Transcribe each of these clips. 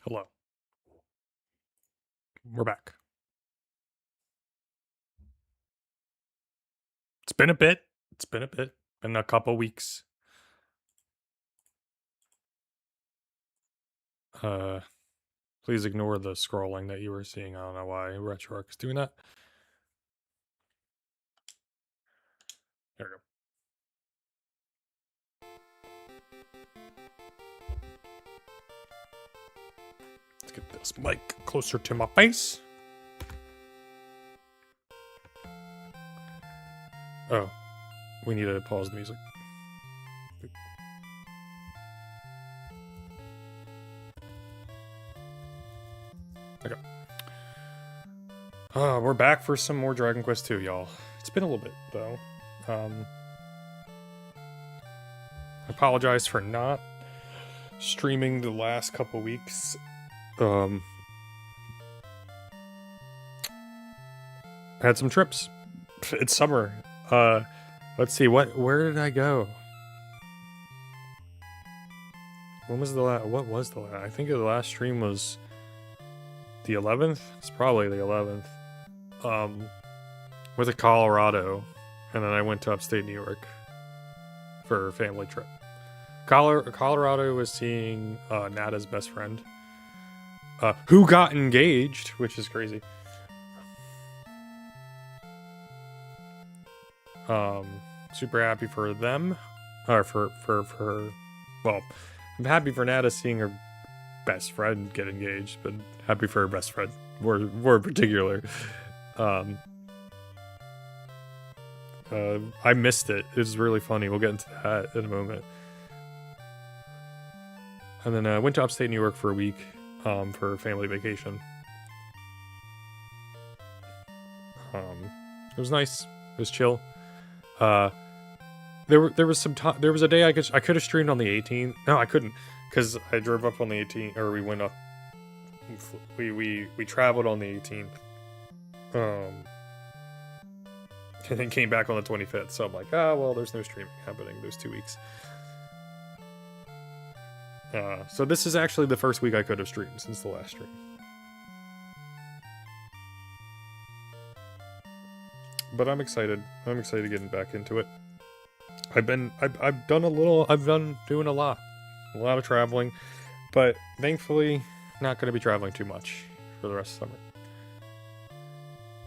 Hello. We're back. It's been a bit. Been a couple weeks. Please ignore the scrolling that you were seeing. I don't know why RetroArch is doing that. There we go. Let's get this mic closer to my face. Oh, we need to pause the music. Okay. We're back for some more Dragon Quest II, y'all. It's been a little bit, though. I apologize for not streaming the last couple weeks. I had some trips. It's summer. Let's see, where did I go? When was the last, what was the last? I think the last stream was the 11th? It's probably the 11th. Went to Colorado, and then I went to upstate New York for a family trip. Colorado was seeing Nada's best friend, who got engaged, which is crazy. Super happy for them, or for well, I'm happy for Nada seeing her best friend get engaged, but happy for her best friend more particular. I missed it. It was really funny. We'll get into that in a moment. And then I went to upstate New York for a week for family vacation. It was nice. It was chill. There was some time. There was a day I could have streamed on the 18th. No, I couldn't, because I drove up on the 18th, or we went up. We traveled on the 18th. And then came back on the 25th. So I'm like, well, there's no streaming happening those 2 weeks. So this is actually the first week I could have streamed since the last stream. But I'm excited. I'm excited getting back into it. I've doing a lot of traveling, but thankfully not going to be traveling too much for the rest of summer.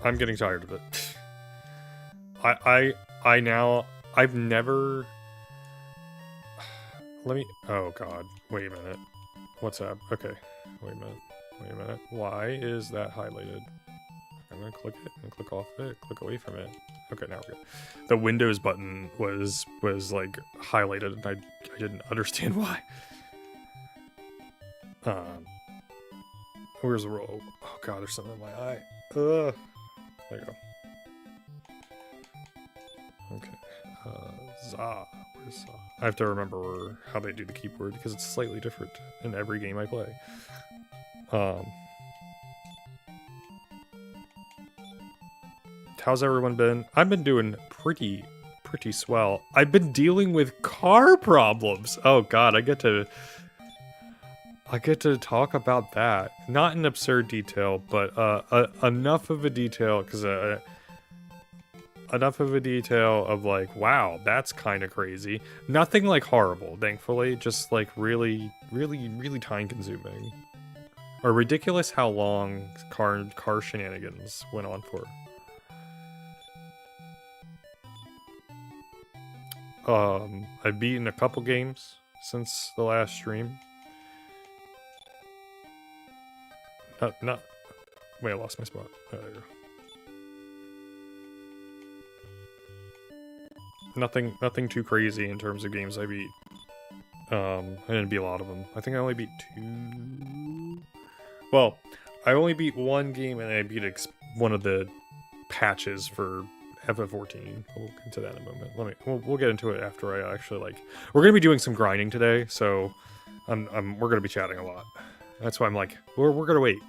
I'm getting tired of it. I've never. Oh god, wait a minute. What's up? Okay, wait a minute. Why is that highlighted? I'm gonna click it and click off it, click away from it. Okay, now we're good. The Windows button was like highlighted, and I didn't understand why. Where's the roll? Oh god, there's something in my eye. There you go. Okay. Za. Where's Za? I have to remember how they do the keyboard because it's slightly different in every game I play. How's everyone been? I've been doing pretty swell. I've been dealing with car problems. Oh god, I get to talk about that. Not in absurd detail, but enough of a detail, because enough of a detail of like, wow, that's kind of crazy. Nothing like horrible, thankfully. Just like really time consuming. Or ridiculous how long car shenanigans went on for. I've beaten a couple games since the last stream. Wait, I lost my spot. There we go. Nothing too crazy in terms of games I beat. I didn't beat a lot of them. I think I only beat 2. Well, I only beat 1 game, and I beat one of the patches for FF14. We'll get into that in a moment. We'll get into it after I actually like. We're gonna be doing some grinding today, so we're gonna be chatting a lot. That's why I'm like, we're gonna wait.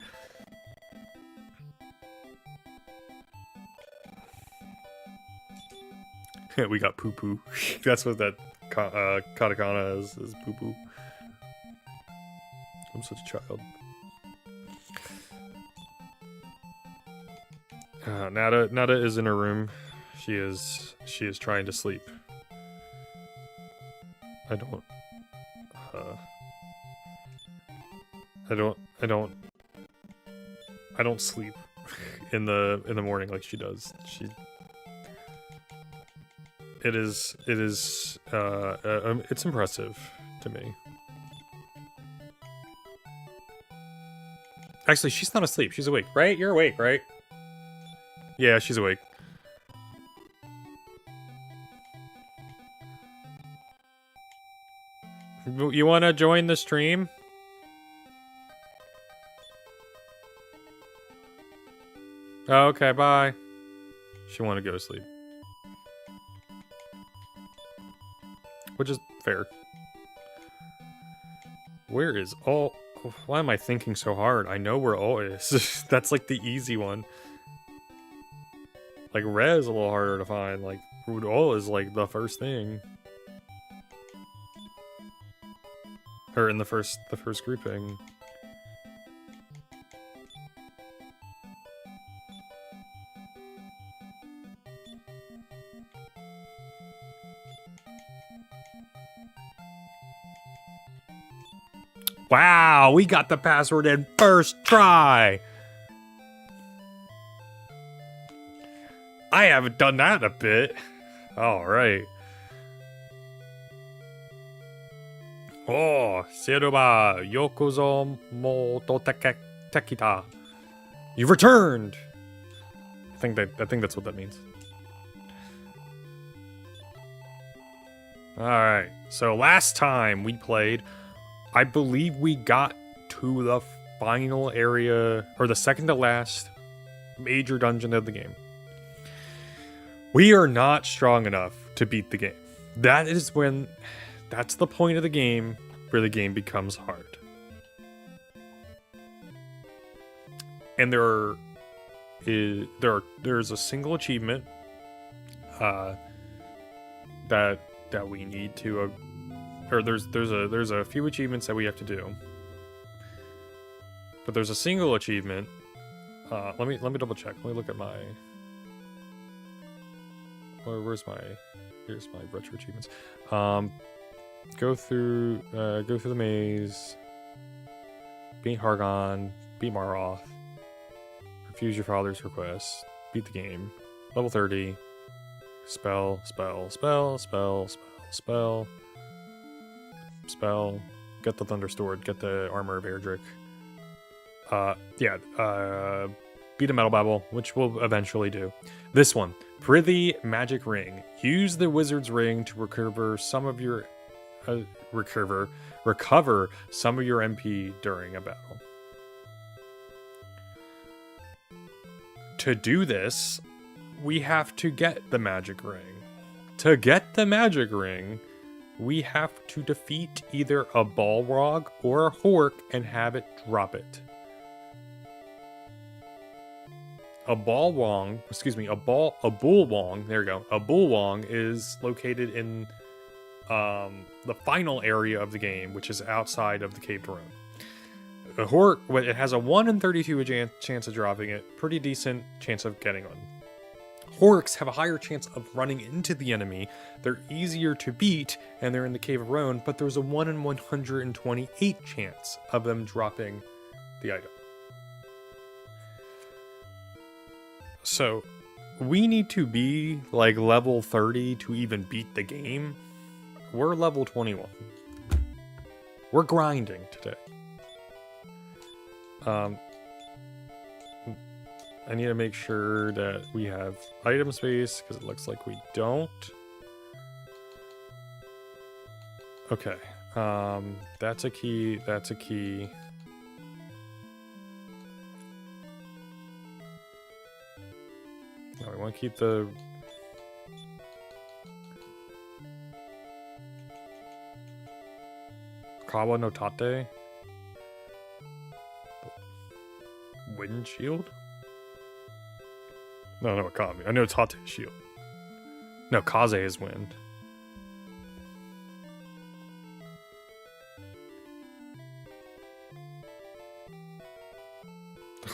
We got poo poo. That's what that katakana is poo poo. I'm such a child. Nada is in her room. She is trying to sleep. I don't sleep in the morning like she does. It's impressive to me. Actually, she's not asleep. She's awake, right? You're awake, right? Yeah, she's awake. You want to join the stream? Oh, okay, bye. She wanted to go to sleep. Which is fair. Where is all... Why am I thinking so hard? I know where all is. That's like the easy one. Like, Red is a little harder to find. Like, all is like the first thing. Or in the first grouping. Wow, we got the password in first try. I haven't done that in a bit. All right. Oh, Seruba Yokozo Moto Tekita. You've returned. I think that's what that means. All right. So last time we played, I believe we got to the final area, or the second to last major dungeon of the game. We are not strong enough to beat the game. That's the point of the game where the game becomes hard. And there's a single achievement that we need to or there's a few achievements that we have to do. But there's a single achievement. Let me double check. Let me look at my here's my retro achievements. Go through the maze. Beat Hargon, beat Maroth. Refuse your father's request. Beat the game. Level 30. Spell. Get the Thundersword. Get the Armor of Erdrick. Beat a Metal Babble, which we'll eventually do. This one. Prithee Magic Ring. Use the Wizard's Ring to recover some of your MP during a battle. To do this, we have to get the Magic Ring. To get the Magic Ring, we have to defeat either a Balrog or a Hork and have it drop it. A Bullwong, there we go. A Bullwong is located in the final area of the game, which is outside of the Cave Throne. A Hork, it has a 1 in 32 chance of dropping it. Pretty decent chance of getting one. Horks have a higher chance of running into the enemy. They're easier to beat, and they're in the Cave of Roan, but there's a 1 in 128 chance of them dropping the item. So, we need to be like level 30 to even beat the game. We're level 21. We're grinding today. I need to make sure that we have item space, because it looks like we don't. Okay. That's a key. That's a key. No, we want to keep the... Kawa no Tate? Wind shield? No, Akami. I know Tate is shield. No, Kaze is wind.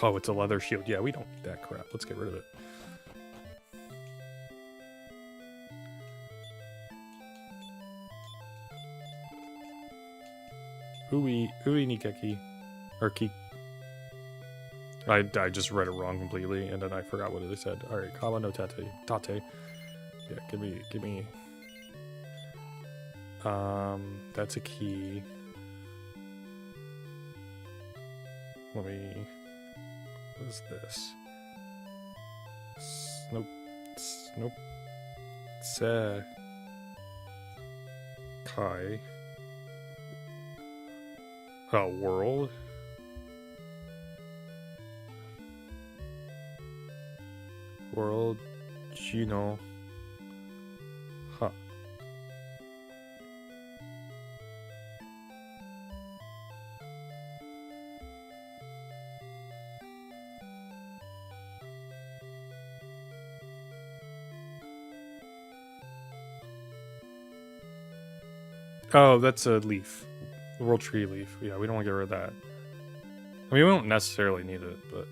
Oh, it's a leather shield. Yeah, we don't need that crap. Let's get rid of it. Ui Nikeki. Or Ki. I just read it wrong completely, and then I forgot what it said. Alright, Kawa no Tate. Tate. Yeah, give me. That's a key. Let me. What is this? Nope. Se. Kai. Oh, world. World. Gino. Huh. Oh, that's a leaf. The World Tree leaf. Yeah, we don't want to get rid of that. I mean, we don't necessarily need it, but...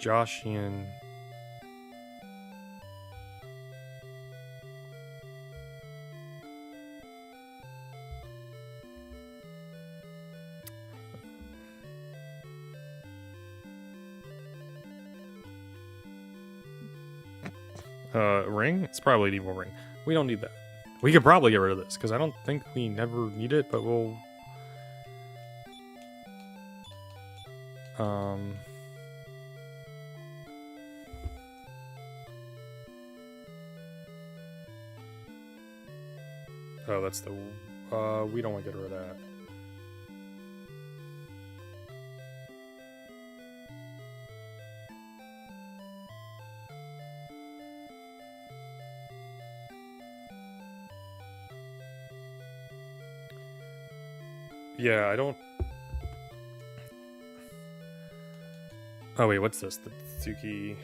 Joshian... ring? It's probably an evil ring. We don't need that. We could probably get rid of this, because I don't think we never need it, but we'll... Oh, that's the... we don't want to get rid of that. Yeah, I don't... Oh wait, what's this? The Tsuki...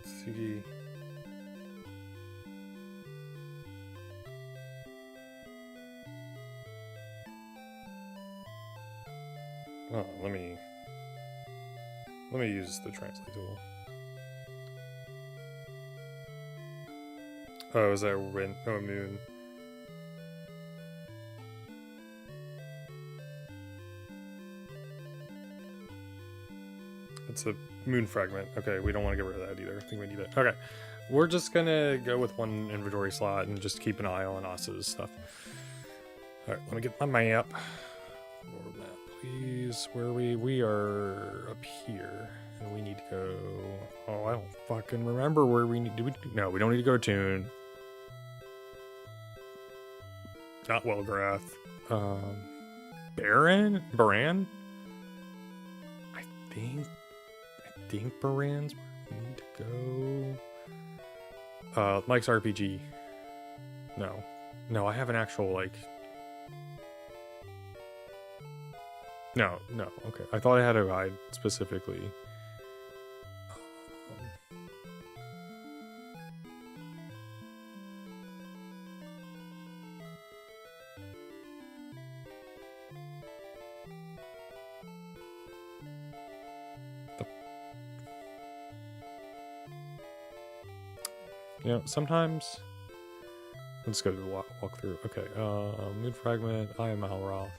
Tsuki... Oh, let me use the translate tool. Oh, is that wind? Oh, moon. It's a moon fragment. Okay, we don't want to get rid of that either. I think we need it. Okay, we're just gonna go with one inventory slot and just keep an eye on Asa's stuff. Alright, let me get my map. World map, please. Where are we? We are up here. And we need to go... Oh, I don't fucking remember where we need... No, we don't need to go to Toon. Not Wellgrath. Baran? I think Baran's where we need to go. Mike's RPG. No, I have an actual, like... No, okay. I thought I had a guide specifically. You know, sometimes... Let's go to the walk through. Okay, Moon Fragment, I am Alroth.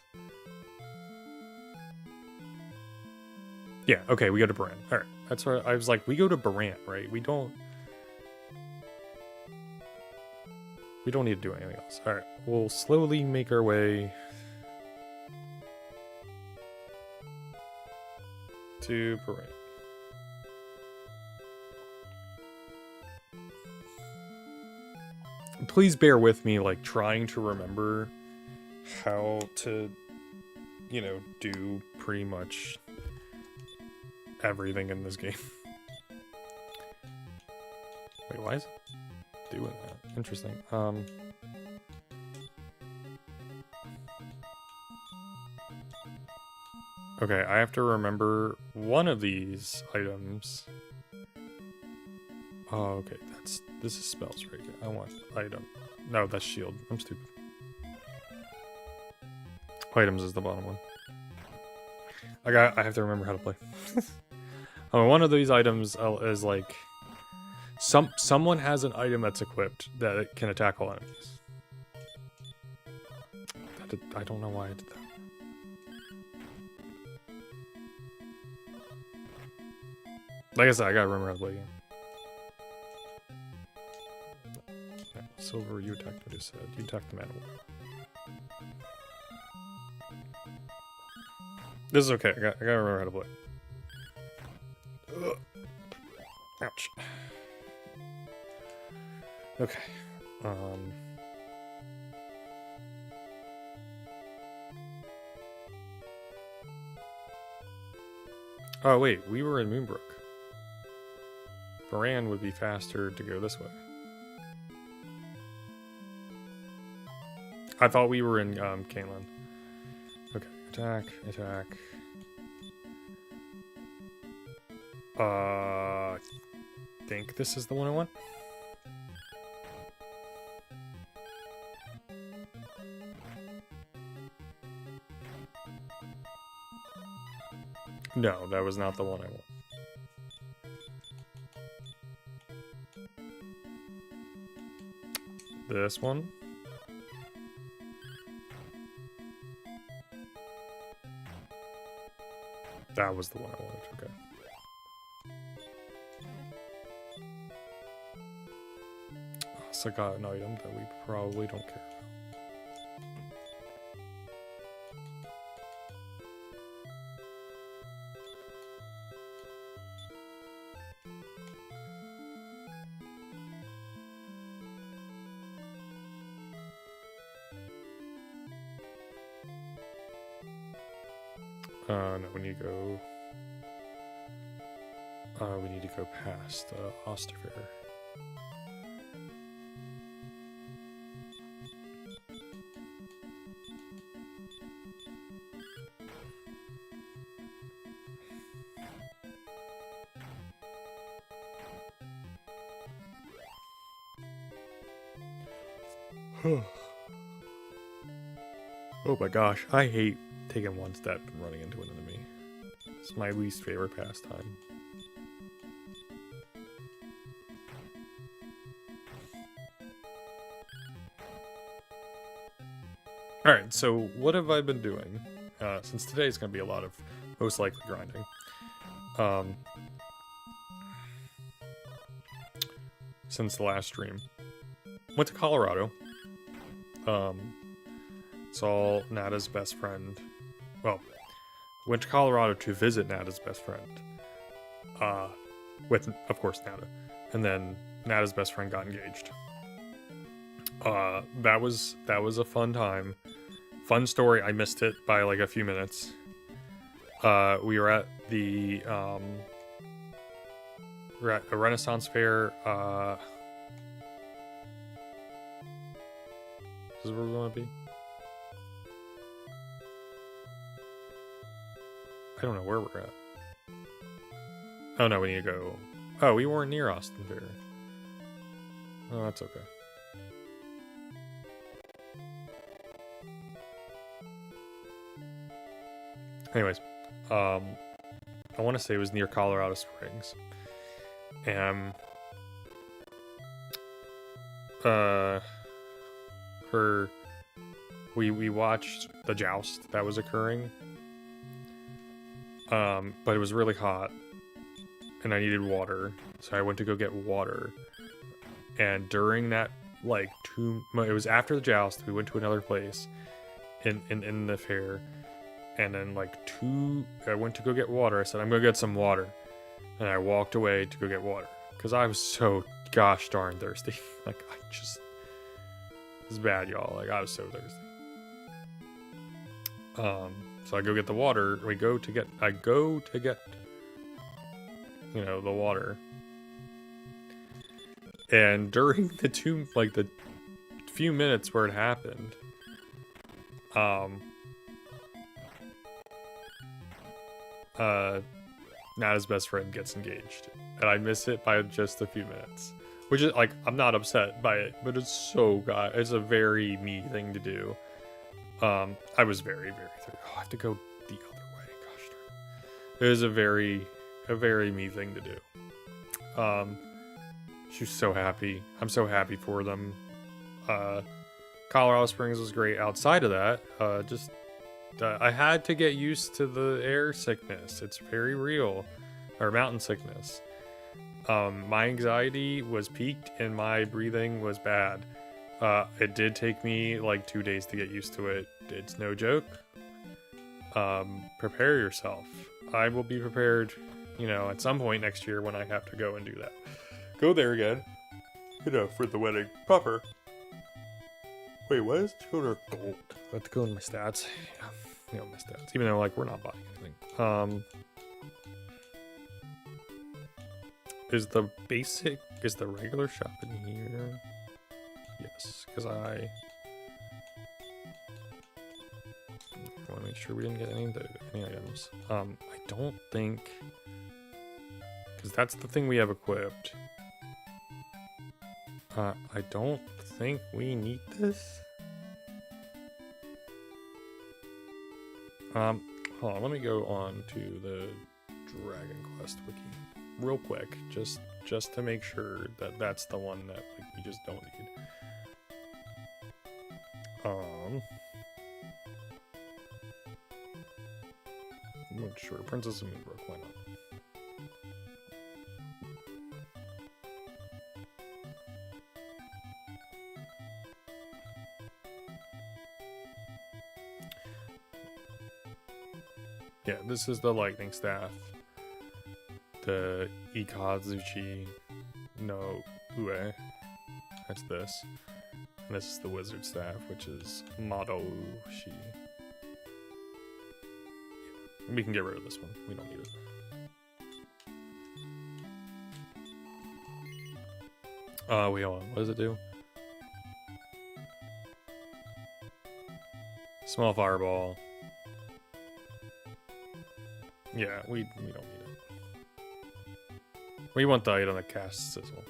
Yeah, okay, we go to Baran. Alright, that's right. I was like, we go to Baran, right? We don't need to do anything else. Alright, we'll slowly make our way to Baran. Please bear with me, like, trying to remember how to, you know, do pretty much everything in this game. Wait, why is it doing that? Interesting. Okay, I have to remember one of these items. Oh, okay, this is spells right here. I want item. No, that's shield. I'm stupid. Items is the bottom one. I have to remember how to play. One of these items is like someone has an item that's equipped that it can attack all enemies. I don't know why I did that. Like I said, I gotta remember how to play again. Silver, you attacked what you said. You attacked the man. This is okay. I gotta remember how to play. Ugh. Ouch. Okay. Oh wait, we were in Moonbrook. Baran would be faster to go this way. I thought we were in Caneland. Okay, attack. I think this is the one I want. No, that was not the one I want. This one. That was the one I wanted, okay. So I got an item that we probably don't care about. No, we need to go past Osterfair. Oh my gosh, I hate taking one step and running into an enemy. It's my least favorite pastime. Alright, so what have I been doing? Since today is going to be a lot of most likely grinding. Since the last stream. Went to Colorado. Saw Nada's best friend. Well, went to Colorado to visit Nada's best friend. With, of course, Nada. And then Nada's best friend got engaged. That was a fun time. Fun story. I missed it by like a few minutes. We were at the we're at a Renaissance fair. This is where we want to be. I don't know where we're at. Oh no, we need to go. Oh, we weren't near Austin Fair. Oh, that's okay. Anyways, I want to say it was near Colorado Springs. And we watched the joust that was occurring. But it was really hot and I needed water, so I went to go get water. And during that, like, it was after the joust, we went to another place in the fair. And then, like, I went to go get water. I said, I'm gonna get some water. And I walked away to go get water. Because I was so gosh darn thirsty. Like, this is bad, y'all. Like, I was so thirsty. So I go get the water. I go to get, you know, the water. And during the few minutes where it happened, Nada's best friend gets engaged. And I missed it by just a few minutes. Which is, like, I'm not upset by it, but it's a very me thing to do. I was very, very thirsty. Oh, I have to go the other way. Gosh darn. It was a very me thing to do. She was so happy. I'm so happy for them. Colorado Springs was great. Outside of that, I had to get used to the air sickness. It's very real, or mountain sickness. My anxiety was peaked and my breathing was bad. It did take me like 2 days to get used to it. It's no joke. Prepare yourself. I will be prepared, at some point next year when I have to go and do that. Go there again, for the wedding proper. Wait, what is Tudor Gold? I have to go in my stats. Yeah, my stats. Even though, we're not buying anything. Is the regular shop in here? Yes, because I want to make sure we didn't get any items. I don't think, because that's the thing we have equipped. I don't think we need this. Hold on, let me go on to the Dragon Quest wiki real quick, just to make sure that that's the one that we just don't need. I'm not sure. Princess of Moonbrook, why not? Yeah, this is the lightning staff. The Ikazuchi no Ue. That's this. And this is the wizard staff, which is Madoushi. We can get rid of this one. We don't need it. Wait, hold on. What does it do? Small fireball. Yeah, we don't need it. We want the item that casts sizzle.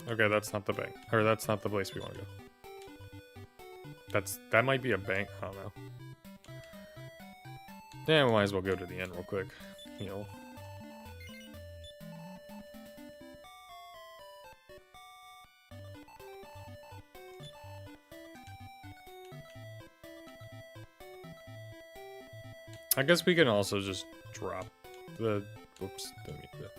Okay, that's not the bank. Or that's not the place we want to go. That might be a bank. I don't know. Yeah, we might as well go to the end real quick. Heal. I guess we can also just drop the... Oops, didn't mean to.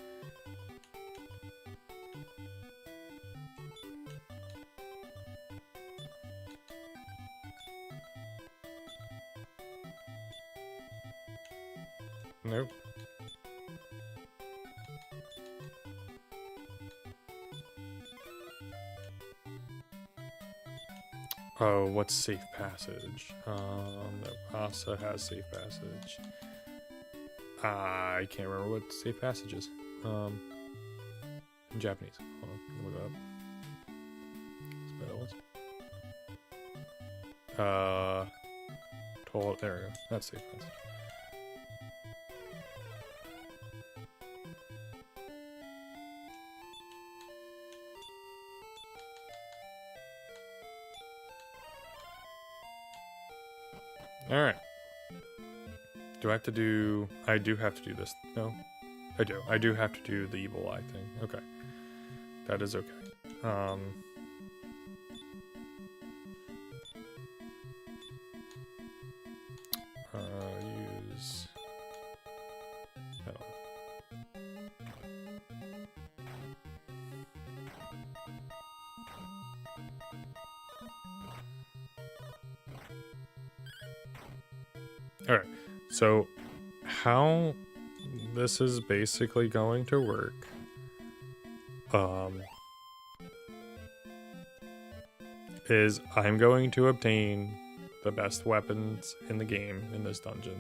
Nope. Oh, what's safe passage? No, Asa has safe passage. I can't remember what safe passage is. In Japanese. Hold on, look it up. Spells. There we go. That's safe passage. Alright. Do I have to do... I do have to do this. No? I do. I do have to do the evil eye thing. Okay. That is okay. Use... Hold on. Alright, so how this is basically going to work, is I'm going to obtain the best weapons in the game in this dungeon.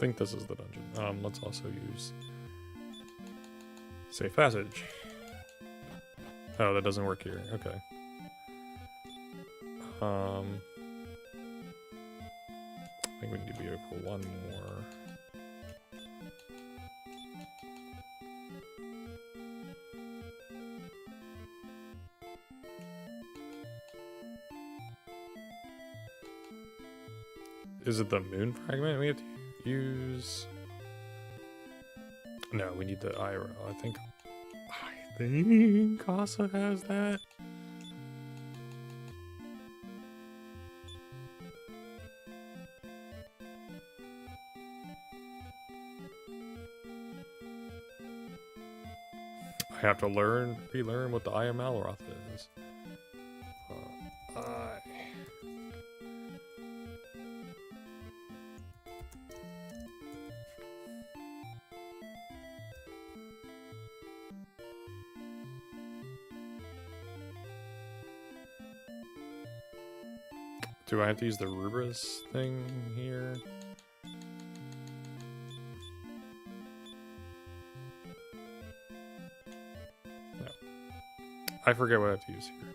think this is the dungeon. Let's also use safe passage. Oh, that doesn't work here. Okay. I think we need to be able for one more. Is it the moon fragment we have to use? No, we need the IRL. I think Casa has that. I have to relearn what the Eye of Malroth is. Do I have to use the Rubris thing here? No. I forget what I have to use here.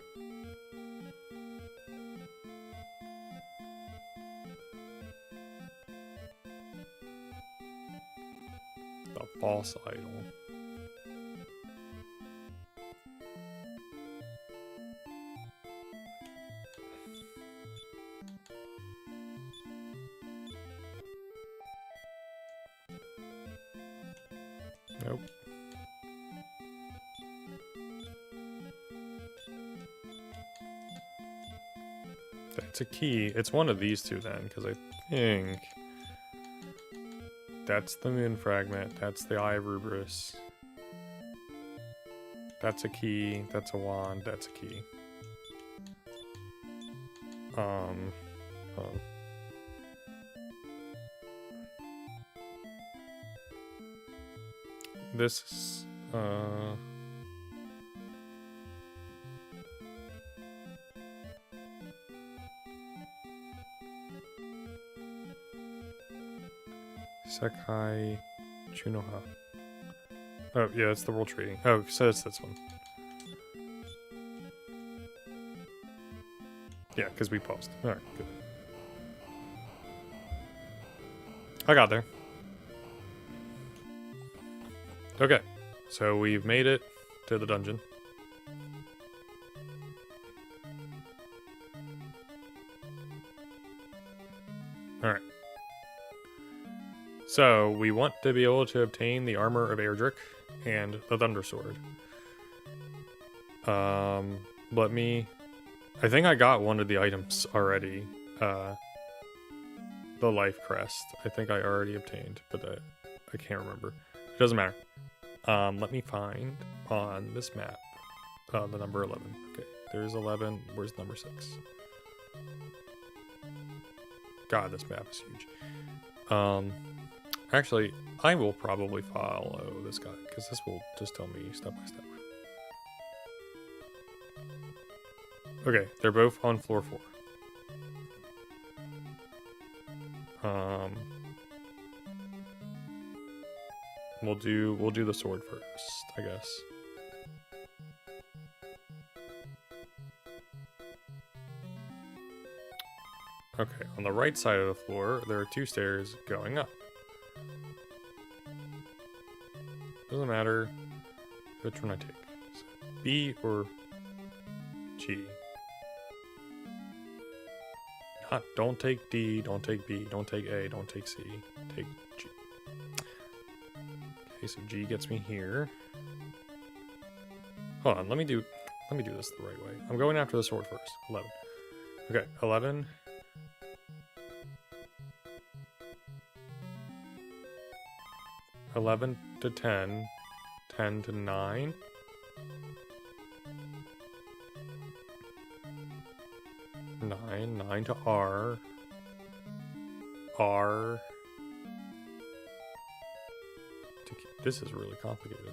The false idol. Nope. That's a key. It's one of these two then, because I think that's the moon fragment. That's the Eye of Rubris. That's a key. That's a wand. That's a key. This is, Sekai Chunoha. Oh, yeah, it's the world trading. Oh, so it's this one. Yeah, because we paused. Alright, good. I got there. Okay, so we've made it to the dungeon. Alright. So, we want to be able to obtain the armor of Erdrick and the Thunder Sword. Let me... I think I got one of the items already. The Life Crest. I think I already obtained, but I can't remember. It doesn't matter. Let me find on this map the number 11. Okay, there's 11. Where's number 6? God, this map is huge. Actually, I will probably follow this guy, because this will just tell me step by step. Okay, they're both on floor 4. We'll do the sword first, I guess. Okay, on the right side of the floor, there are 2 stairs going up. Doesn't matter which one I take. So B or G. Don't take D, don't take B, don't take A, don't take C, take G. Okay, so G gets me here. Hold on, let me do this the right way. I'm going after the sword first. 11. Okay, 11. $11 to 10, 10 to 9. Nine to R. R. This is really complicated.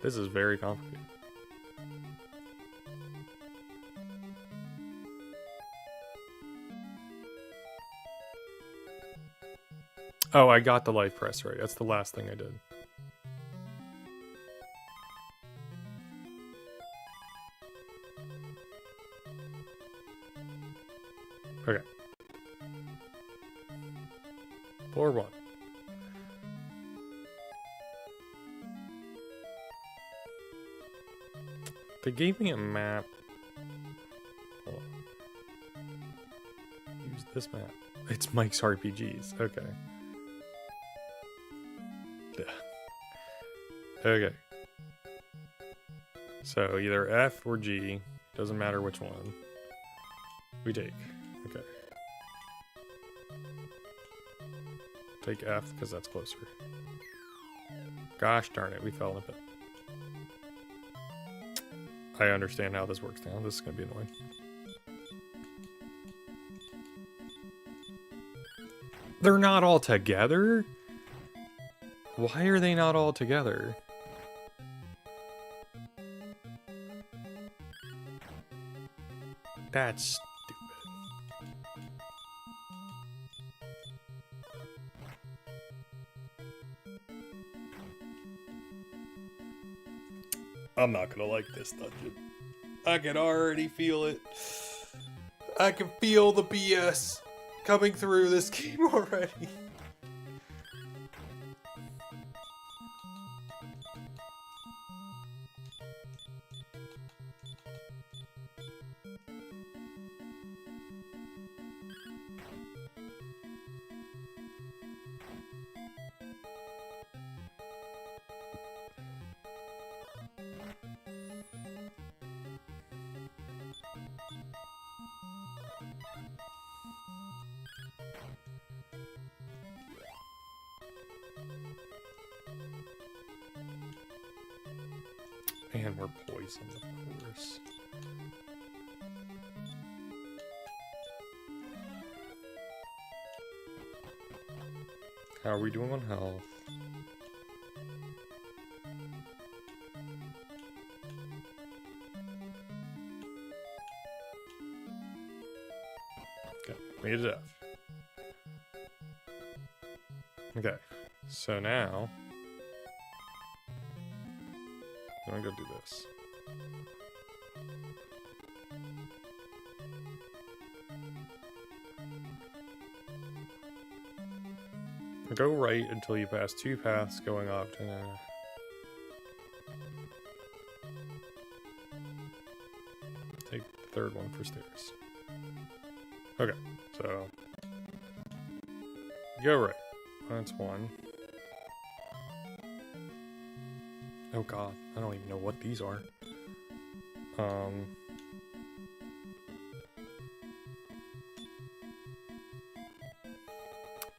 This is very complicated. Oh, I got the life press right. That's the last thing I did. Okay. Floor 1. They gave me a map. Hold on. Use this map. It's Mike's RPGs. Okay. Okay. So either F or G. Doesn't matter which one we take. Okay. Take F because that's closer. Gosh darn it, we fell in a pit. I understand how this works now. This is going to be annoying. They're not all together? Why are they not all together? That's stupid. I'm not gonna like this dungeon. I can already feel it. I can feel the BS coming through this game already. And we're poisoned, of course. How are we doing on health? Okay, made it F. Okay, so now I'm gonna go do this. Go right until you pass 2 paths going up to... Take the 3rd one for stairs. Okay, so... Go right. That's 1. Oh god, I don't even know what these are.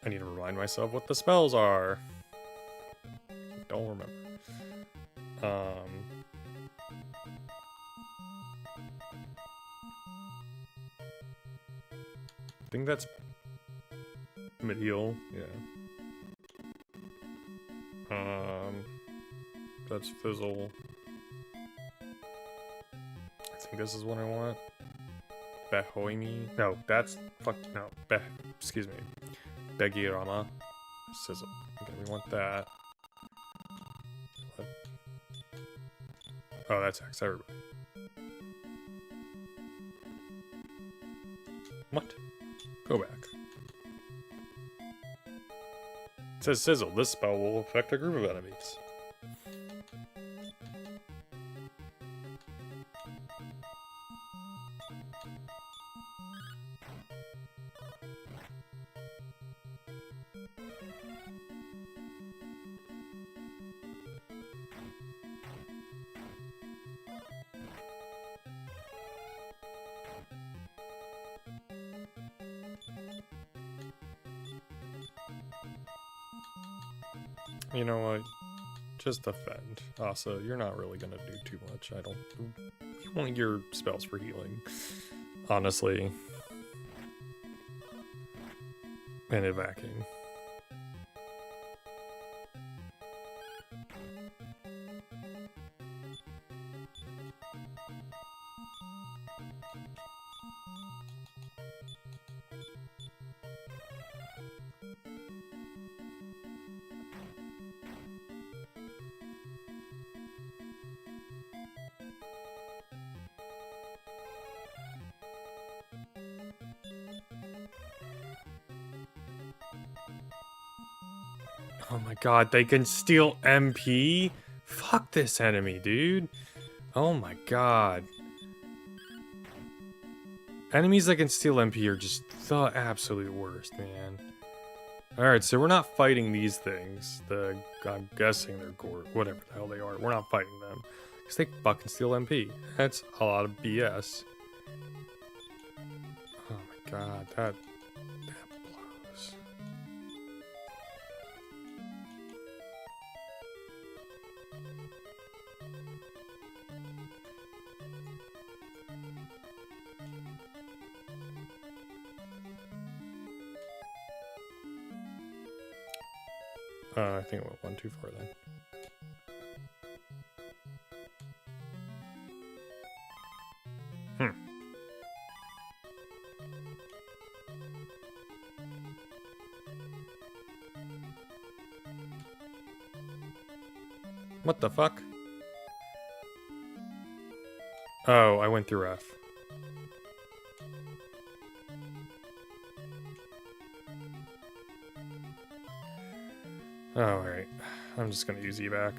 I need to remind myself what the spells are. Don't remember. I think that's mid-heal, yeah. That's fizzle. I think this is what I want. Behoimi? No, that's no. Excuse me. Begirama. Sizzle. Okay, we want that. What? Oh, that's X, everybody. What? Go back. It says Sizzle. This spell will affect a group of enemies. You know what? Just defend. Also, you're not really gonna do too much. You want your spells for healing. Honestly. And evacing. Oh my god, they can steal MP? Fuck this enemy, dude. Oh my god. Enemies that can steal MP are just the absolute worst, man. Alright, so we're not fighting these things. I'm guessing they're gore, whatever the hell they are. We're not fighting them. Because they fucking steal MP. That's a lot of BS. Oh my god, that blows. I think it went one too far then. What the fuck? Oh, I went through F. Oh, alright. I'm just gonna use evac.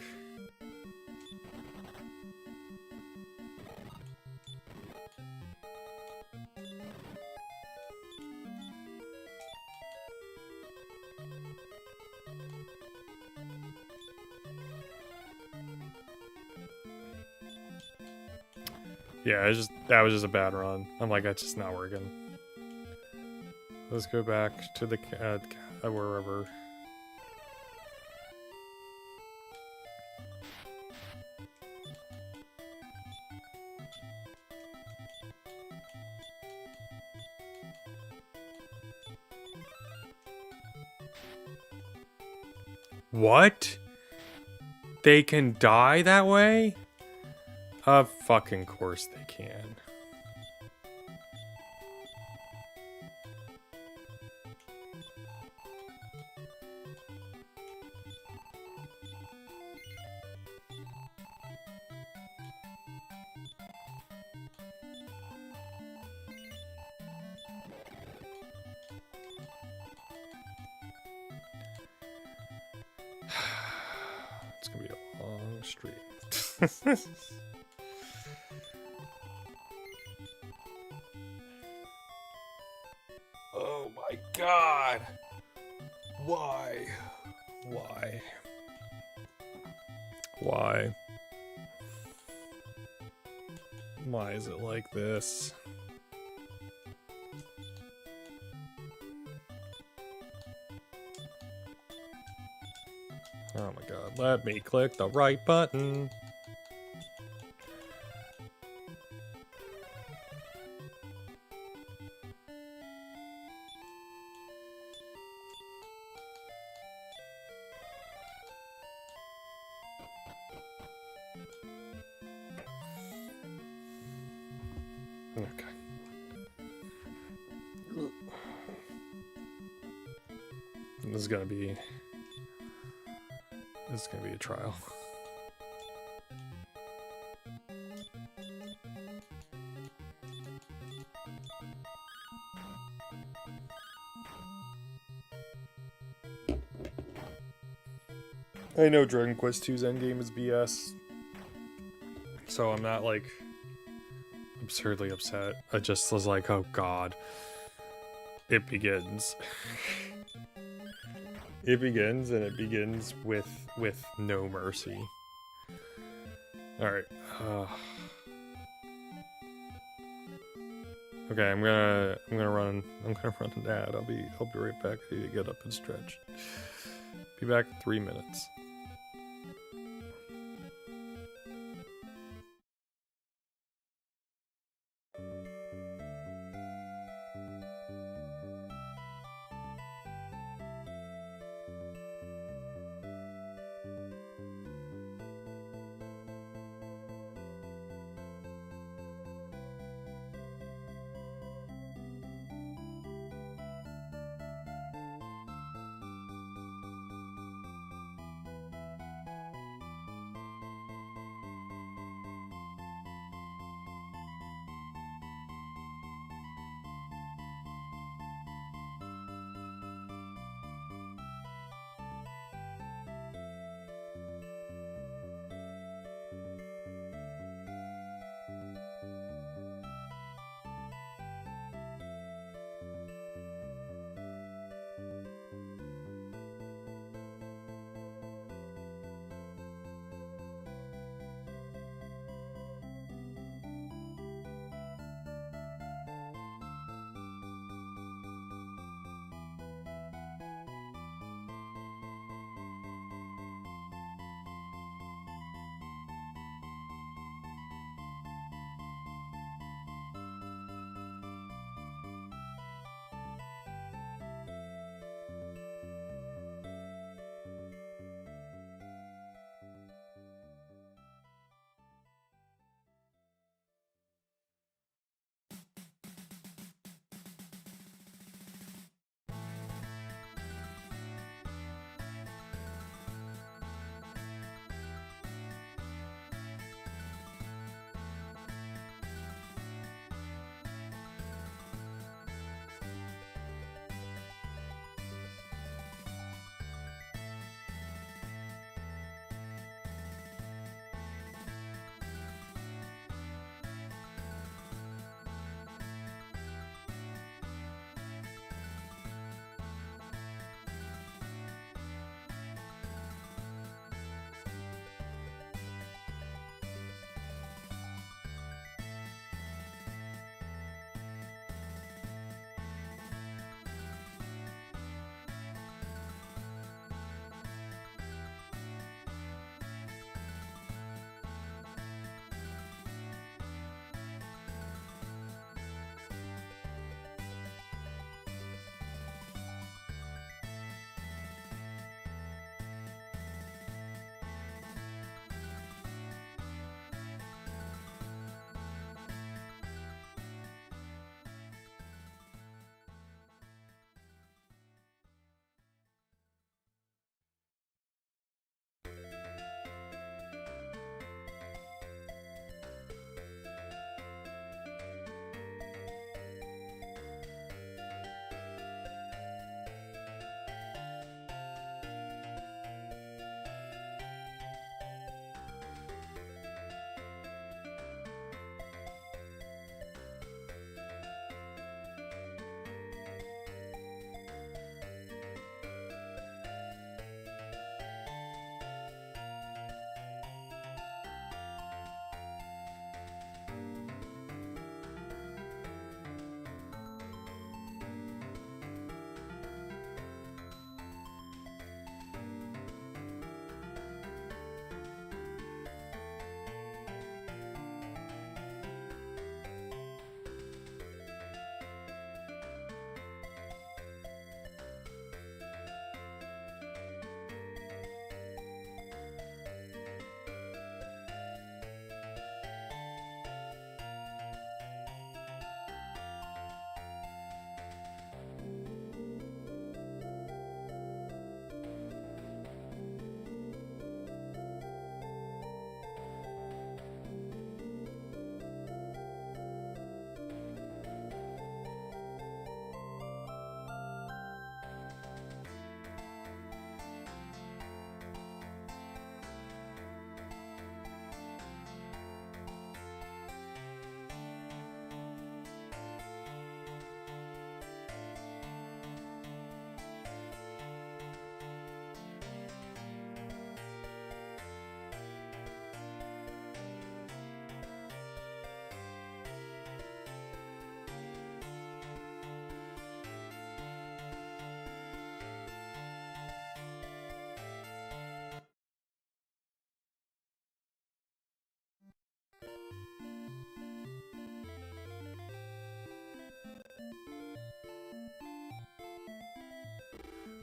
Yeah, that was just a bad run. I'm like, that's just not working. Let's go back to the wherever. What? They can die that way? Of fucking course they can. It's gonna be a long street. Oh my god. Why? Why? Why? Why is it like this? Oh my god, let me click the right button. Okay. This is gonna be a trial. I know Dragon Quest II's endgame is BS, so I'm not like absurdly upset. I just was like, oh god, it begins. It begins, and it begins with no mercy. All right. Okay, I'm gonna run an ad. I'll be right back. I need to get up and stretch. Be back in 3 minutes.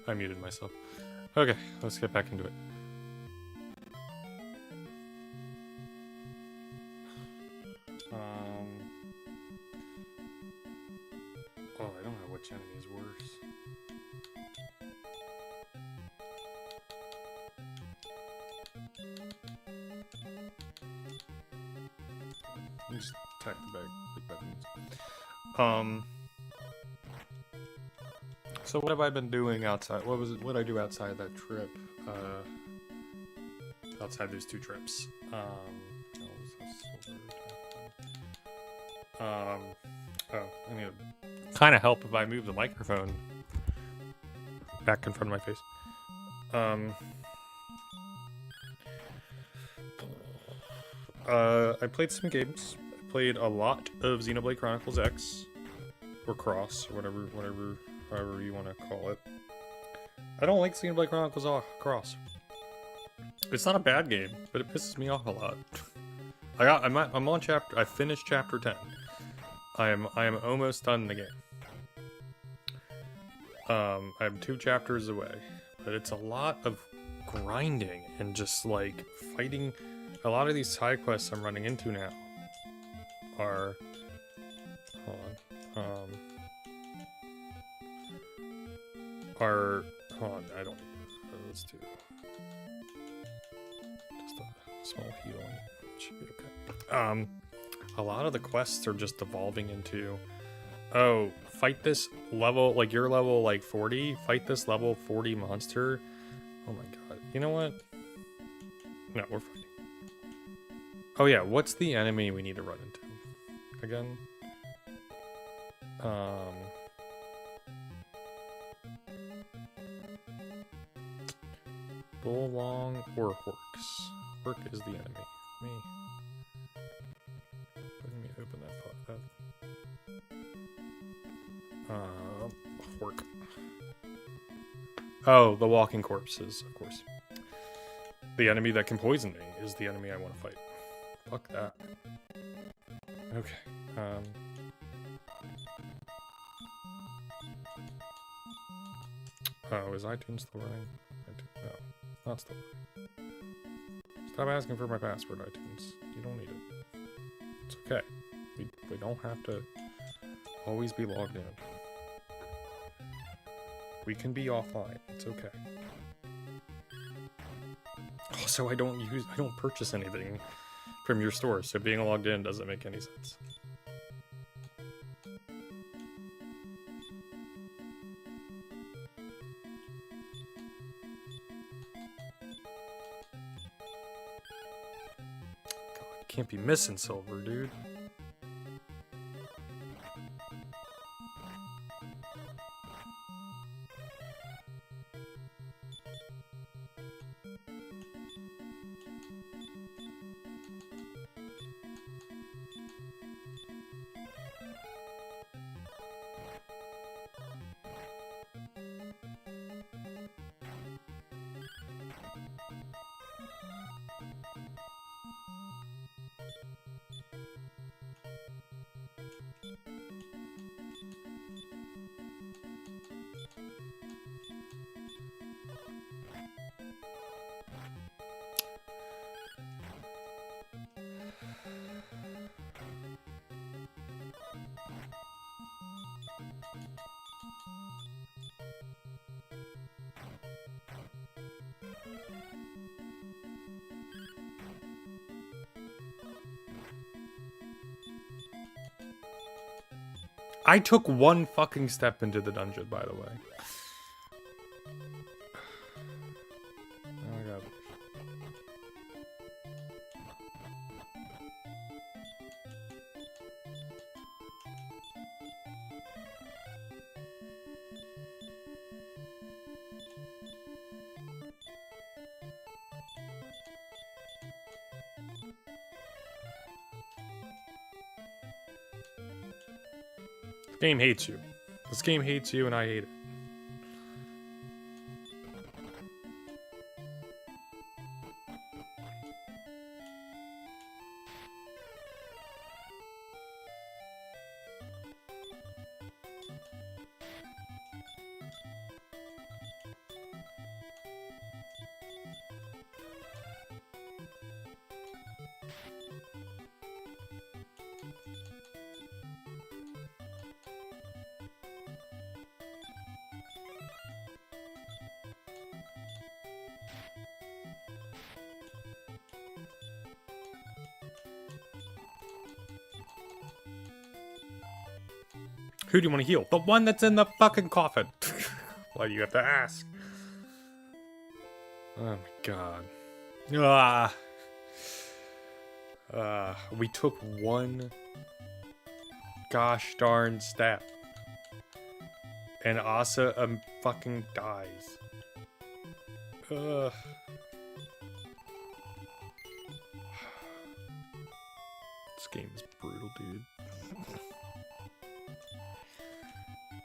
I muted myself. Okay, let's get back into it. Oh, I don't know which enemy is worse. Let me just type the big buttons. So what have I been doing outside? What did I do outside that trip? Outside those 2 trips. Oh, I need to kind of help if I move the microphone back in front of my face. I played some games. I played a lot of Xenoblade Chronicles X, or Cross, or however you want to call it. I don't like Xenoblade Chronicles Cross. It's not a bad game, but it pisses me off a lot. I'm on chapter. I finished chapter 10. I am almost done the game. I'm 2 chapters away, but it's a lot of grinding and just like fighting. A lot of these side quests I'm running into now are, hold on, I don't, let's do just a small healing, it should be okay. A lot of the quests are just evolving into, oh, fight this level, like your level like 40, fight this level 40 monster. Oh my god, you know what? No, we're fighting. Oh yeah, what's the enemy we need to run into? Again? Bullong or Horks? Hork is the enemy. Let me open that up. Hork. Oh, the walking corpses, of course. The enemy that can poison me is the enemy I want to fight. Fuck that. Okay. Oh, is iTunes still running? No, not still running. Stop asking for my password, iTunes. You don't need it. It's okay. We don't have to always be logged in. We can be offline. It's okay. Also, I don't purchase anything from your store, so being logged in doesn't make any sense. God, can't be missing silver, dude. I took 1 fucking step into the dungeon, by the way. Oh my god. This game hates you. This game hates you and I hate it. Who do you want to heal? The one that's in the fucking coffin. Why do you have to ask? Oh my god. We took one gosh darn step. And Asa fucking dies. Ugh. This game is brutal, dude.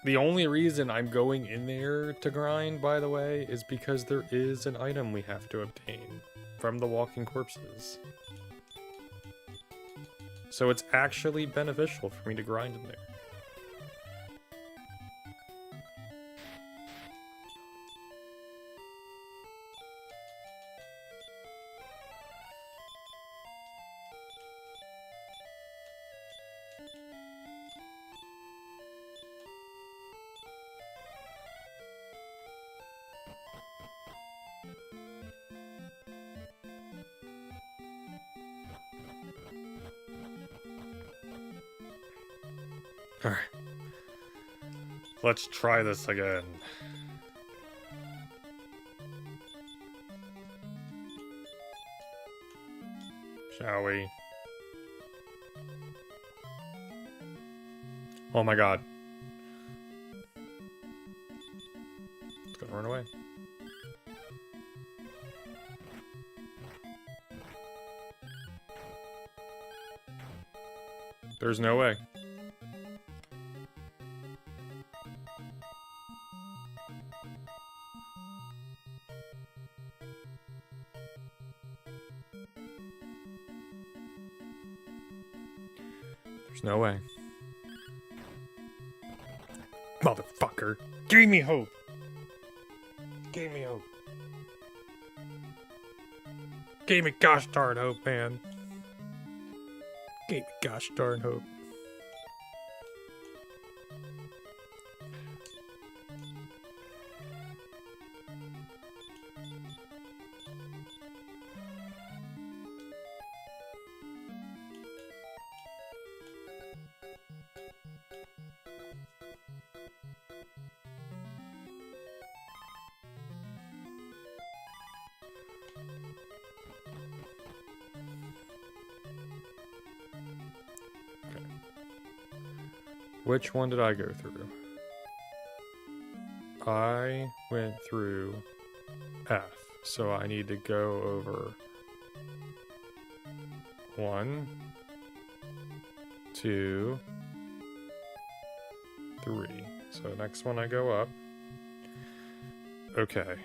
The only reason I'm going in there to grind, by the way, is because there is an item we have to obtain from the walking corpses. So it's actually beneficial for me to grind in there. Alright. Let's try this again. Shall we? Oh my god. It's gonna run away. There's no way. There's no way. Motherfucker. Give me hope. Give me hope. Give me gosh darn hope, man. Give me gosh darn hope. Which one did I go through? I went through F, so I need to go over 1, 2, 3. So next one I go up. Okay,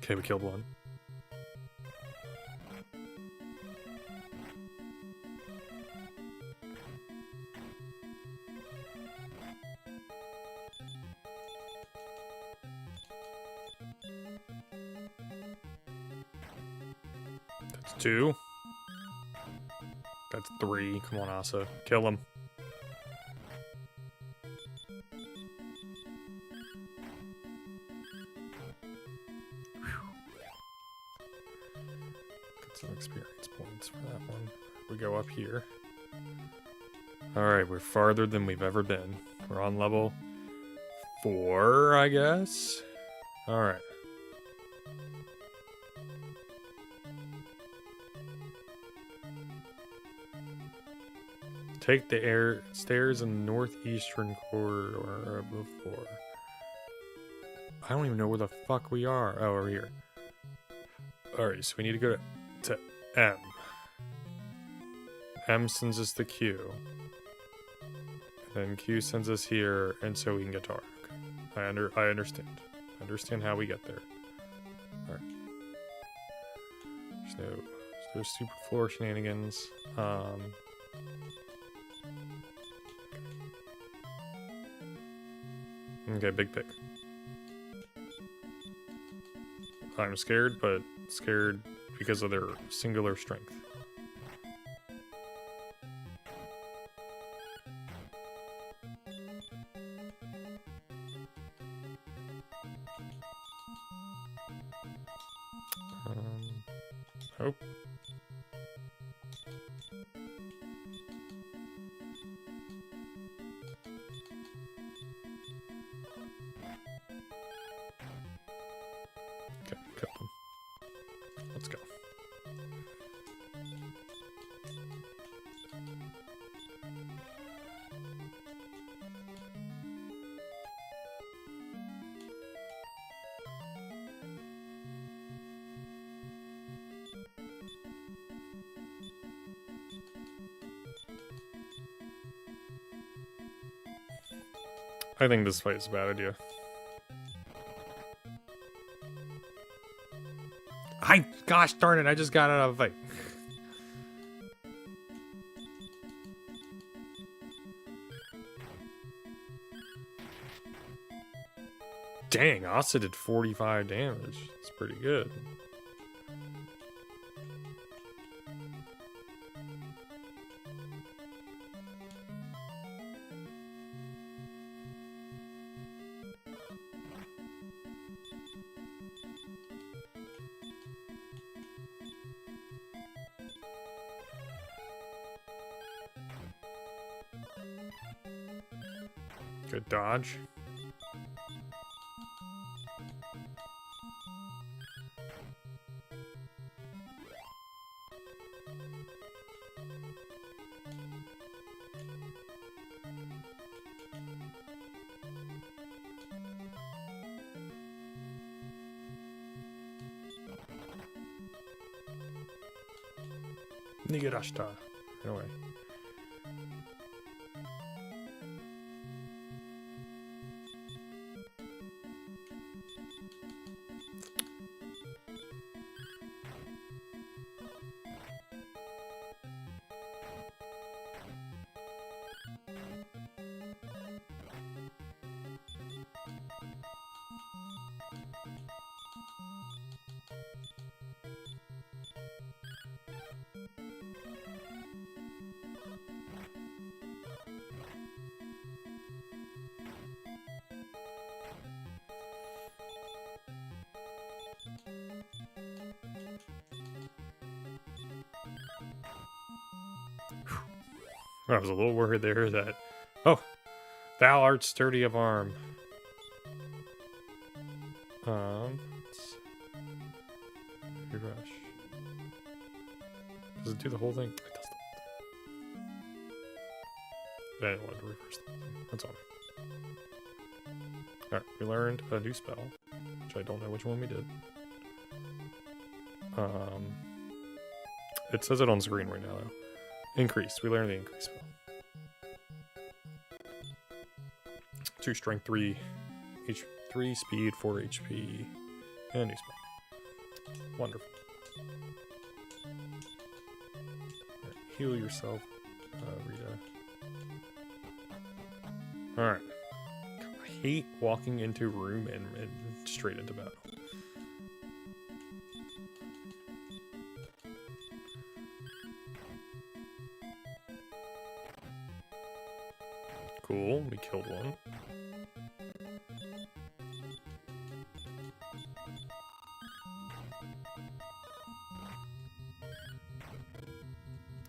okay, we killed one. That's 2. That's 3. Come on, Asa. Kill him. Some experience points for that one. We go up here. Alright, we're farther than we've ever been. We're on level 4, I guess? Alright. Take the stairs in the northeastern corridor of the floor. I don't even know where the fuck we are. Oh, we're here. Alright, so we need to go to M. M sends us to Q. And then Q sends us here, and so we can get to R. Okay. I understand. I understand how we get there. Alright. There's no super floor shenanigans. Okay, big pick. I'm scared, but scared because of their singular strength. Oh. Okay, killed him. Let's go. I think this fight is a bad idea. Gosh darn it, I just got out of a fight. Dang, Asa did 45 damage. It's pretty good. Good dodge. Nigirashita. Anyway. I was a little worried there that... Oh! Thou art sturdy of arm. Rush. Does it do the whole thing? It does the whole thing. I didn't want to reverse the whole thing. That's all. Alright, we learned a new spell, which I don't know which one we did. It says it on screen right now, though. Increased. We learned the increase spell. 2 strength, 3 speed, 4 HP, and a new spell. Wonderful. Right, heal yourself, Rita. Alright. I hate walking into a room and straight into battle. Cool, we killed one.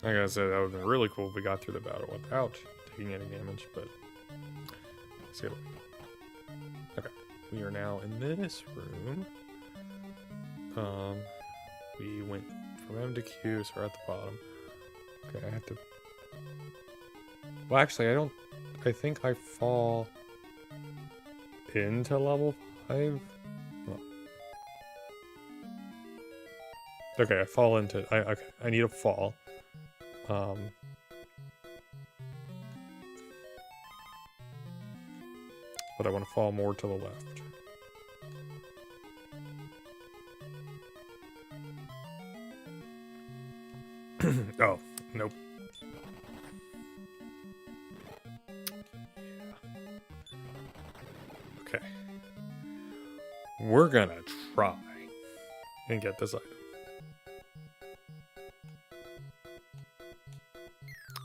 Like I said, that would have been really cool if we got through the battle without taking any damage, but... See, okay, we are now in this room. We went from M to Q, so we're at the bottom. Okay, I have to... Well, actually, I think I fall into level 5. Well, okay, I fall into... Okay, I need a fall. But I want to fall more to the left. Oh, nope. Okay. We're gonna try and get this item.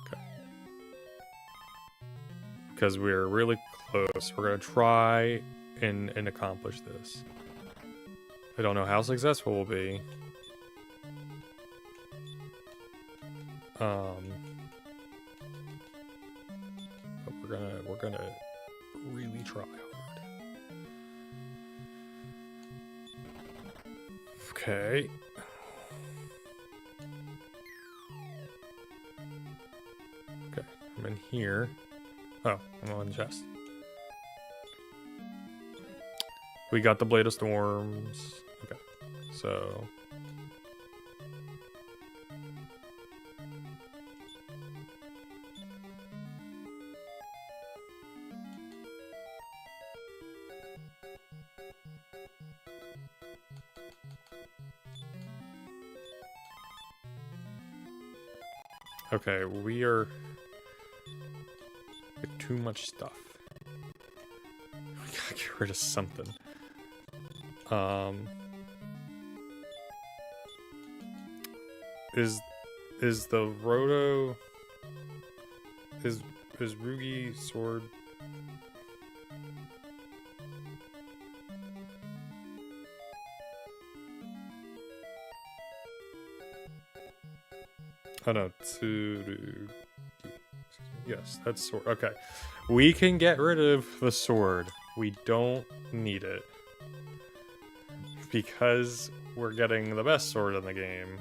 Okay. Because we're really close. We're gonna try and accomplish this. I don't know how successful we'll be. But we're gonna really try hard. Okay. Okay, I'm in here. Oh, I'm on the chest. We got the Blade of Storms. Okay, so... Okay, we are... with too much stuff. We gotta get rid of something. Is the Roto... Is Rugi sword... Oh no, Tsurugi. Yes, that's sword. Okay. We can get rid of the sword. We don't need it. Because we're getting the best sword in the game.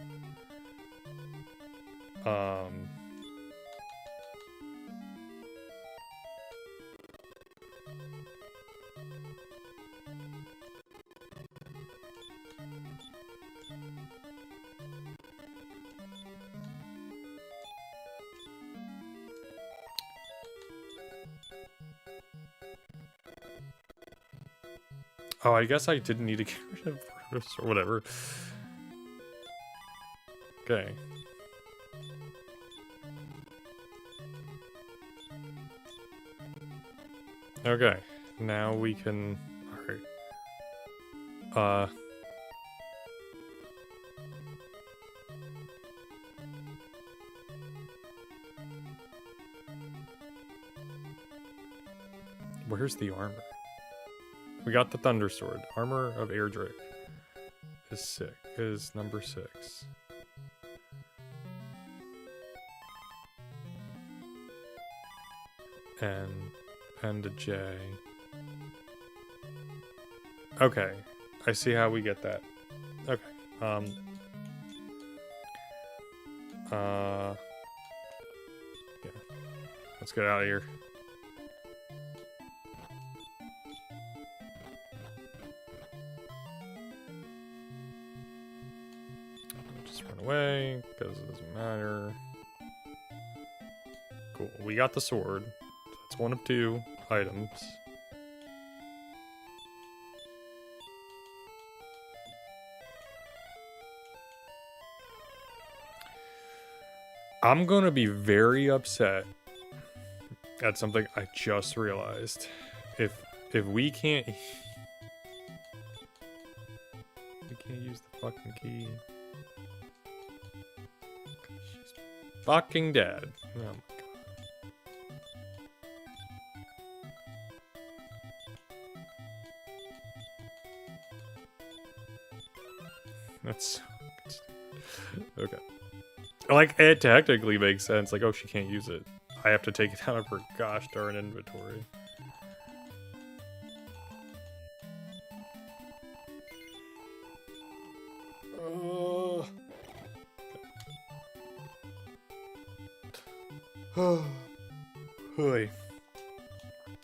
Oh, I guess I didn't need to get rid of Brutus or whatever. Okay. Okay. Now we can... Alright. Where's the armor? We got the Thunder Sword. Armor of Erdrick is sick. Is number 6. And a J. Okay. I see how we get that. Okay. Yeah. Let's get out of here. Away because it doesn't matter. Cool. We got the sword. So that's one of 2 items. I'm gonna be very upset at something I just realized. If we can't use the fucking key. Fucking dead. Oh my god. That's okay. Like, it technically makes sense. Like, oh, she can't use it. I have to take it out of her gosh darn inventory.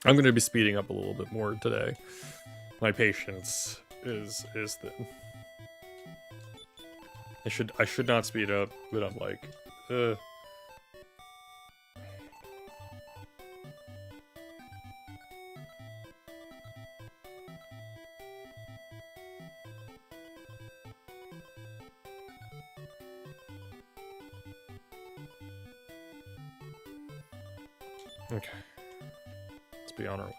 I'm going to be speeding up a little bit more today. My patience is thin. I should not speed up, but I'm like, Okay. Let's be on our way.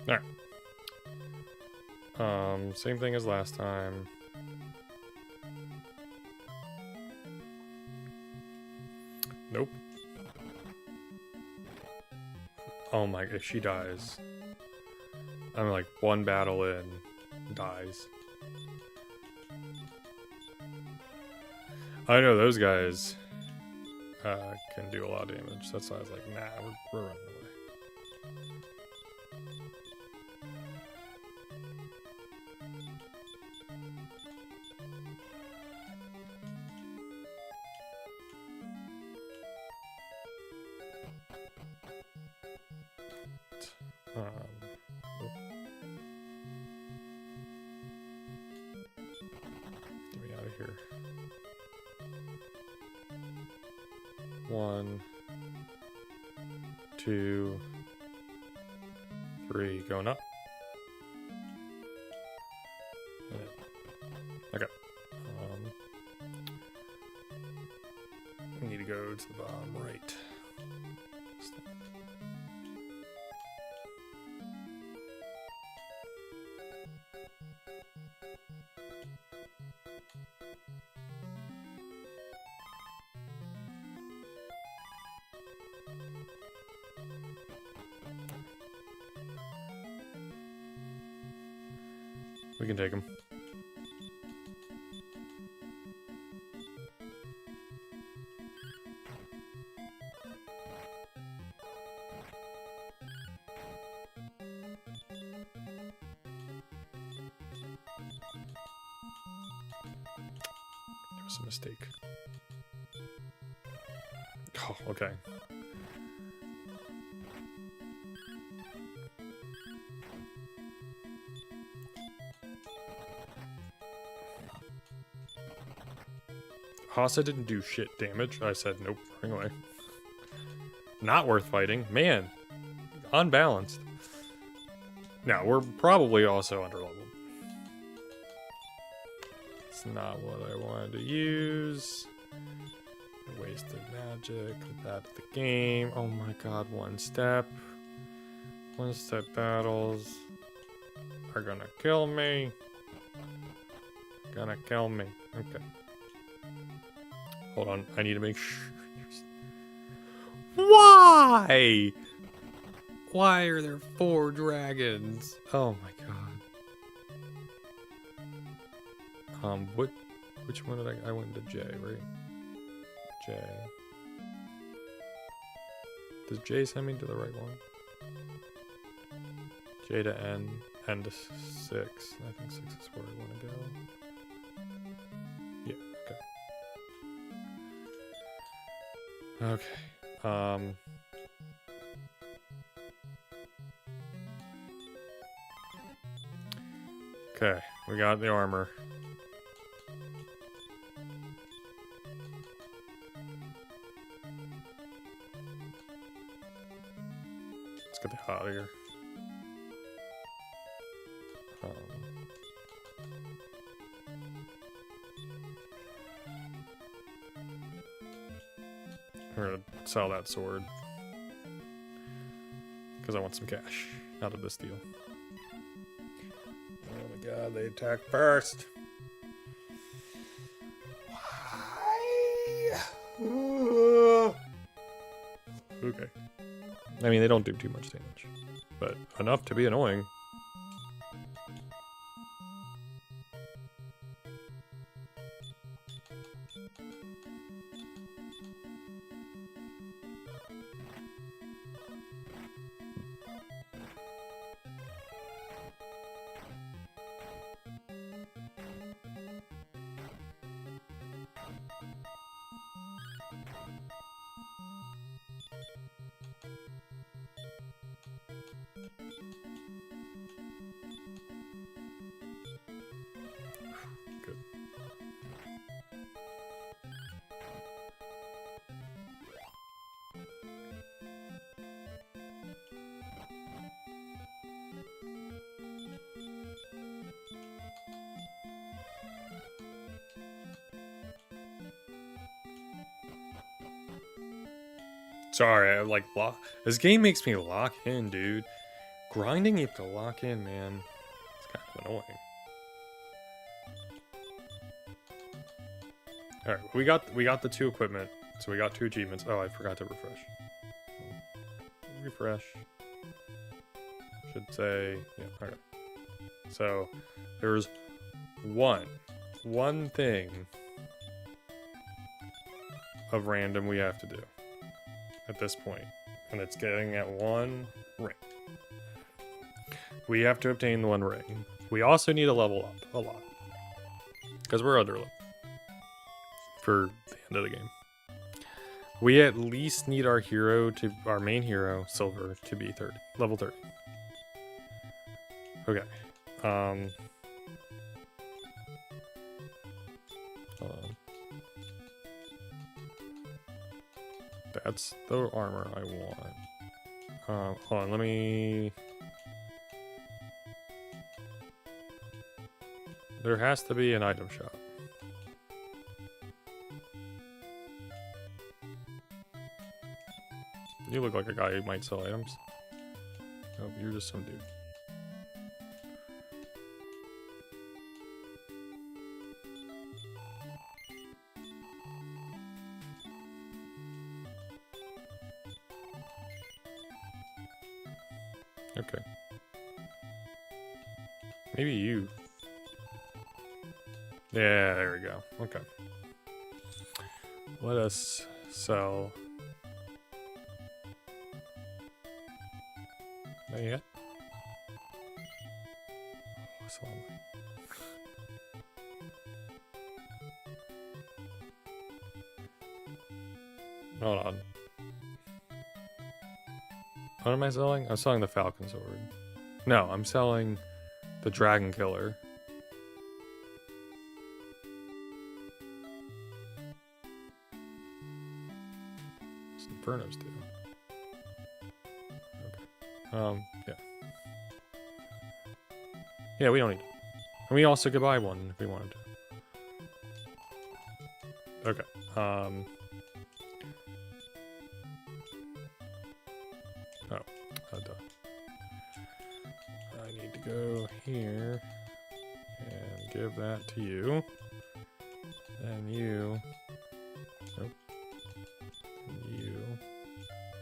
Alright. Same thing as last time. Nope. Oh my, if she dies. I'm like one battle in, dies. I know those guys can do a lot of damage. That's why I was like, nah, we're running away. Get me out of here. 1, 2, 3, going up. Okay. We need to go to the bottom right. We can take him. There was a mistake. Oh, okay. Hasa didn't do shit damage. I said, nope, bring away. Not worth fighting. Man, unbalanced. Now, we're probably also underleveled. It's not what I wanted to use. I wasted magic. Bad at the game. Oh my god, one step. One step battles are gonna kill me. Gonna kill me. Okay. Hold on, I need to make sure. Why? Why are there 4 dragons? Oh my god. Which one did I went to J, right? J. Does J send me to the right one? J to N, N to 6. I think 6 is where I want to go. Yeah, okay. Okay. Okay, we got the armor. Let's get the hell out of here. We're gonna sell that sword because I want some cash out of this deal. Oh my god, they attack first. Why? Okay. I mean, they don't do too much damage, but enough to be annoying. Good. Sorry, I like lock. This game makes me lock in, dude. grinding you have to lock in, man. It's kind of annoying. Alright, we got the 2 equipment, so we got 2 achievements. Oh, I forgot to refresh. Refresh. Should say, yeah, alright. So, there's one thing of random we have to do at this point, and it's getting at 1 ring. We have to obtain the 1 ring. We also need to level up a lot, because we're under level for the end of the game. We at least need our main hero, Silver, to be level 30. Okay. Hold on. That's the armor I want. Hold on, let me... There has to be an item shop. You look like a guy who might sell items. Oh, you're just some dude. Okay. Maybe you. Yeah, there we go. Okay. Let us sell. Not yet? Oh, so hold on. What am I selling? I'm selling the Falcon Sword. No, I'm selling the Dragon Killer. Infernos do. Okay. Yeah. Yeah, we don't need to. And we also could buy one if we wanted to. Okay. Oh, duh. I need to go here and give that to you. And you. Nope. And you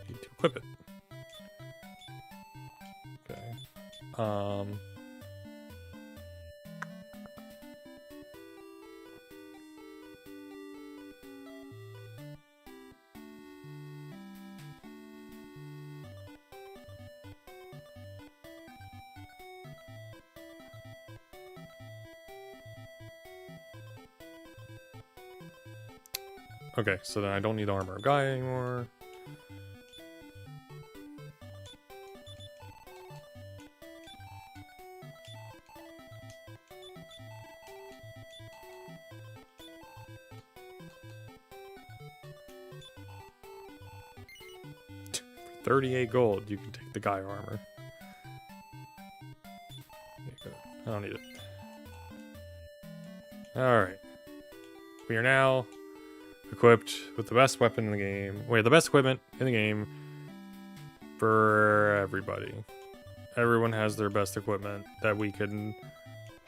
need to equip it. Okay. Okay, so then I don't need Armor of Gaia anymore. For 38 gold, you can take the Gaia armor. Okay, good. I don't need it. Alright. We are now equipped with the best weapon in the game. Wait, the best equipment in the game for everybody. Everyone has their best equipment that we can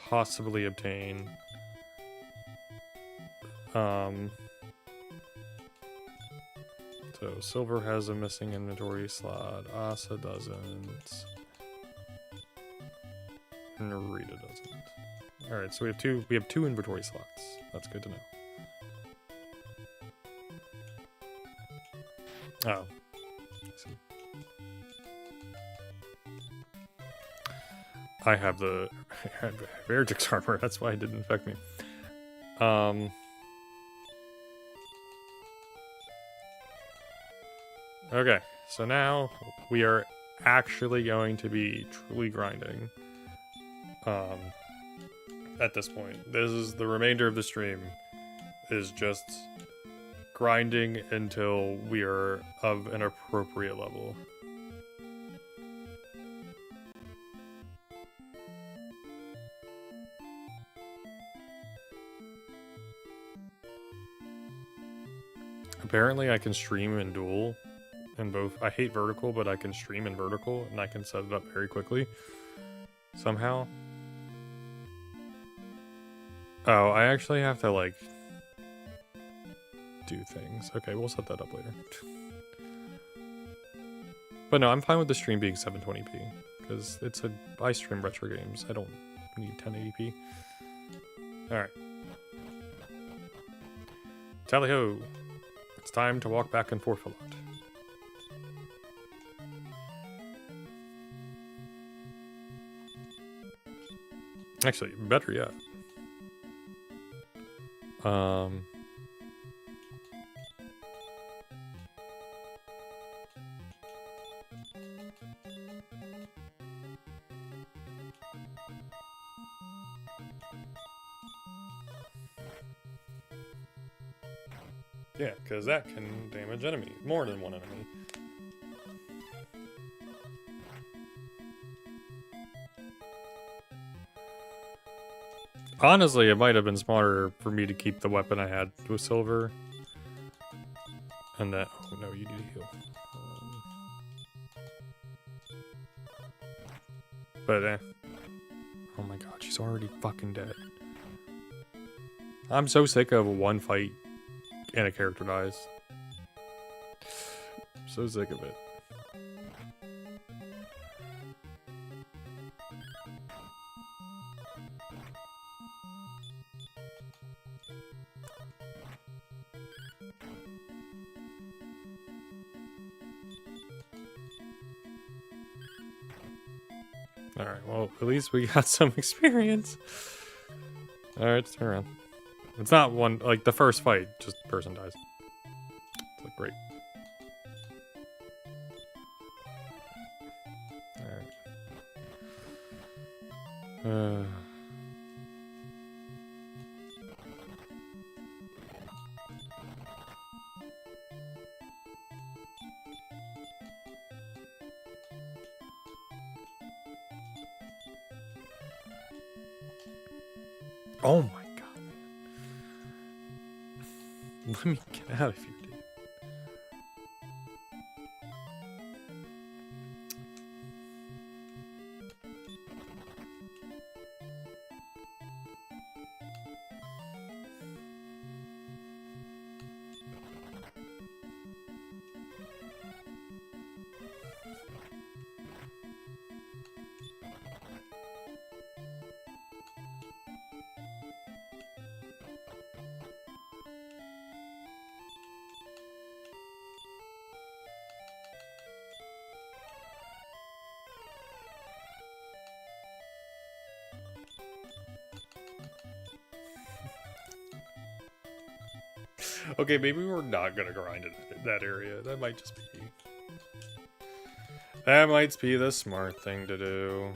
possibly obtain. So Silver has a missing inventory slot. Asa doesn't. Narita doesn't. Alright, so we have two inventory slots. That's good to know. Oh. I have the Vergix armor, that's why it didn't affect me. Okay, so now we are actually going to be truly grinding. At this point. This is the remainder of the stream is just grinding until we are of an appropriate level. Apparently I can stream and duel in both. I hate vertical, but I can stream in vertical, and I can set it up very quickly. Somehow. Oh, I actually have to, like, do things. Okay, we'll set that up later. But no, I'm fine with the stream being 720p, because I stream retro games. I don't need 1080p. Alright. Tally-ho! It's time to walk back and forth a lot. Actually, better yet. Yeah, because that can damage enemies. More than one enemy. Honestly, it might have been smarter for me to keep the weapon I had with silver. And that... Oh no, you need to heal. But oh my god, she's already fucking dead. I'm so sick of one fight and a character dies. So sick of it. Alright, well, at least we got some experience. Alright, let's turn around. It's not one, like, the first fight, just person dies. It's like, great. Alright. Oh my god, man. Let me get out of here, dude. Okay, maybe we're not gonna grind in that area. That might just be... That might be the smart thing to do.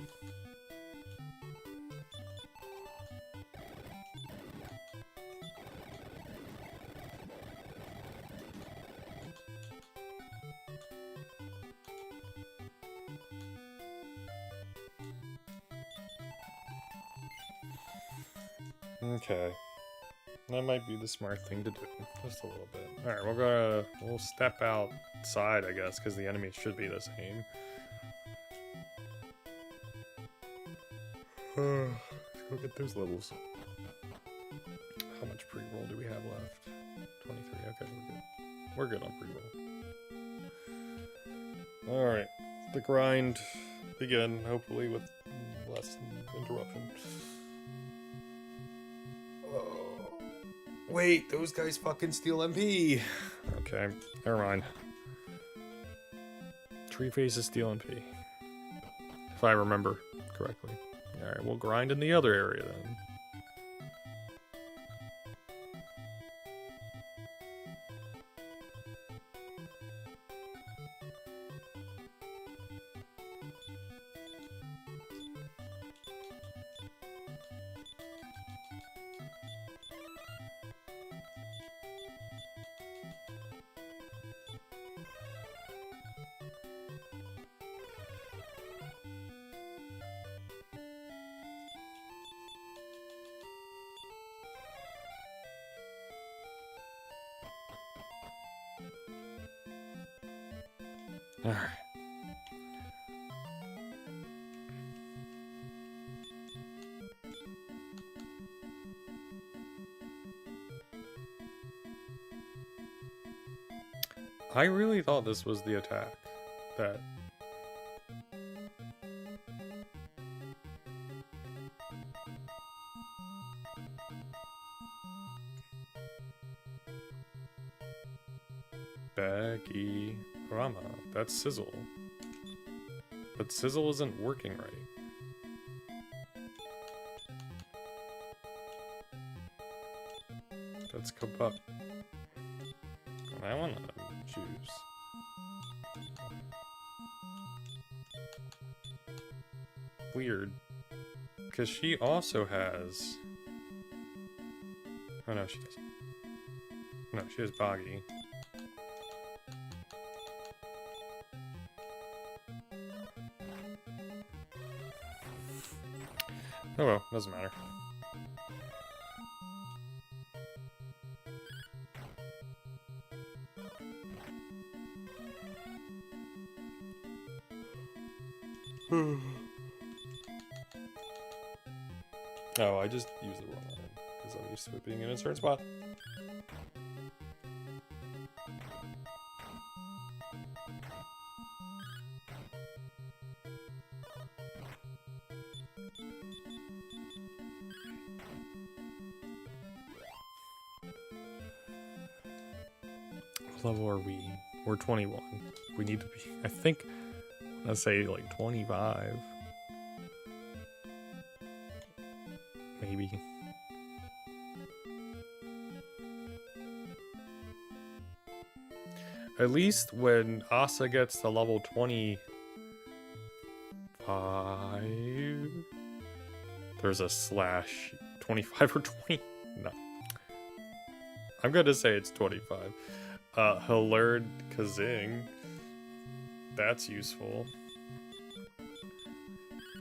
Okay. That might be the smart thing to do. Just a little bit. Alright, we'll step outside, I guess, because the enemies should be the same. Let's go get those levels. How much pre-roll do we have left? 23. Okay, we're good. We're good on pre-roll. Alright. The grind begin, hopefully with less interruption. Wait, those guys fucking steal MP. Okay, never mind. Tree faces steal MP. If I remember correctly. Alright, we'll grind in the other area then. Alright. I really thought this was the attack that... Baggy Rama. That's Sizzle. But Sizzle isn't working right. That's Kabut. I want to choose. Weird. Because she also has... Oh no, she doesn't. No, she has Boggy. Oh well, doesn't matter. Oh, I just used the wrong one because I'm used to it being in a certain spot. What level are we? We're 21. We need to be, I think, I'd say like 25. Maybe. At least when Asa gets to level 25, there's a slash 25 or 20. No. I'm gonna say it's 25. He'll learn Kazing. That's useful.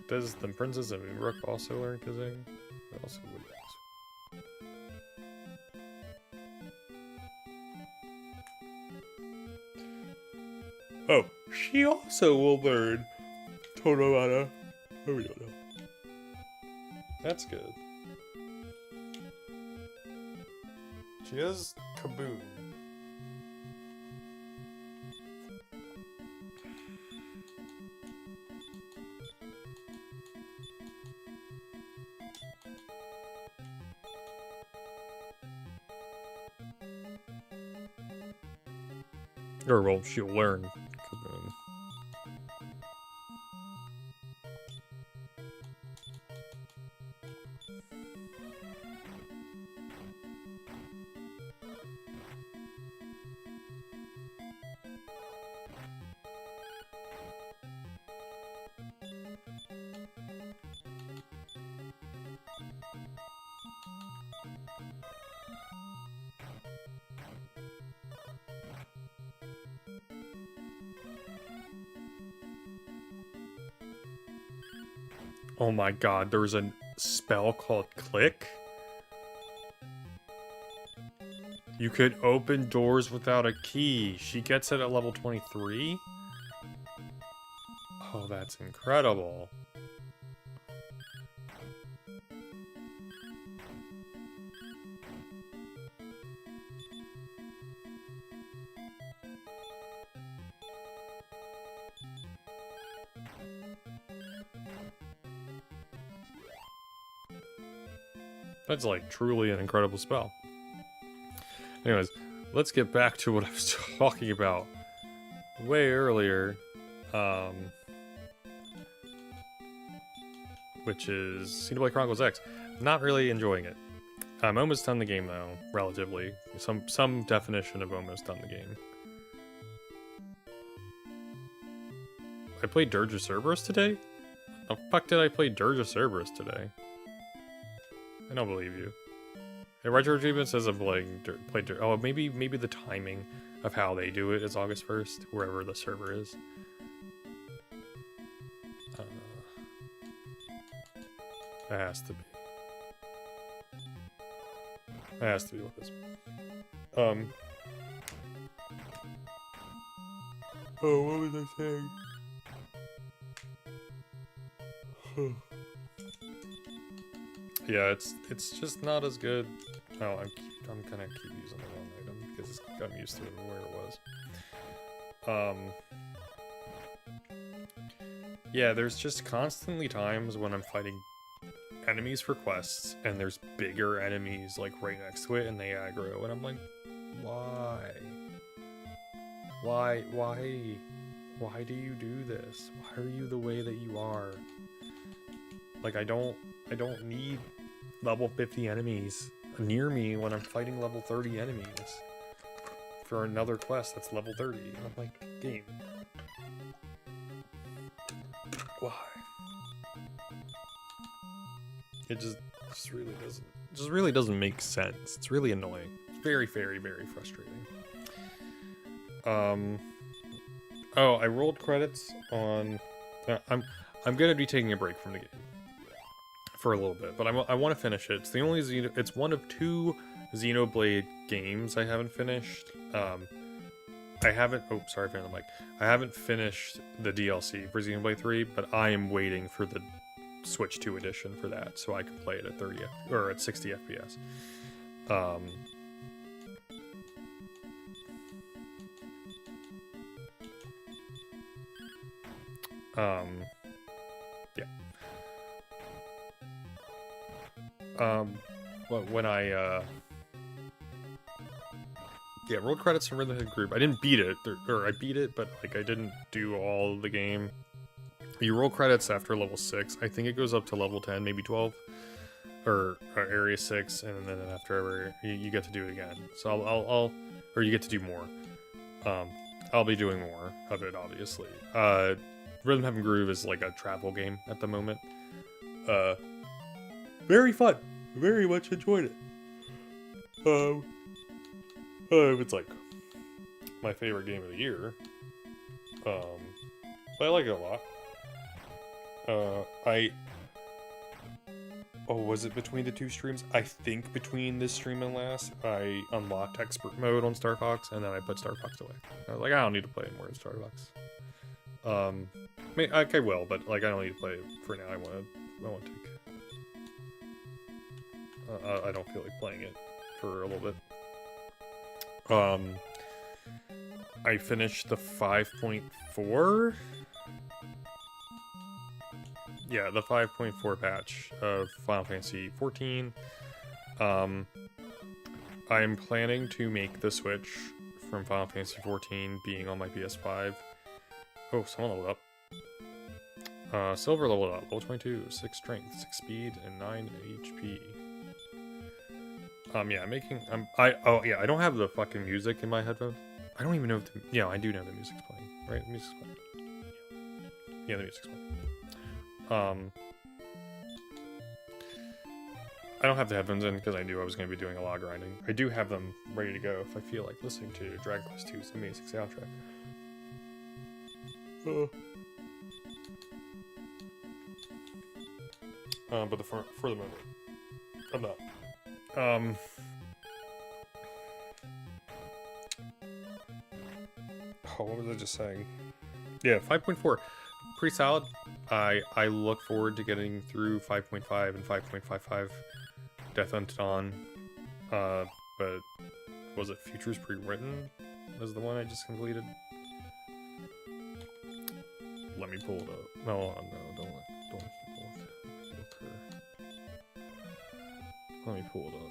Does the Princess of Moonbrook also learn Kazing? That also would be useful. Oh, she also will learn Tonomata. Oh, we don't know. That's good. She has Kaboom. Or, well, she'll learn Kaboom. Oh my god, there's a spell called Click? You could open doors without a key. She gets it at level 23? Oh, that's incredible. That's like truly an incredible spell. Anyways, let's get back to what I was talking about way earlier. Which is Xenoblade Chronicles X. Not really enjoying it. I'm almost done the game though, relatively. Some definition of almost done the game. I played Dirge of Cerberus today? The fuck did I play Dirge of Cerberus today? I don't believe you. Hey, Retro Achievement says I'm playing oh, maybe the timing of how they do it is August 1st, wherever the server is. That has to be. That has to be what this. Oh, what was I saying? Yeah, it's just not as good. Oh, I'm gonna keep using the wrong item because I'm used to where it was. Yeah, there's just constantly times when I'm fighting enemies for quests and there's bigger enemies like right next to it and they aggro and I'm like, why? Why do you do this? Why are you the way that you are? Like I don't need level 50 enemies near me when I'm fighting level 30 enemies for another quest that's level 30. And I'm like, game. Why? It just really doesn't make sense. It's really annoying. It's very, very, very frustrating. Oh, I rolled credits on. I'm gonna be taking a break from the game for a little bit, but I want to finish it. It's the only it's one of 2 Xenoblade games I haven't finished. I haven't. Oh, sorry for the mic. I haven't finished the DLC for Xenoblade 3, but I am waiting for the Switch 2 edition for that, so I can play it at 30 or at 60 FPS. Yeah. When I yeah, rolled credits from Rhythm Head Group. I didn't beat it, or I beat it, but like I didn't do all the game. You roll credits after level 6. I think it goes up to level 10, maybe 12, or area 6, and then after you get to do it again. So I'll or you get to do more. I'll be doing more of it, obviously. Rhythm Heaven Groove is like a travel game at the moment. Very fun. Very much enjoyed it. It's like my favorite game of the year. But I like it a lot. Was it between the 2 streams? I think between this stream and last, I unlocked expert mode on Star Fox, and then I put Star Fox away. I was like, I don't need to play more in Star Fox. I will, but like, I don't need to play it for now. I want to take. I don't feel like playing it for a little bit. I finished the 5.4. Yeah, the 5.4 patch of Final Fantasy XIV. I'm planning to make the switch from Final Fantasy XIV being on my PS5. Oh, someone leveled up. Silver leveled up, level 22, 6 strength, 6 speed, and 9 HP. Yeah, I don't have the fucking music in my headphones. I don't even know if yeah, I do know the music's playing, right? The music's playing. Yeah, the music's playing. I don't have the headphones in because I knew I was going to be doing a lot of grinding. I do have them ready to go if I feel like listening to Dragon Quest II's amazing soundtrack. But for the moment, I'm not. Oh, what was I just saying? Yeah, 5.4. Pretty solid. I look forward to getting through 5.5 and 5.55 Death Unto Dawn. But was it Futures Pre-Written? Was the one I just completed? Let me pull it up. No, don't let her. Let me pull it up.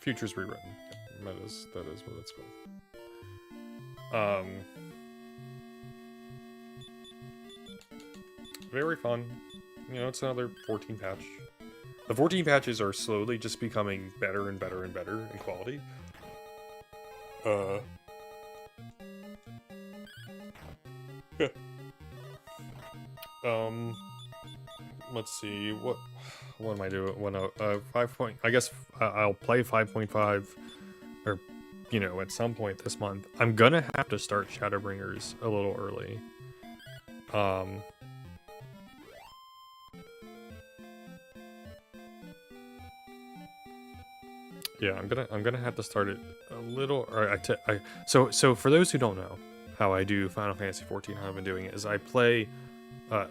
Futures Rewritten. That is what it's called. Very fun. You know, it's another 14 patch. The 14 patches are slowly just becoming better and better and better in quality. Yeah. Let's see, what am I doing? When 5 point, I guess I'll play 5.5, or, you know, at some point this month. I'm gonna have to start Shadowbringers a little early. Yeah, I'm gonna have to start it a little. Or so for those who don't know how I do Final Fantasy 14, how I've been doing it is I play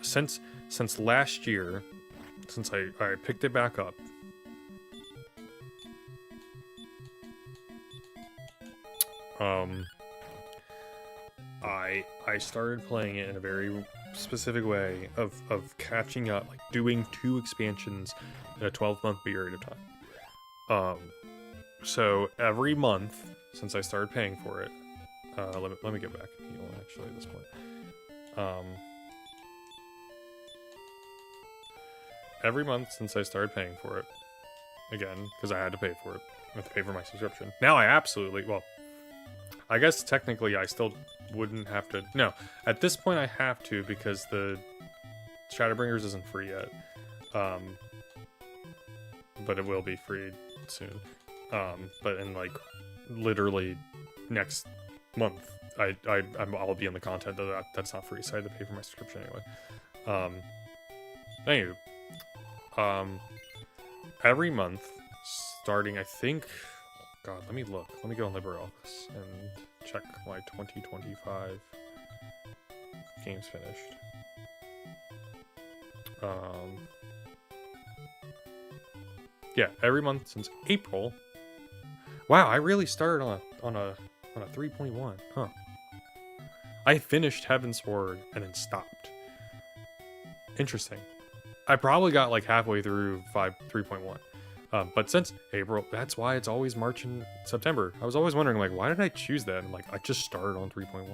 since last year, since I picked it back up. I started playing it in a very specific way of catching up, like doing 2 expansions in a 12-month period of time. So every month since I started paying for it, let me get back and heal actually at this point. Every month since I started paying for it, again, because I had to pay for it, I have to pay for my subscription. Now I absolutely, well, I guess technically I still wouldn't have to. No, at this point I have to because the Shadowbringers isn't free yet. But it will be free soon. But in like literally next month, I'll be in the content that's not free, so I had to pay for my subscription anyway. Anywho, every month, starting I think. God, let me look. Let me go on LibreOffice and check my 2025 games finished. Yeah, every month since April. Wow, I really started on a 3.1, huh? I finished Heavensward and then stopped. Interesting. I probably got like halfway through 3.1. But since April, that's why it's always March and September. I was always wondering, like, why did I choose that? And like, I just started on 3.1.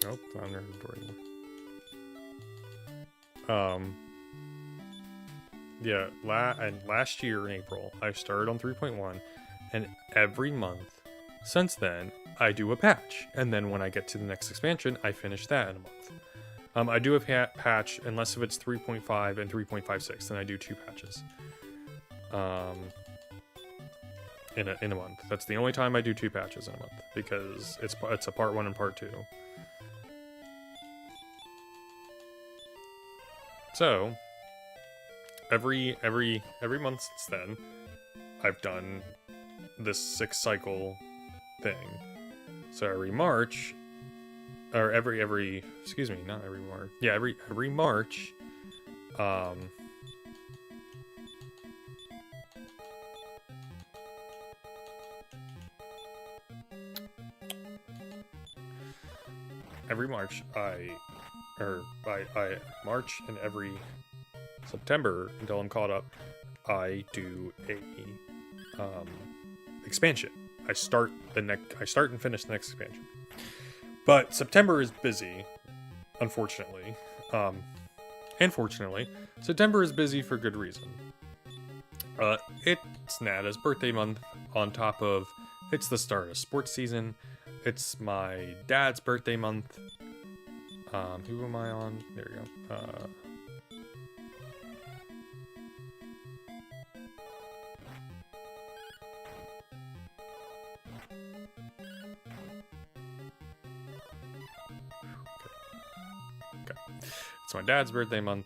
Nope, not in inventory anymore. Yeah, last year in April, I started on 3.1, and every month since then, I do a patch. And then when I get to the next expansion, I finish that in a month. I do a patch, unless if it's 3.5 and 3.56, then I do 2 patches. In a month. That's the only time I do 2 patches in a month, because it's a part 1 and part 2. So, every month since then, I've done this 6 cycle thing. So every March, or every excuse me, not every March. Yeah, every March, every March I March and every September until I'm caught up, I do a expansion. I start and finish the next expansion. But September is busy, unfortunately. And fortunately, September is busy for good reason. It's Nada's birthday month, on top of it's the start of sports season. It's my dad's birthday month. Who am I on? There we go. Okay. It's my dad's birthday month.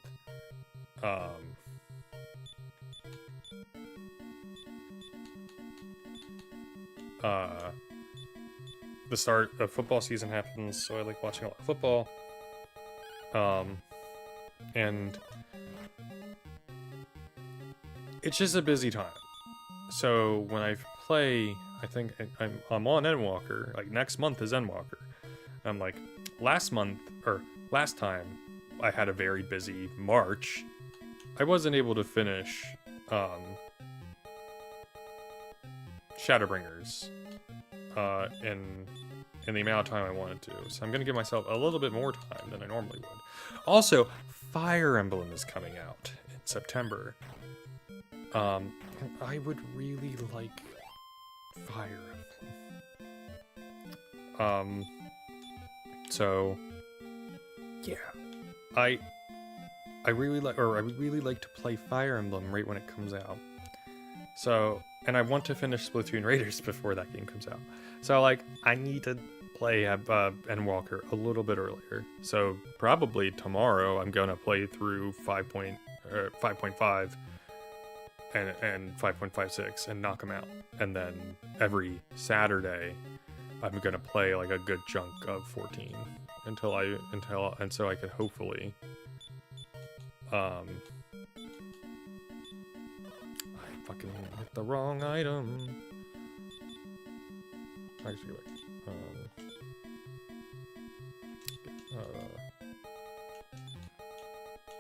The start of football season happens, so I like watching a lot of football. And it's just a busy time. So when I play, I think I'm on Endwalker. Like next month is Endwalker. I'm like, last time I had a very busy March. I wasn't able to finish Shadowbringers in the amount of time I wanted to. So I'm gonna give myself a little bit more time than I normally would. Also, Fire Emblem is coming out in September. And I would really like Fire Emblem. So yeah, I really like, or I would really like to play Fire Emblem right when it comes out. So, and I want to finish Splatoon Raiders before that game comes out. So like, I need to play Endwalker a little bit earlier. So probably tomorrow I'm gonna play through 5.5 and 5.56 and knock them out. And then every Saturday, I'm gonna play like a good chunk of 14 and so I could hopefully I fucking hit the wrong item. Actually, wait.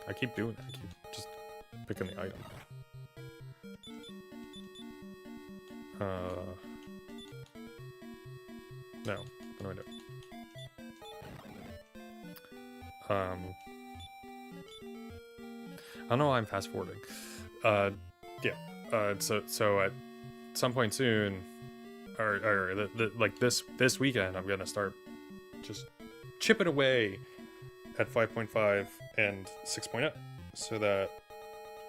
I keep doing that. I keep just picking the item. No. What do I do? I don't know why I'm fast forwarding. Yeah. So at some point soon, or like this weekend, I'm gonna start just chipping away at 5.5 and 6.0, so that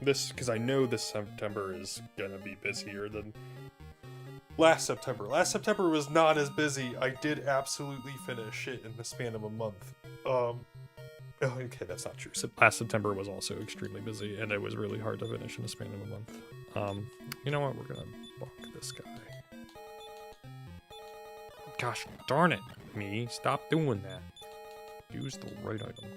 because I know this September is gonna be busier than last September. Last September was not as busy. I did absolutely finish it in the span of a month. Okay, that's not true. Last September was also extremely busy, and it was really hard to finish in the span of a month. You know what? We're gonna bonk this guy. Gosh darn it, me! Stop doing that. Use the right item.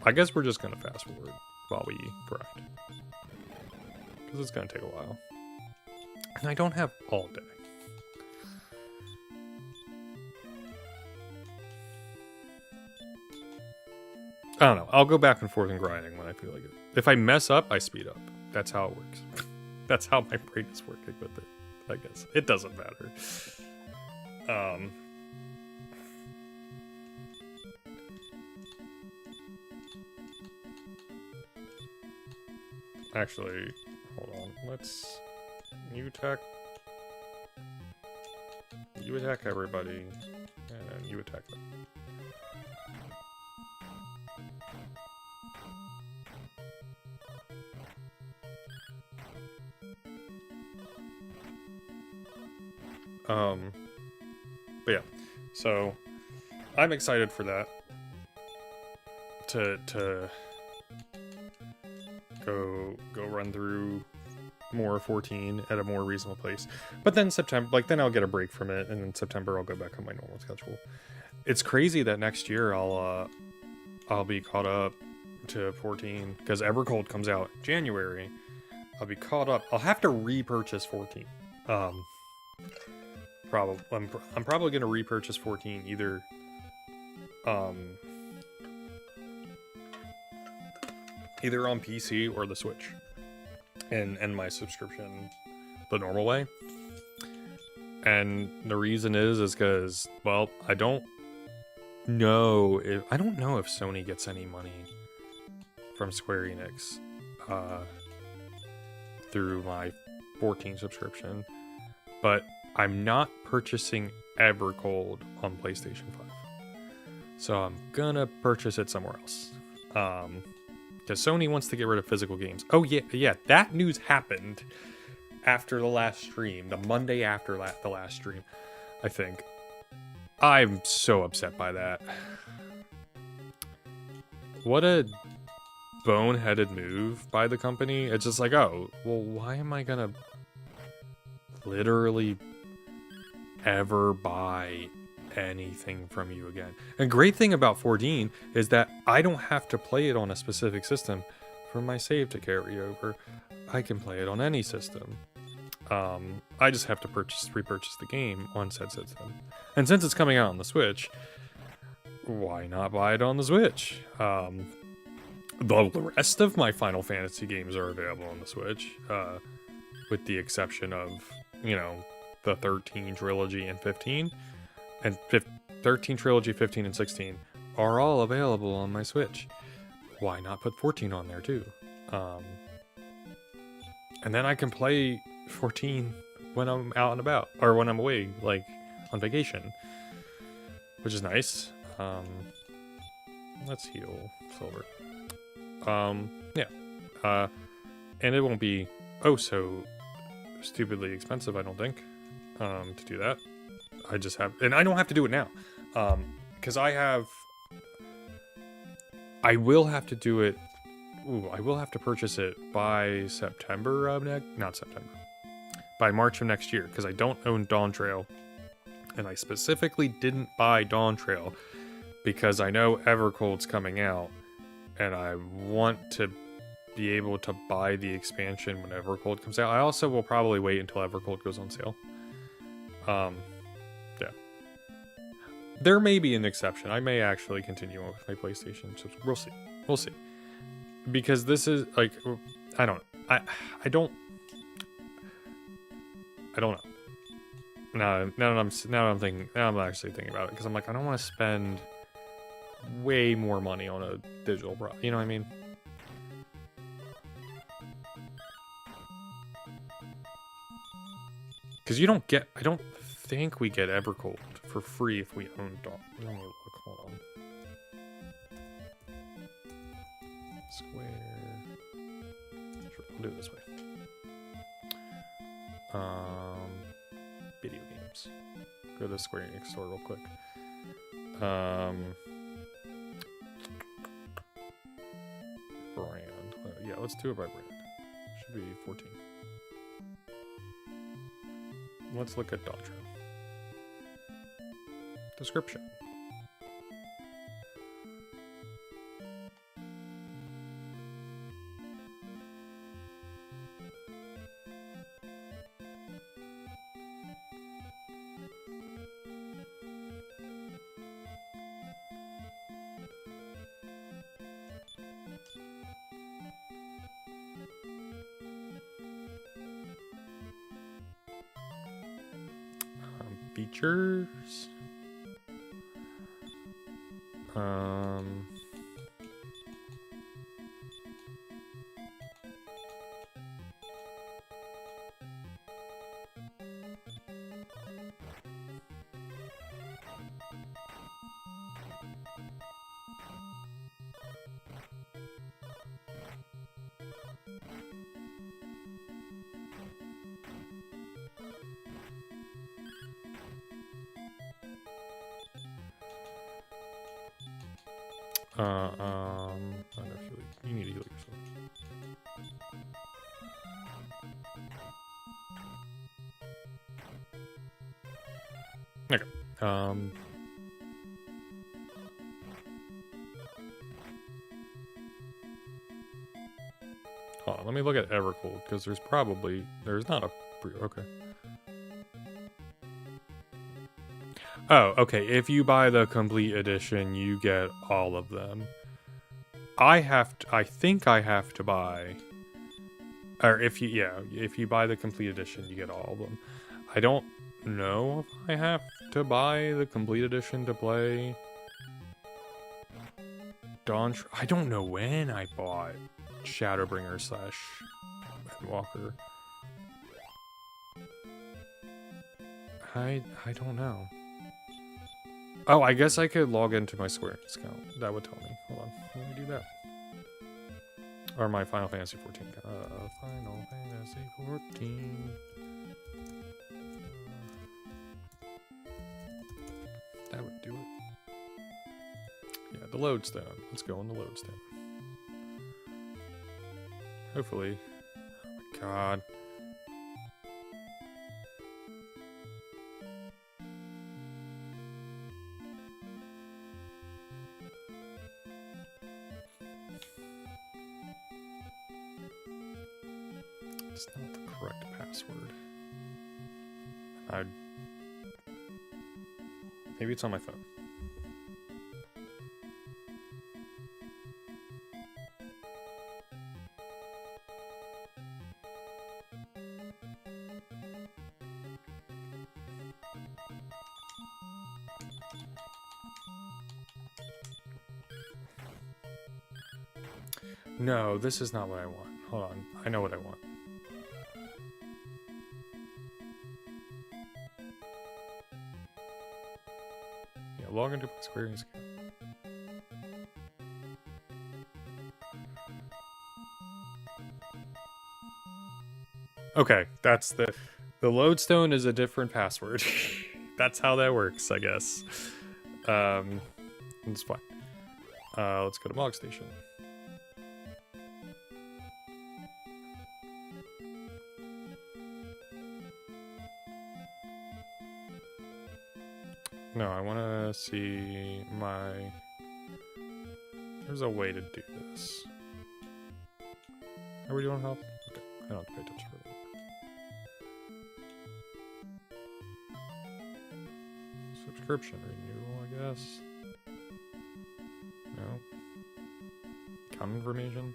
I guess we're just gonna fast forward while we grind, because it's gonna take a while, and I don't have all day. I don't know. I'll go back and forth in grinding when I feel like it. If I mess up, I speed up. That's how it works. That's how my brain is working with it, I guess. It doesn't matter. Actually, hold on. Let's... You attack everybody, and then you attack them. But yeah, so I'm excited for that. To go run through more 14 at a more reasonable pace. But then September, like, then I'll get a break from it, and in September I'll go back on my normal schedule. It's crazy that next year I'll be caught up to 14 because Evercold comes out in January. I'll be caught up. I'll have to repurchase 14. Probably I'm probably gonna repurchase 14 either either on PC or the Switch, and my subscription the normal way. And the reason is because, well, I don't know if Sony gets any money from Square Enix through my 14 subscription, but I'm not purchasing Evercold on PlayStation 5. So I'm gonna purchase it somewhere else. Because Sony wants to get rid of physical games. Oh yeah, that news happened after the last stream, the Monday after the last stream, I think. I'm so upset by that. What a boneheaded move by the company. It's just like, oh, well, why am I gonna literally ever buy anything from you again? And great thing about 14 is that I don't have to play it on a specific system for my save to carry over. I can play it on any system. I just have to repurchase the game on said system. And since it's coming out on the Switch, why not buy it on the Switch? The rest of my Final Fantasy games are available on the Switch, with the exception of, you know, the 13 trilogy and 15, and 13 trilogy, 15, and 16 are all available on my Switch. Why not put 14 on there too? And then I can play 14 when I'm out and about, or when I'm away, like on vacation, which is nice. Let's heal Silver. Yeah. And it won't be so stupidly expensive, I don't think, to do that. And I don't have to do it now, because I will have to do it I will have to purchase it by September of not September, by March of next year, because I don't own Dawntrail, and I specifically didn't buy Dawntrail because I know Evercold's coming out, and I want to be able to buy the expansion when Evercold comes out. I also will probably wait until Evercold goes on sale. Yeah. There may be an exception. I may actually continue on with my PlayStation, so we'll see. We'll see. Because this is like, I don't know. Now I'm actually thinking about it, because I'm like, I don't want to spend way more money on a digital product. You know what I mean? Because you don't get, I don't think we get Evercold for free if we own Dawn. Let me look, hold on. Square. Sure, we'll do it this way. Video games. Go to the Square Enix store real quick. Brand. Yeah, let's do it by brand. Should be 14. Let's look at Dawntrail. Description. Features. I know you need to heal yourself. Okay. Hold on, let me look at Evercold, because there's not a okay. Oh, okay. If you buy the complete edition, you get all of them. I think I have to buy, or if you buy the complete edition, you get all of them. I don't know if I have to buy the complete edition to play Dawntrail. I don't know when I bought Shadowbringer / Endwalker. I don't know. Oh, I guess I could log into my Square Enix account. That would tell me. Hold on, let me do that. Or my Final Fantasy 14. Final Fantasy 14. That would do it. Yeah, the Lodestone. Let's go on the Lodestone. Hopefully. Oh my god. It's not the correct password. Maybe it's on my phone. No, this is not what I want. Hold on. I know what I want. Yeah, log into my Square Enix account. Okay, that's the Lodestone is a different password. That's how that works, I guess. It's fine. Let's go to Mog Station. No, I want to see my... There's a way to do this. Are we doing health? Okay, I don't have to pay attention for that. Subscription renewal, I guess. No. Account information.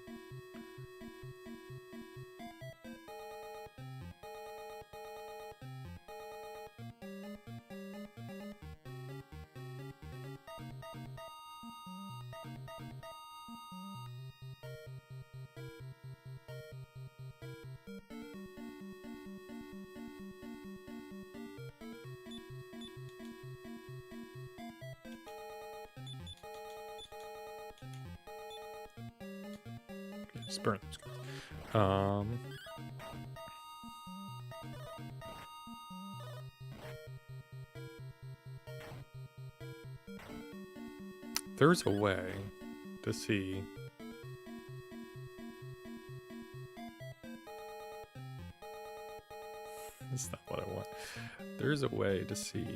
Just burn those guys. There's a way to see. That's not what I want. There's a way to see.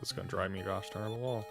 It's gonna drive me gosh darn the wall.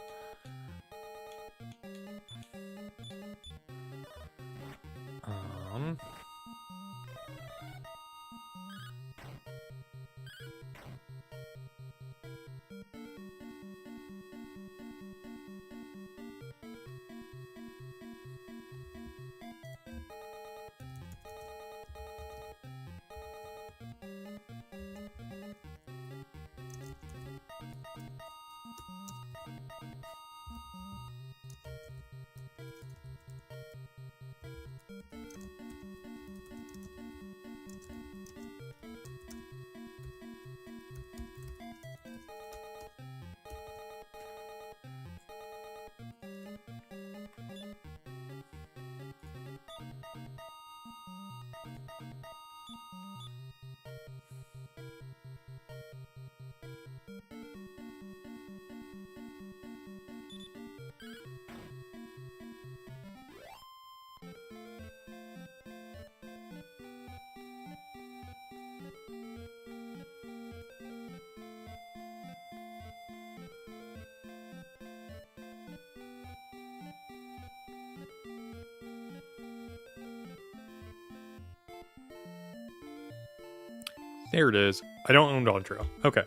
There it is. I don't own Dawntrail. Okay.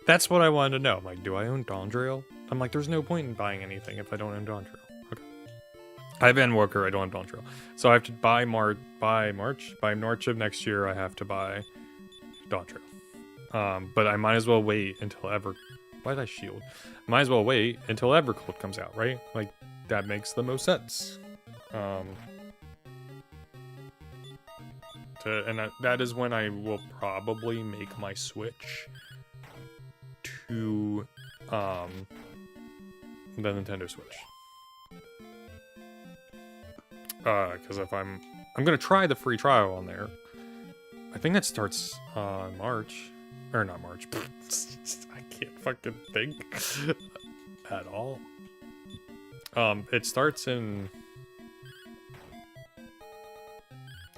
That's what I wanted to know. I'm like, do I own Dawntrail? I'm like, there's no point in buying anything if I don't own Dawntrail. Okay. I have Endwalker, I don't have Dawntrail. So I have to buy by March of next year, I have to buy Dawntrail. But I might as well wait until why did I shield? Might as well wait until Evercold comes out, right? Like, that makes the most sense. That is when I will probably make my switch to the Nintendo Switch. Because if I'm gonna try the free trial on there. I think that starts on March, or not March. I can't fucking think at all. It starts in.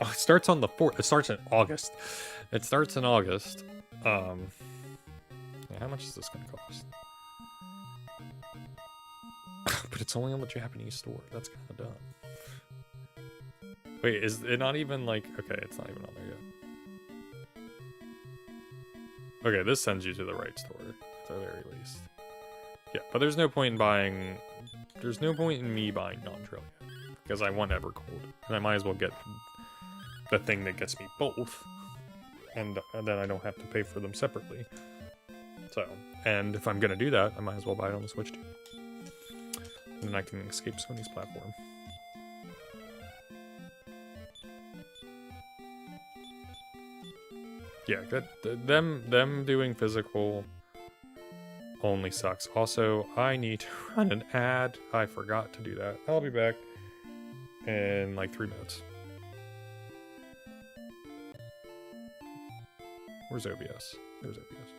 Oh, it starts on the 4th. It starts in August. It starts in August. Yeah, how much is this gonna cost? But it's only on the Japanese store. That's kind of dumb. Wait, is it not even like... Okay, it's not even on there yet. Okay, this sends you to the right store, at the very least. Yeah, but there's no point in buying... There's no point in me buying Dawntrail yet. Because I want Evercold. And I might as well get the thing that gets me both. And then I don't have to pay for them separately. So, and if I'm gonna do that, I might as well buy it on the Switch too. And then I can escape Sony's platform. Yeah, them doing physical only sucks. Also, I need to run an ad. I forgot to do that. I'll be back in like 3 minutes. Where's OBS? There's OBS.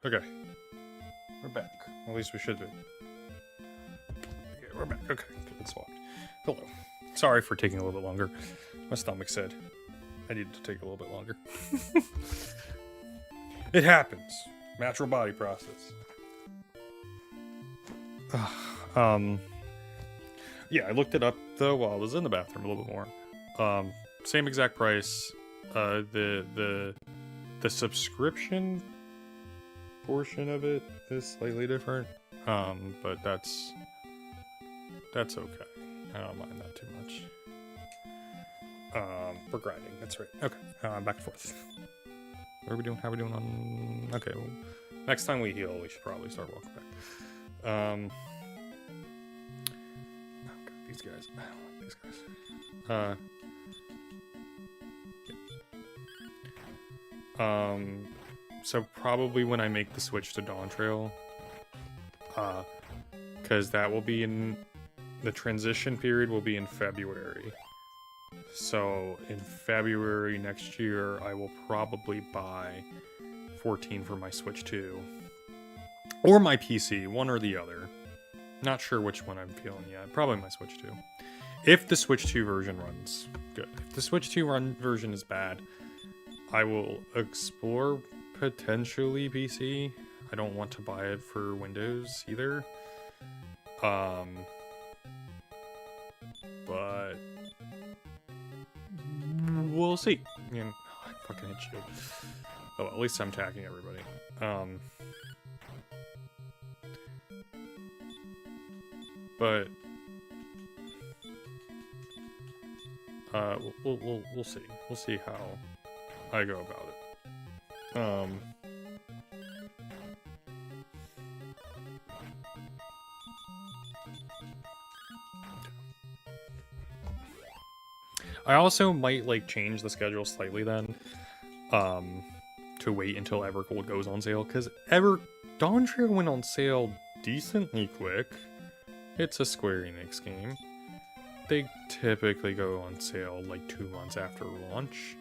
Okay. We're back. At least we should be. Okay, we're back. Okay, good swap. Hello. Sorry for taking a little bit longer. My stomach said I needed to take a little bit longer. It happens. Natural body process. Yeah, I looked it up though while I was in the bathroom a little bit more. Same exact price. The subscription portion of it is slightly different. But that's okay. I don't mind that too much. For grinding, that's right. Okay, back and forth. What are we doing? How are we doing on... Okay, well, next time we heal, we should probably start walking back. Oh god, these guys. I don't like these guys. So probably when I make the switch to Dawntrail, because that will be in... The transition period will be in February. So in February next year, I will probably buy 14 for my Switch 2. Or my PC, one or the other. Not sure which one I'm feeling yet. Probably my Switch 2. If the Switch 2 version runs good. If the Switch 2 version is bad, I will explore potentially PC. I don't want to buy it for Windows either. But we'll see. You know, I fucking hit you. Oh, at least I'm attacking everybody. But we'll see. We'll see how I go about it. I also might like change the schedule slightly then, to wait until Evergold goes on sale, because Dawntrail went on sale decently quick. It's a Square Enix game. They typically go on sale like 2 months after launch,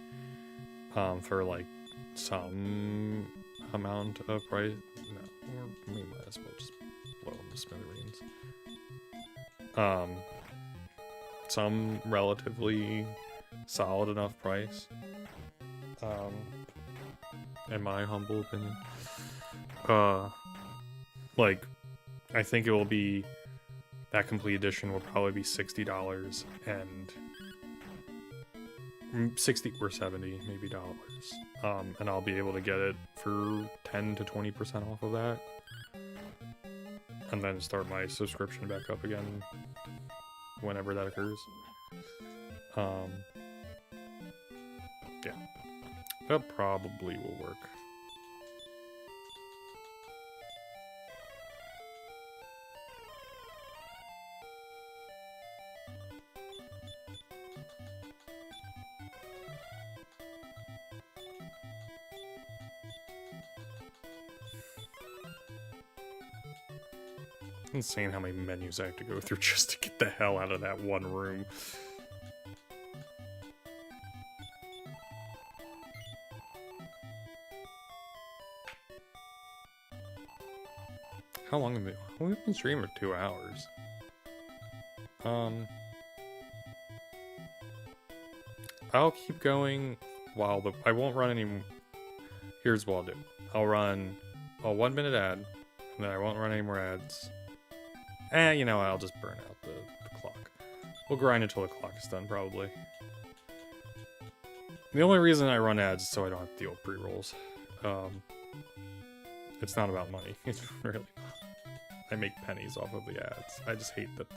for like some amount of price. No, or we might as well just blow them to smithereens. Some relatively solid enough price, in my humble opinion. Like, I think it will be, that complete edition will probably be $60 and 60 or 70 maybe dollars, and I'll be able to get it for 10 to 20% off of that, and then start my subscription back up again whenever that occurs. Yeah, that probably will work. Insane how many menus I have to go through just to get the hell out of that one room. How long have we... We've been streaming for 2 hours. I'll keep going while the... I won't run any... Here's what I'll do. I'll run a 1-minute ad, and then I won't run any more ads. You know, I'll just burn out the clock. We'll grind until the clock is done, probably. The only reason I run ads is so I don't have to deal with pre-rolls. It's not about money. It's really... I make pennies off of the ads. I just hate that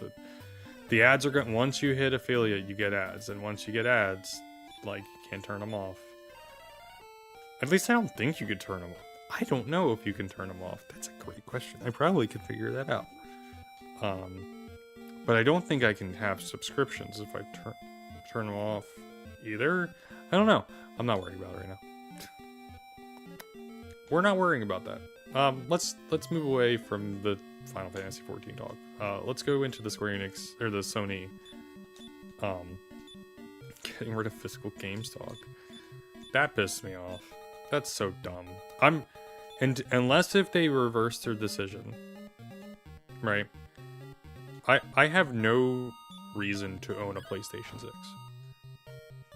the ads are going... Once you hit affiliate, you get ads. And once you get ads, like, you can't turn them off. At least I don't think you could turn them off. I don't know if you can turn them off. That's a great question. I probably could figure that out. But I don't think I can have subscriptions if I turn them off either. I don't know. I'm not worried about it right now. We're not worrying about that. Let's move away from the Final Fantasy 14 talk. Let's go into the Square Enix or the Sony getting rid of physical games talk. That pissed me off. That's so dumb. Unless if they reverse their decision, right? I have no reason to own a PlayStation 6.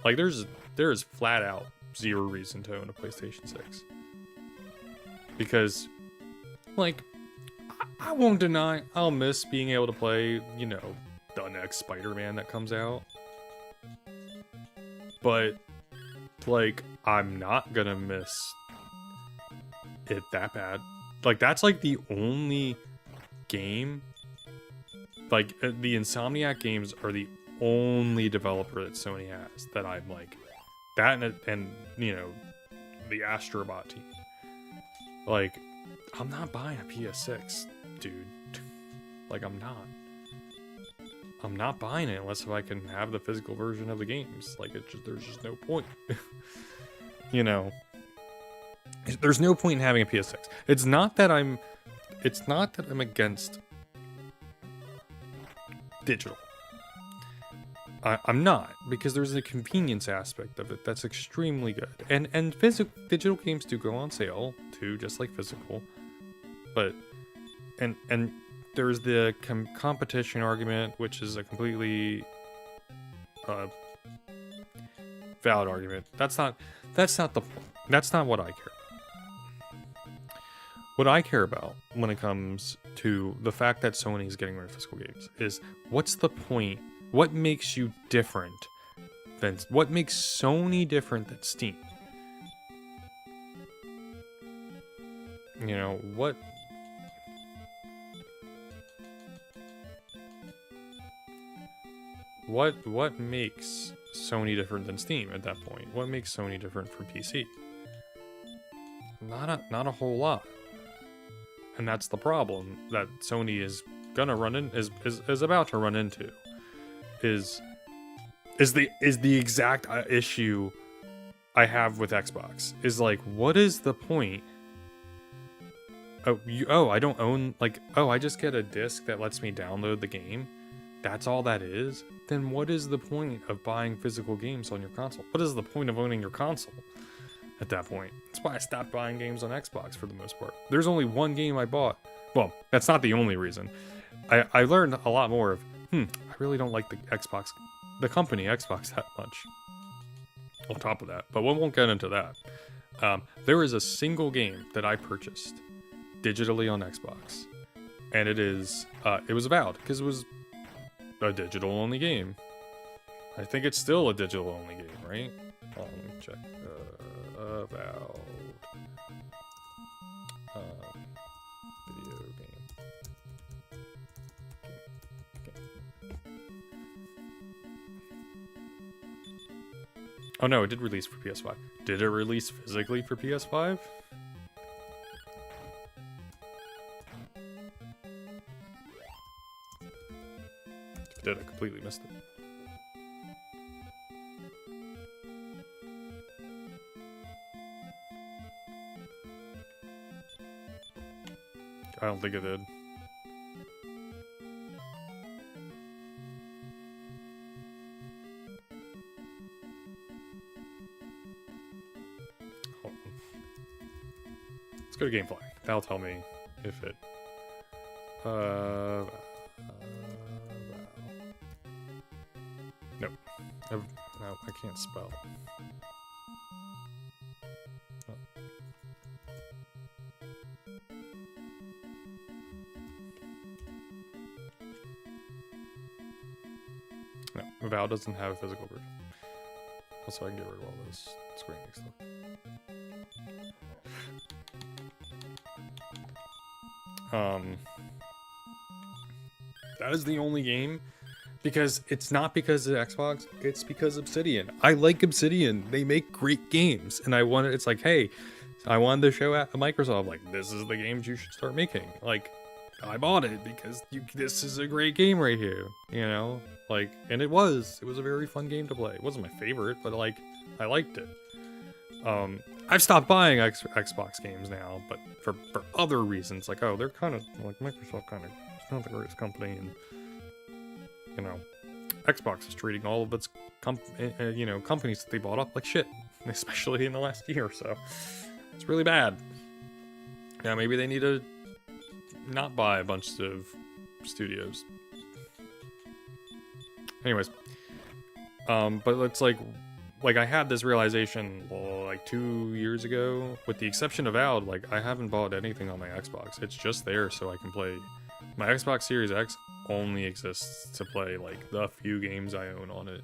Like there's flat out zero reason to own a PlayStation 6. Because like I won't deny I'll miss being able to play, you know, the next Spider-Man that comes out. But like I'm not gonna miss it that bad. Like that's like the only game, like the Insomniac games are the only developer that Sony has that I'm like, that and you know, the Astrobot team. Like, I'm not buying a PS6, dude. Like, I'm not buying it unless if I can have the physical version of the games. Like, there's just no point. You know, there's no point in having a PS6. It's not that I'm against digital. I'm not, because there's a convenience aspect of it that's extremely good, and digital games do go on sale too, just like physical. But and there's the competition argument, which is a completely valid argument. That's not the point. That's not what I care about. What I care about when it comes to the fact that Sony is getting rid of physical games is, what's the point? What makes you different than, what makes Sony different than Steam? You know, what makes Sony different than Steam at that point? What makes Sony different from PC? Not a whole lot. And that's the problem that Sony is gonna run in, is about to run into. Is the exact issue I have with Xbox. Is like, what is the point? I don't own, like, I just get a disc that lets me download the game. That's all that is? Then what is the point of buying physical games on your console? What is the point of owning your console at that point? That's why I stopped buying games on Xbox for the most part. There's only one game I bought. Well, that's not the only reason. I learned a lot more of, I really don't like the company Xbox that much. On top of that, but we won't get into that. There is a single game that I purchased digitally on Xbox, and it was Avowed, because it was a digital only game. I think it's still a digital only game, right? Let me check. Avowed. Video game. Oh no, it did release for PS5. Did it release physically for PS5? If it did, I completely missed it. I don't think it did. Let's go to Gamefly. That'll tell me if it. Nope. No, I can't spell. Oh. No, Avowed doesn't have a physical version. Also, I can get rid of all this Square Enix stuff. That is the only game, because it's not because of Xbox, it's because Obsidian. I like Obsidian. They make great games, and it's like, hey, I wanted to show at Microsoft, like, this is the games you should start making. Like, I bought it because this is a great game right here, you know? Like, and it was a very fun game to play. It wasn't my favorite, but like, I liked it. I've stopped buying Xbox games now, but for other reasons, like, oh, they're kind of, like, Microsoft kind of, it's not the greatest company, and, you know, Xbox is treating all of its, companies that they bought up like shit, especially in the last year or so. It's really bad. Yeah, maybe they need to not buy a bunch of studios. Anyways, but it's like I had this realization like 2 years ago. With the exception of Out, like, I haven't bought anything on my Xbox. It's just there so I can play. My Xbox Series X only exists to play like the few games I own on it,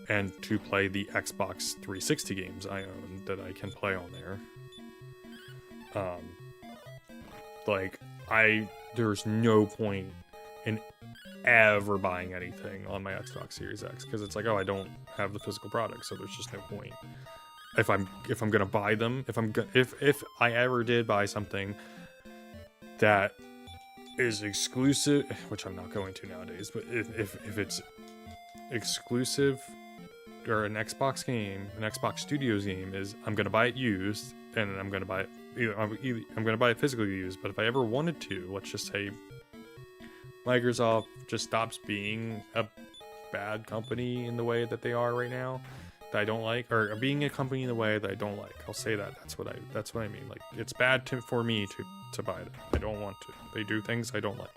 and to play the Xbox 360 games I own that I can play on there. Like, there's no point in ever buying anything on my Xbox Series X, because it's like, oh, I don't have the physical product, so there's just no point. If I'm gonna buy them, if I ever did buy something that is exclusive, which I'm not going to nowadays, but if it's exclusive or an Xbox game, an Xbox Studios game, is I'm gonna buy it used, and I'm gonna buy it. I'm gonna buy it physically used. But if I ever wanted to, let's just say Microsoft just stops being a bad company in the way that they are right now, that I don't like, or being a company in the way that I don't like. I'll say that. That's what I mean. Like, it's bad for me to buy them. I don't want to. They do things I don't like,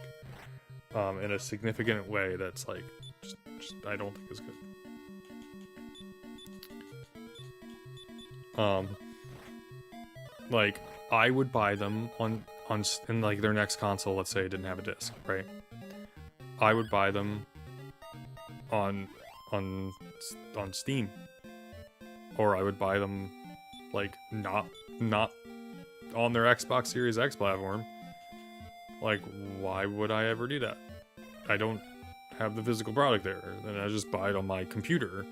in a significant way that's like just I don't think is good. Like, I would buy them on in like their next console. Let's say it didn't have a disc, right? I would buy them on Steam, or I would buy them like not on their Xbox Series X platform. Like, why would I ever do that? I don't have the physical product there, then I just buy it on my computer.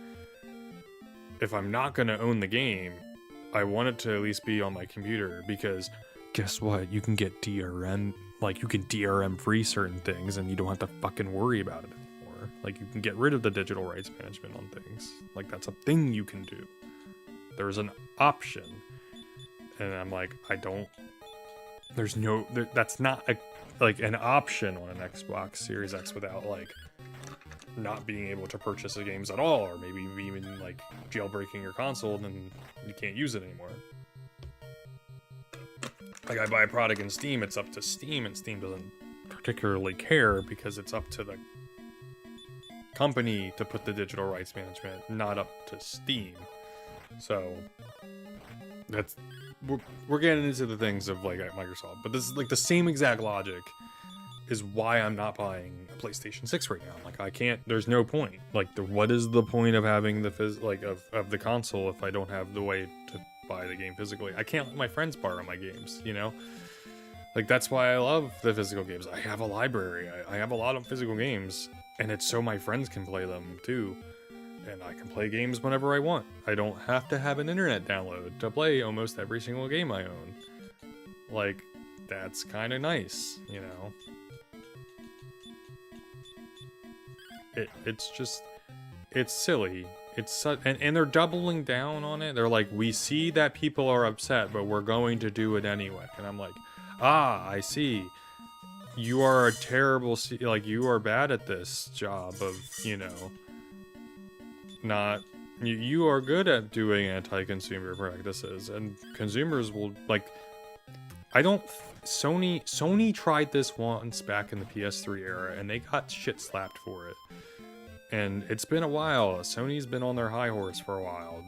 If I'm not gonna own the game, I want it to at least be on my computer, because guess what? You can get DRM, like, you can DRM free certain things and you don't have to fucking worry about it anymore. Like, you can get rid of the digital rights management on things. Like, that's a thing you can do. There's an option. And I'm like, that's not an option on an Xbox Series X without, like, not being able to purchase the games at all, or maybe even like jailbreaking your console and then you can't use it anymore. Like, I buy a product in Steam, it's up to Steam, and Steam doesn't particularly care, because it's up to the company to put the digital rights management, not up to Steam. So that's we're getting into the things of like Microsoft, but this is like the same exact logic is why I'm not buying a PlayStation 6 right now. Like, I can't, there's no point. Like, what is the point of having the of the console if I don't have the way to buy the game physically? I can't let my friends borrow my games, you know? Like, that's why I love the physical games. I have a library. I have a lot of physical games, and it's so my friends can play them too. And I can play games whenever I want. I don't have to have an internet download to play almost every single game I own. Like, that's kind of nice, you know? It's just, it's silly. And they're doubling down on it. They're like, we see that people are upset, but we're going to do it anyway. And I'm like, I see. You are a terrible, like, you are bad at this job of, you know, not, you are good at doing anti-consumer practices, and consumers will, like, Sony tried this once back in the PS3 era, and they got shit slapped for it. And it's been a while. Sony's been on their high horse for a while.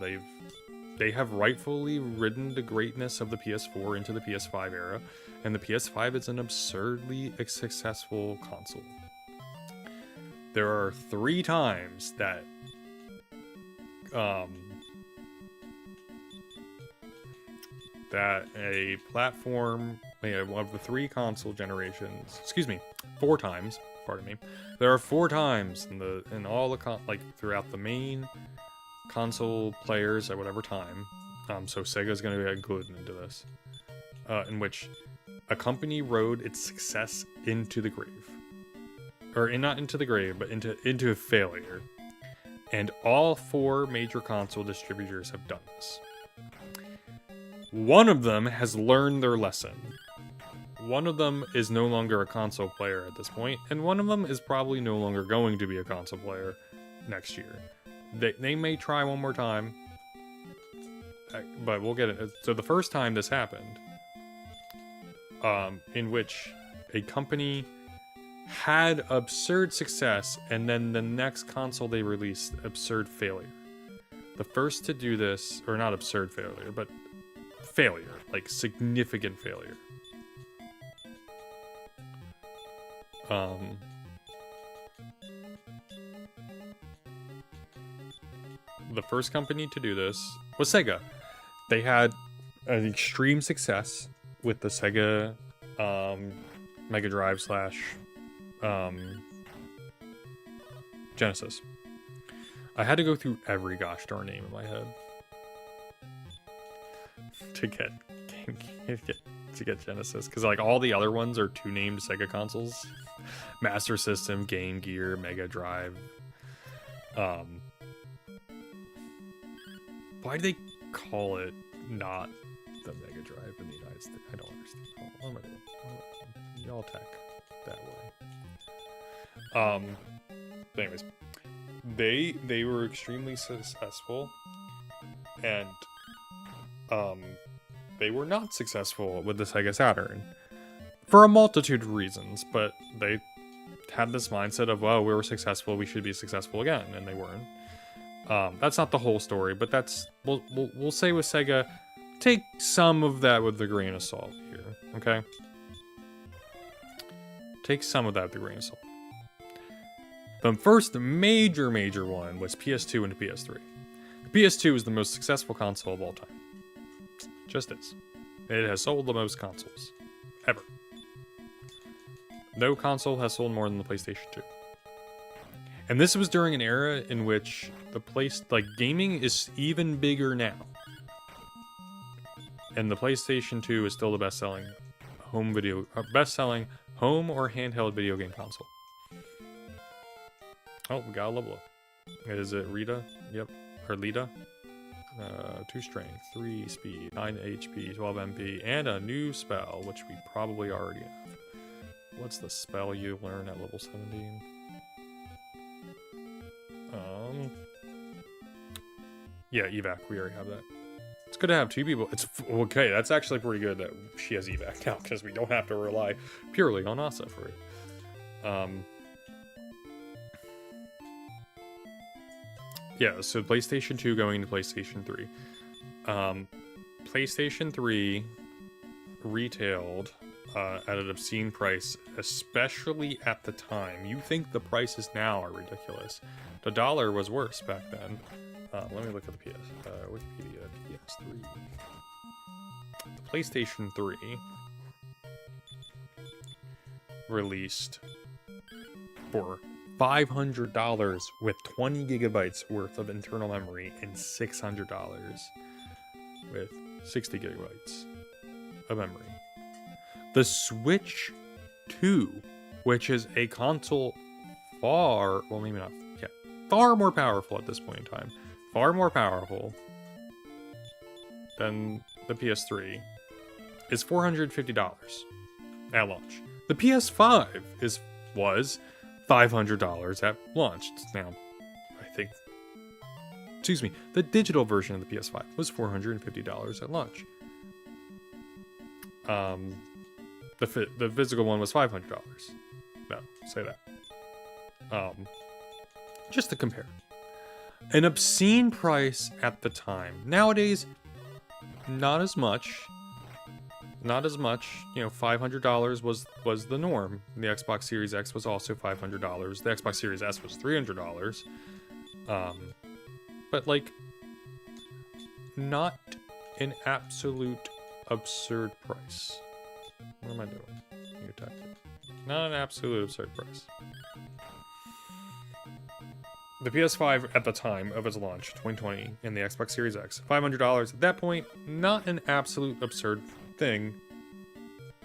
They have rightfully ridden the greatness of the PS4 into the PS5 era, and the PS5 is an absurdly successful console. There are 3 times that that a platform, of the 3 console generations, 4 times, pardon me. There are 4 times in all the throughout the main console players at whatever time. So Sega's going to be included into this, in which a company rode its success into the grave. Or not into the grave, but into a failure. And all 4 major console distributors have done this. One of them has learned their lesson. One of them is no longer a console player at this point, and one of them is probably no longer going to be a console player next year. They may try one more time, but we'll get it. So the first time this happened, in which a company had absurd success, and then the next console they released, absurd failure. The first to do this, or not absurd failure, but failure, like significant failure. The first company to do this was Sega. They had an extreme success with the Sega Mega Drive / Genesis. I had to go through every gosh darn name in my head to get Genesis, because like all the other ones are 2 named Sega consoles: Master System, Game Gear, Mega Drive. Why do they call it not the Mega Drive in the United States? I don't understand. What am I doing? Y'all tech that way. But anyways, they were extremely successful, and they were not successful with the Sega Saturn for a multitude of reasons, but they had this mindset of, well, we were successful, we should be successful again, and they weren't. That's not the whole story, but that's we'll say with Sega, take some of that with a grain of salt here, okay? Take some of that with a grain of salt. The first major one was PS2 and PS3. The PS2 is the most successful console of all time. Just is. It has sold the most consoles ever. No console has sold more than the PlayStation 2. And this was during an era in which gaming is even bigger now. And the PlayStation 2 is still the best-selling home or handheld video game console. Oh, we got a level up. Is it Rita? Yep. Or Lita? 2 strength, 3 speed, 9 HP, 12 MP, and a new spell, which we probably already have. What's the spell you learn at level 17? Yeah, evac. We already have that. It's good to have 2 people. It's okay. That's actually pretty good that she has evac now, because we don't have to rely purely on Asa for it. Yeah, so PlayStation 2 going to PlayStation 3. PlayStation 3 retailed at an obscene price, especially at the time. You think the prices now are ridiculous. The dollar was worse back then. Let me look at the Wikipedia PS3. The PlayStation 3 released for $500 with 20 gigabytes worth of internal memory and $600 with 60 gigabytes of memory. The Switch 2, which is a console far more powerful at this point in time, far more powerful than the PS3, is $450 at launch. The PS5 was $500 at launch. Now, the digital version of the PS5 was $450 at launch. The physical one was $500. No, say that. Just to compare. An obscene price at the time. Nowadays, not as much. Not as much. $500 was the norm. The Xbox Series X was also $500. The Xbox Series S was $300. But not an absolute absurd price. What am I doing? New tactic. Not an absolute absurd price. The PS5 at the time of its launch, 2020, and the Xbox Series X, $500 at that point, not an absolute absurd thing.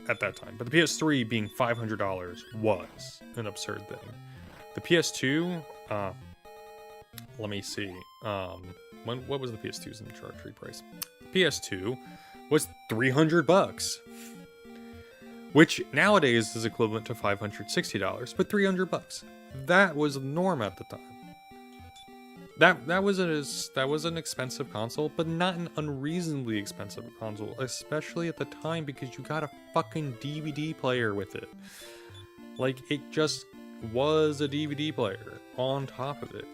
at that time. But the PS3 being $500 was an absurd thing. The PS2, let me see. What was the PS2's introductory price? The PS2 was $300, which nowadays is equivalent to $560, but $300. That was the norm at the time. That was an expensive console, but not an unreasonably expensive console, especially at the time, because you got a fucking DVD player with it. Like, it just was a DVD player on top of it.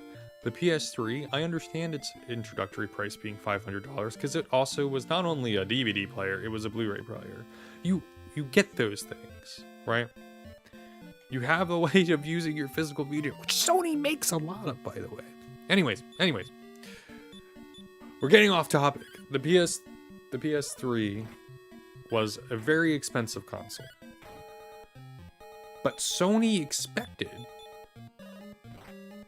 The PS3, I understand its introductory price being $500, because it also was not only a DVD player, it was a Blu-ray player. You get those things, right? You have a way of using your physical media, which Sony makes a lot of, by the way. Anyways, we're getting off topic. The PS3 was a very expensive console, but Sony expected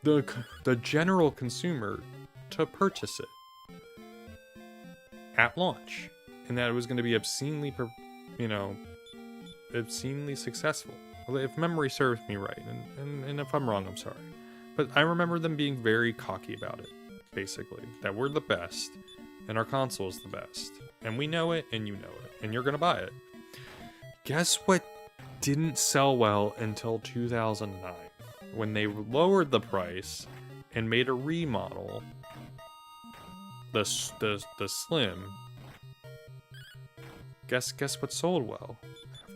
the general consumer to purchase it at launch, and that it was going to be obscenely successful. If memory serves me right, and if I'm wrong, I'm sorry. But I remember them being very cocky about it, basically. That we're the best, and our console is the best. And we know it, and you know it, and you're gonna buy it. Guess what didn't sell well until 2009? When they lowered the price and made a remodel, the Slim. Guess what sold well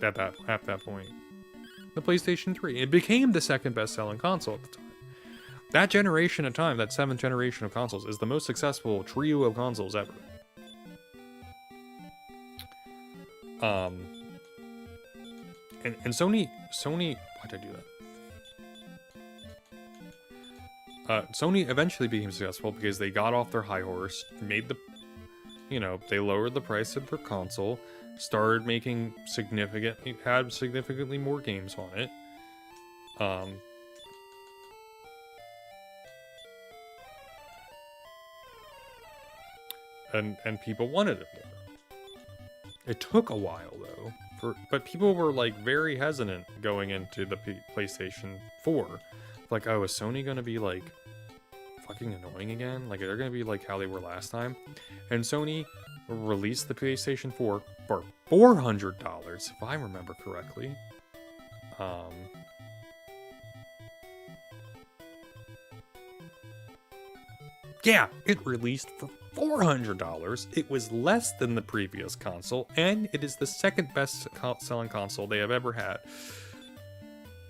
at that point? The PlayStation 3. It became the second best-selling console at the time. That generation of time, that 7th generation of consoles, is the most successful trio of consoles ever. And Sony, why'd I do that? Sony eventually became successful because they got off their high horse, they lowered the price of their console, started making significantly more games on it. And people wanted it more. It took a while though, but people were like very hesitant going into the PlayStation 4. Like, oh, is Sony gonna be like fucking annoying again? Like, they're gonna be like how they were last time? And Sony released the PlayStation 4 for $400, if I remember correctly. Yeah, it released for $400. It was less than the previous console, and it is the second best selling console they have ever had.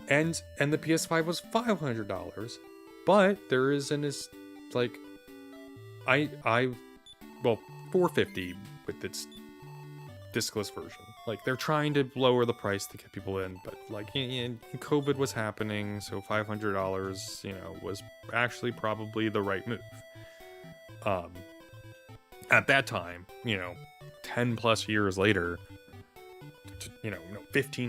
And the PS5 was $500, but there is $450 with its discless version. Like, they're trying to lower the price to get people in, but like, COVID was happening, so $500, was actually probably the right move. At that time, 10 plus years later,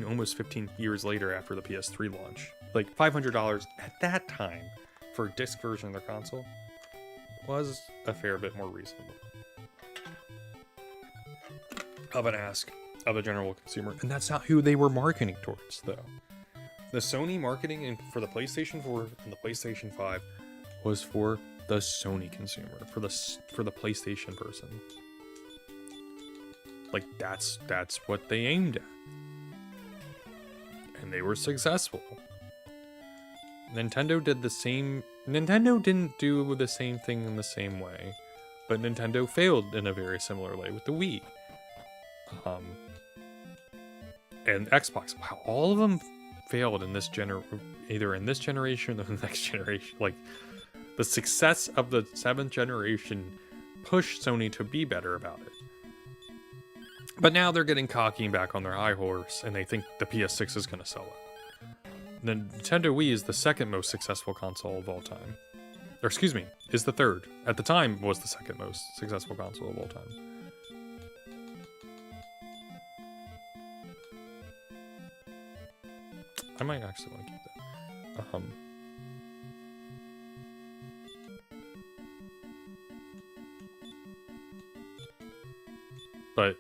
almost 15 years later after the PS3 launch, like $500 at that time for a disc version of their console was a fair bit more reasonable of an ask of a general consumer. And that's not who they were marketing towards, though. The Sony marketing for the PlayStation 4 and the PlayStation 5 was for the Sony consumer, for the PlayStation person. Like, that's what they aimed at. And they were successful. Nintendo did the same. Nintendo didn't do the same thing in the same way, but Nintendo failed in a very similar way with the Wii. And Xbox. Wow, all of them failed in this either in this generation or the next generation. Like, the success of the 7th generation pushed Sony to be better about it. But now they're getting cocky and back on their high horse, and they think the PS6 is going to sell it. The Nintendo Wii is the second most successful console of all time. Or excuse me, is the third. At the time, was the second most successful console of all time. I might actually want to keep that. But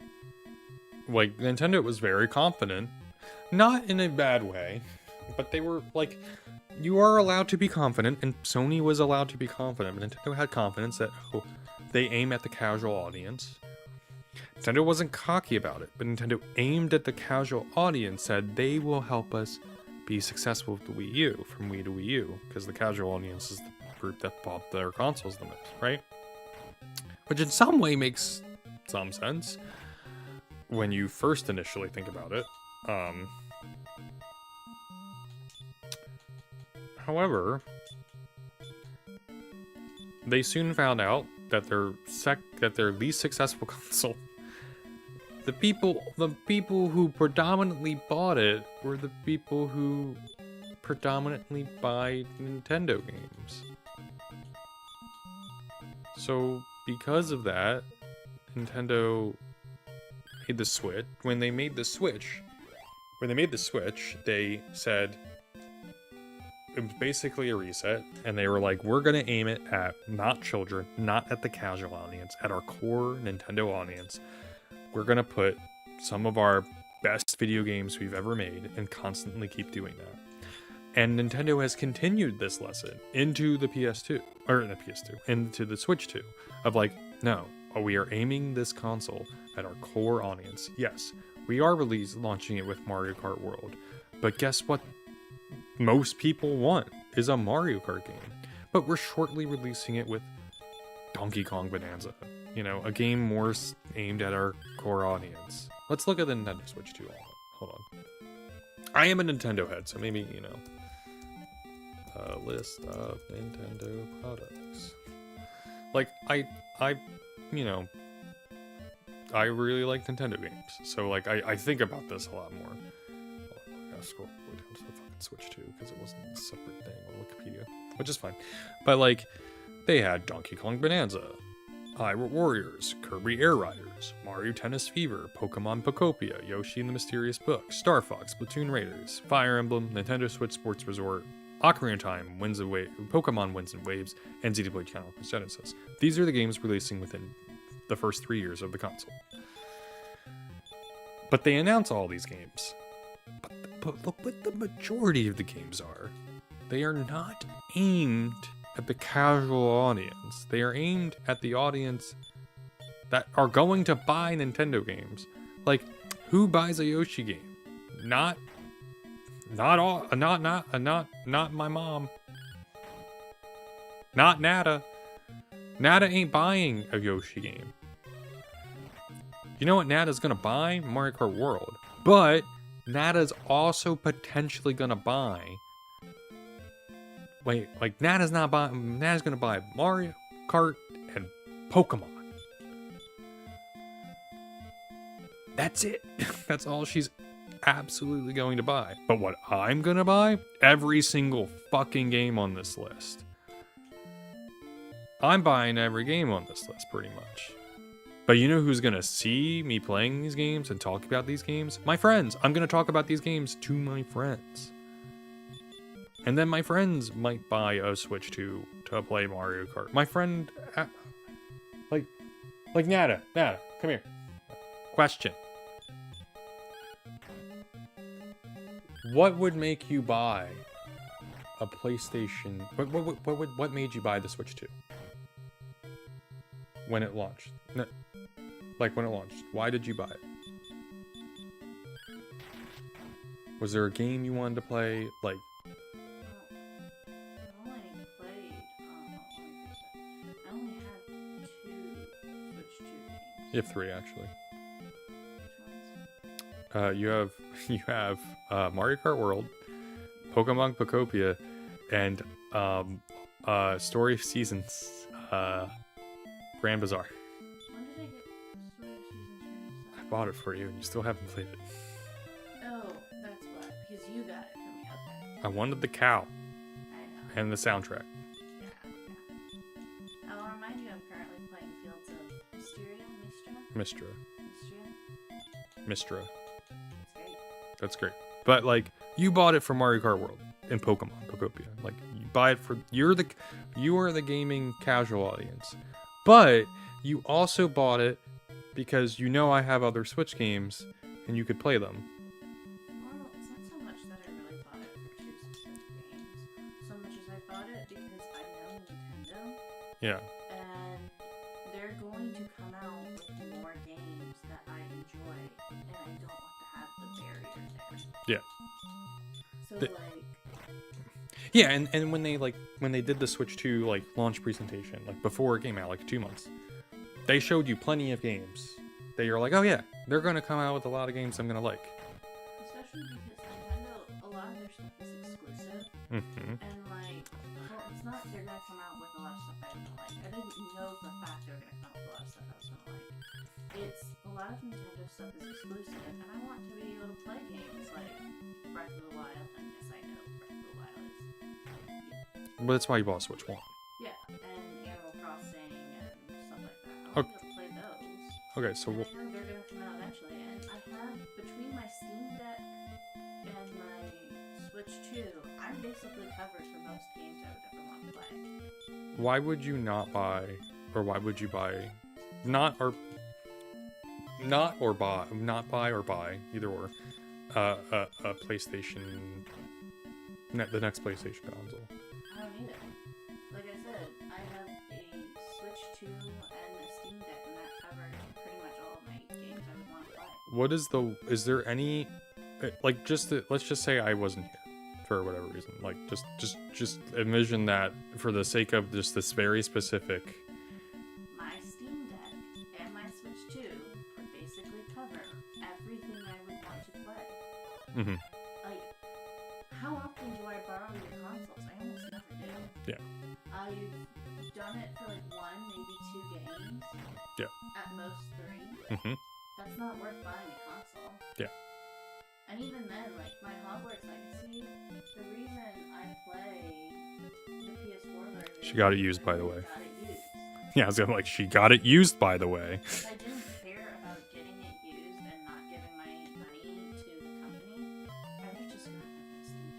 like, Nintendo was very confident, not in a bad way, but they were like, you are allowed to be confident, and Sony was allowed to be confident, but Nintendo had confidence that they aim at the casual audience. Nintendo wasn't cocky about it, but Nintendo aimed at the casual audience, said they will help us be successful with the Wii U, from Wii to Wii U, because the casual audience is the group that bought their consoles the most, right? Which in some way makes some sense when you first initially think about it. However, they soon found out that their least successful console, the people who predominantly bought it were the people who predominantly buy Nintendo games. So because of that, Nintendo made the Switch. When they made the Switch, they said it was basically a reset, and they were like, we're gonna aim it at not children, not at the casual audience, at our core Nintendo audience. We're gonna put some of our best video games we've ever made and constantly keep doing that. And Nintendo has continued this lesson into the PS2, or the PS2, into the Switch 2, of like, no, we are aiming this console at our core audience. Yes, we are launching it with Mario Kart World, but guess what? Most people want is a Mario Kart game, but we're shortly releasing it with Donkey Kong Bonanza, you know, a game more aimed at our core audience. Let's look at the Nintendo Switch 2. Hold on. I am a Nintendo head, so maybe, you know, a list of Nintendo products. Like, I you know, I really like Nintendo games, so like I think about this a lot more. I gotta scroll all the way down to the fucking Switch 2 because it wasn't a separate thing on Wikipedia, which is fine. But like, they had Donkey Kong Bonanza, Hyrule Warriors, Kirby Air Riders, Mario Tennis Fever, Pokemon Pokopia, Yoshi and the Mysterious Book, Star Fox, Splatoon Raiders, Fire Emblem, Nintendo Switch Sports Resort, Ocarina of Time, Pokemon Winds and Waves, and Xenoblade Chronicles Genesis. These are the games releasing within the first 3 years of the console. But they announce all these games. But look what the majority of the games are. They are not aimed at the casual audience. They are aimed at the audience that are going to buy Nintendo games. Like, who buys a Yoshi game? Not my mom. Not Nada. Nada ain't buying a Yoshi game. You know what Nada's gonna buy? Mario Kart World. But Nada's also potentially gonna buy... Wait, like Nada's gonna buy Mario Kart and Pokemon. That's it. That's all she's absolutely going to buy. But what I'm gonna buy? Every single fucking game on this list. I'm buying every game on this list, pretty much. But you know who's gonna see me playing these games and talk about these games? My friends. I'm gonna talk about these games to my friends. And then my friends might buy a Switch 2 to play Mario Kart. My friend... Like Nada, come here. Question. What would make you buy a PlayStation... What made you buy the Switch 2? When it launched? No, like when it launched. Why did you buy it? Was there a game you wanted to play? Like... You have 3, actually. You have Mario Kart World, Pokemon Pokopia, and Story of Seasons, Grand Bazaar. When did I get Story of Seasons? I bought it for you, and you still haven't played it. Oh, that's why. Because you got it for me. Okay. I wanted the cow I know. and the soundtrack. Yeah. I'll remind you, I'm currently playing Fields of Mistra. It's great. That's great. But like, you bought it for Mario Kart World and Pokemon Pokopia. Like, you buy it for you are the gaming casual audience. But you also bought it because you know I have other Switch games and you could play them. Well, it's not so much that I really bought it for two specific games, so much as I bought it because I know Nintendo, Yeah. and they're going to come out with more games that I enjoy, and I don't want to have the barrier there. Yeah. So, The- like, Yeah, and when they did the Switch 2 like launch presentation, like before it came out, like 2 months, they showed you plenty of games that you're like, oh yeah, they're gonna come out with a lot of games I'm gonna like. especially because Nintendo, a lot of their stuff is exclusive, Mm-hmm. and like, well, it's not they're gonna come out with a lot of stuff I don't like. I didn't know for a fact they were gonna come out with a lot of stuff I was gonna like. It's a lot of Nintendo stuff is exclusive, and I want to be able to play games like Breath of the Wild, and yes, I know Breath of the Wild is, But that's why you bought Switch 1. yeah, and Animal Crossing and stuff like that. I Okay. want to play those. Okay, so And we'll, I know they're gonna come out eventually, and I have between my Steam Deck and my Switch 2, I'm basically covered for most games I would ever want to play. why would you not buy, or why would you buy, not buy or buy, either or, a PlayStation, the next PlayStation console? I don't need it. Like I said, I have a Switch 2 and a Steam Deck, and that covers pretty much all of my games I would want to play. Is there any, like, let's just say I wasn't here for whatever reason, like, just envision that for the sake of just this very specific, My Steam Deck and my Switch 2 would basically cover everything I would want to play. Mhm. Like, how often do I borrow your consoles? I almost never do. Yeah. I've done it for like 1, maybe 2 games. Yeah. At most 3. Mhm. That's not worth buying a console. Yeah. And even then, like my Hogwarts Legacy, the reason I play the PS4 version. She got it used, by the way. Got it used. Yeah, I was gonna like, she got it used, by the way. If I didn't care about getting it used and not giving my money to the company, I would have just gotten a Steam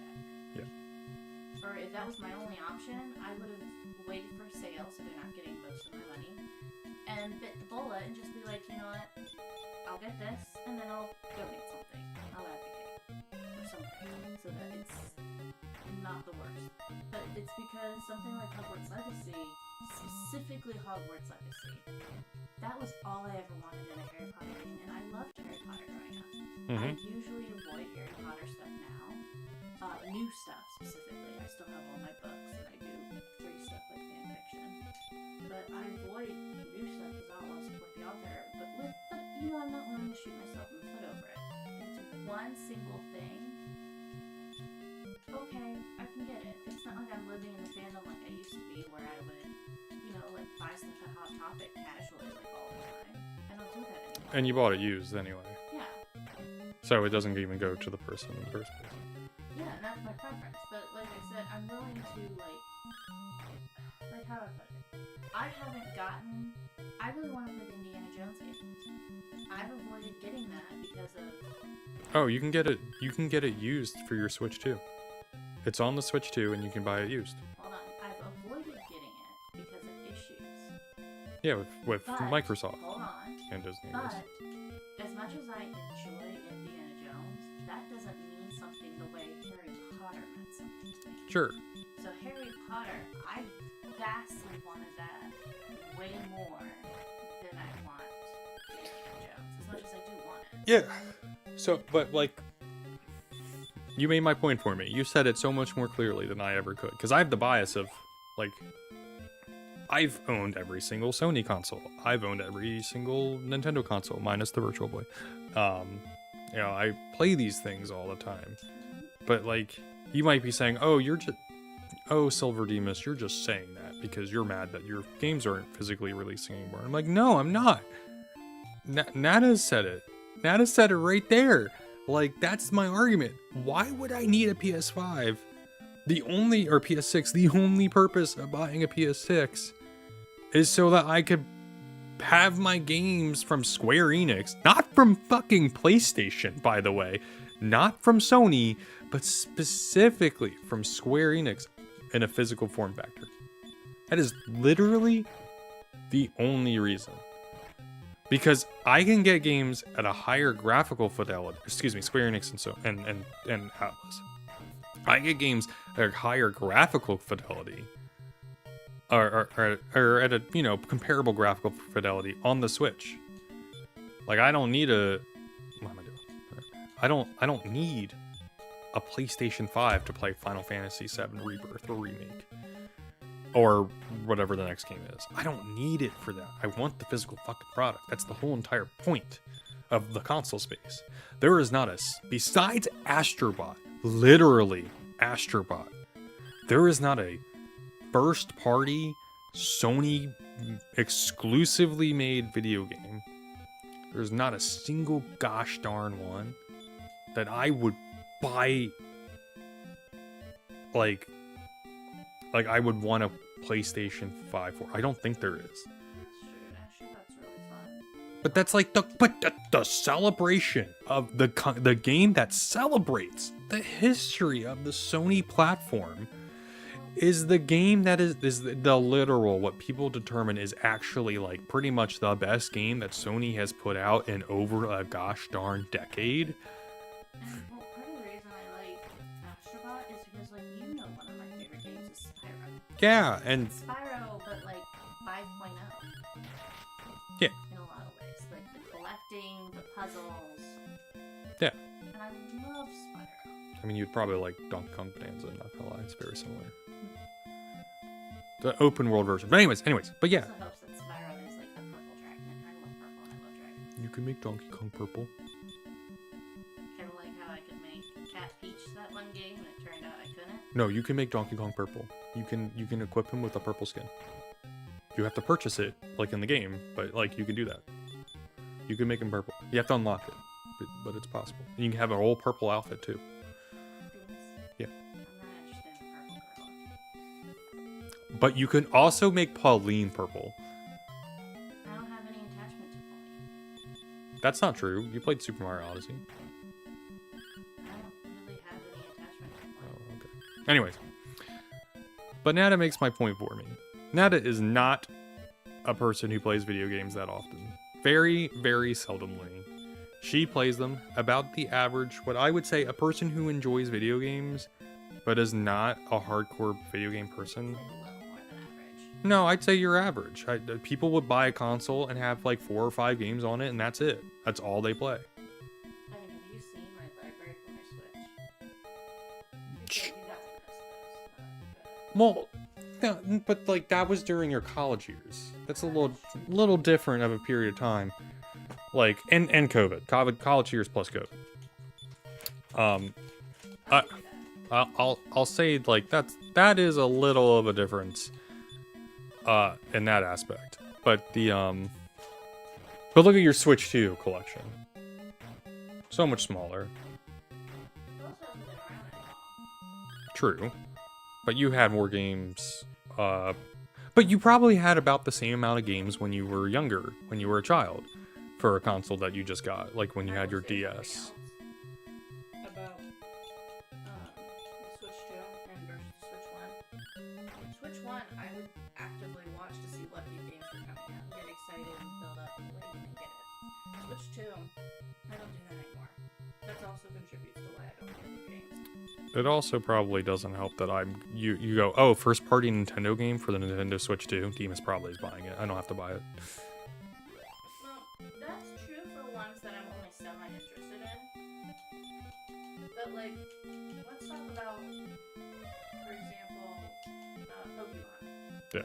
Deck. Yeah. Or if that was my only option, I would have waited for a sale so they're not getting most of my money, and bit the bullet and just be like, you know what, I'll get this and then I'll donate something. I'll advocate or something so that it's not the worst. But it's because something like Hogwarts Legacy, specifically Hogwarts Legacy, that was all I ever wanted in a Harry Potter game, and I loved Harry Potter growing up. I Mhm. usually avoid Harry Potter stuff now. New stuff specifically. I still have all my books and I do free stuff like fan fiction. But I avoid new stuff because I don't want to support the author. But you know, I'm not willing to shoot myself in the foot over it. If it's one single thing, okay, I can get it. It's not like I'm living in the fandom like I used to be, where I would, you know, like buy stuff at Hot Topic casually, like all the time. I don't do that anymore. And you bought it used anyway, Yeah. so it doesn't even go to the person in the first place. Yeah, and that's my preference. But like I said, I'm willing to like how do I put it? I haven't gotten. I really want to play the Indiana Jones games. I've avoided getting that because of. Oh, you can get it. You can get it used for your Switch 2. It's on the Switch 2, and you can buy it used. Hold on, I've avoided getting it because of issues. Yeah, with But, Microsoft Hold on. and Disney. But as much as I enjoy Indiana Jones, that doesn't mean something the way Harry Potter meant something to me. Sure. So Harry Potter, I vastly wanted that way more than I want Indiana Jones. As much as I do want it. Yeah. So, but like, you made my point for me. You said it so much more clearly than I ever could. Because I have the bias of, like, I've owned every single Sony console. I've owned every single Nintendo console, minus the Virtual Boy. You know, I play these things all the time. But like, you might be saying, "Oh, Silver Demas, you're just saying that because you're mad that your games aren't physically releasing anymore." I'm like, "No, I'm not." Nada said it. Nada said it right there. Like, that's my argument. Why would I need a PS5? Or PS6, the only purpose of buying a PS6 is so that I could have my games from Square Enix, not from fucking PlayStation, by the way, not from Sony, but specifically from Square Enix in a physical form factor. That is literally the only reason. Because I can get games at a higher graphical fidelity. Excuse me, Square Enix and Atlas. I get games at a higher graphical fidelity, or at a comparable graphical fidelity on the Switch. Like I don't need a. What am I doing? I don't need a PlayStation 5 to play Final Fantasy VII Rebirth or Remake. Or whatever the next game is. I don't need it for that. I want the physical fucking product. That's the whole entire point of the console space. There is not besides Astrobot, literally Astrobot, there is not a first party Sony exclusively made video game. There's not a single gosh darn one that I would buy like I would want a PlayStation 5 for. I don't think there is. That's true. Actually, that's really fun. But that's like the celebration of the game that celebrates the history of the Sony platform is the game that is the literal what people determine is actually like pretty much the best game that Sony has put out in over a gosh darn decade. Well, part of the reason I like Astrobot is because, like, one of my favorite games is Spyro. Yeah, and Spyro, but like 5.0. Yeah. In a lot of ways, like the collecting, the puzzles. Yeah. And I love Spyro. I mean, you'd probably like Donkey Kong Bonanza. Not gonna lie, it's very similar. The open world version, but anyways, but yeah. It also helps that Spyro is like a purple dragon, and I love purple and I love dragons. You can make Donkey Kong purple. Kind of like how I could make Cat Peach that one game, and it turned out I couldn't. No, you can make Donkey Kong purple. You can equip him with a purple skin. You have to purchase it, like in the game, but like you can do that. You can make him purple. You have to unlock it, but it's possible. And you can have a whole purple outfit too. Yeah. I'm not interested in purple girl. But you can also make Pauline purple. I don't have any attachment to Pauline. That's not true. You played Super Mario Odyssey. I don't really have any attachment to Pauline. Oh, okay. Anyways. But Nada makes my point for me. Nada is not a person who plays video games that often. Very, very seldomly. She plays them about the average, what I would say, a person who enjoys video games, but is not a hardcore video game person. It's like a little more than average. No, I'd say you're average. People would buy a console and have like 4 or 5 games on it, and that's it. That's all they play. I mean, have you seen my library for my Switch? You got to miss those. Well, no, but like that was during your college years. That's a little different of a period of time. Like and COVID, college years plus COVID. I'll say like that is a little of a difference in that aspect. But but look at your Switch 2 collection. So much smaller. True. But you had more games. But you probably had about the same amount of games when you were younger, when you were a child, for a console that you just got, like when you had your DS. About the Switch 2 and versus the Switch 1. Switch 1, I would actively watch to see what new games were coming out, get excited and build up and wait and get it. Switch 2, I don't do that anymore. That also contributes to why I don't get new games. It also probably doesn't help that you go, oh, first party Nintendo game for the Nintendo Switch 2. Demas probably is buying it. I don't have to buy it. Well, that's true for ones that I'm only semi-interested in. But, like, let's talk about, for example, Pokemon. Yeah.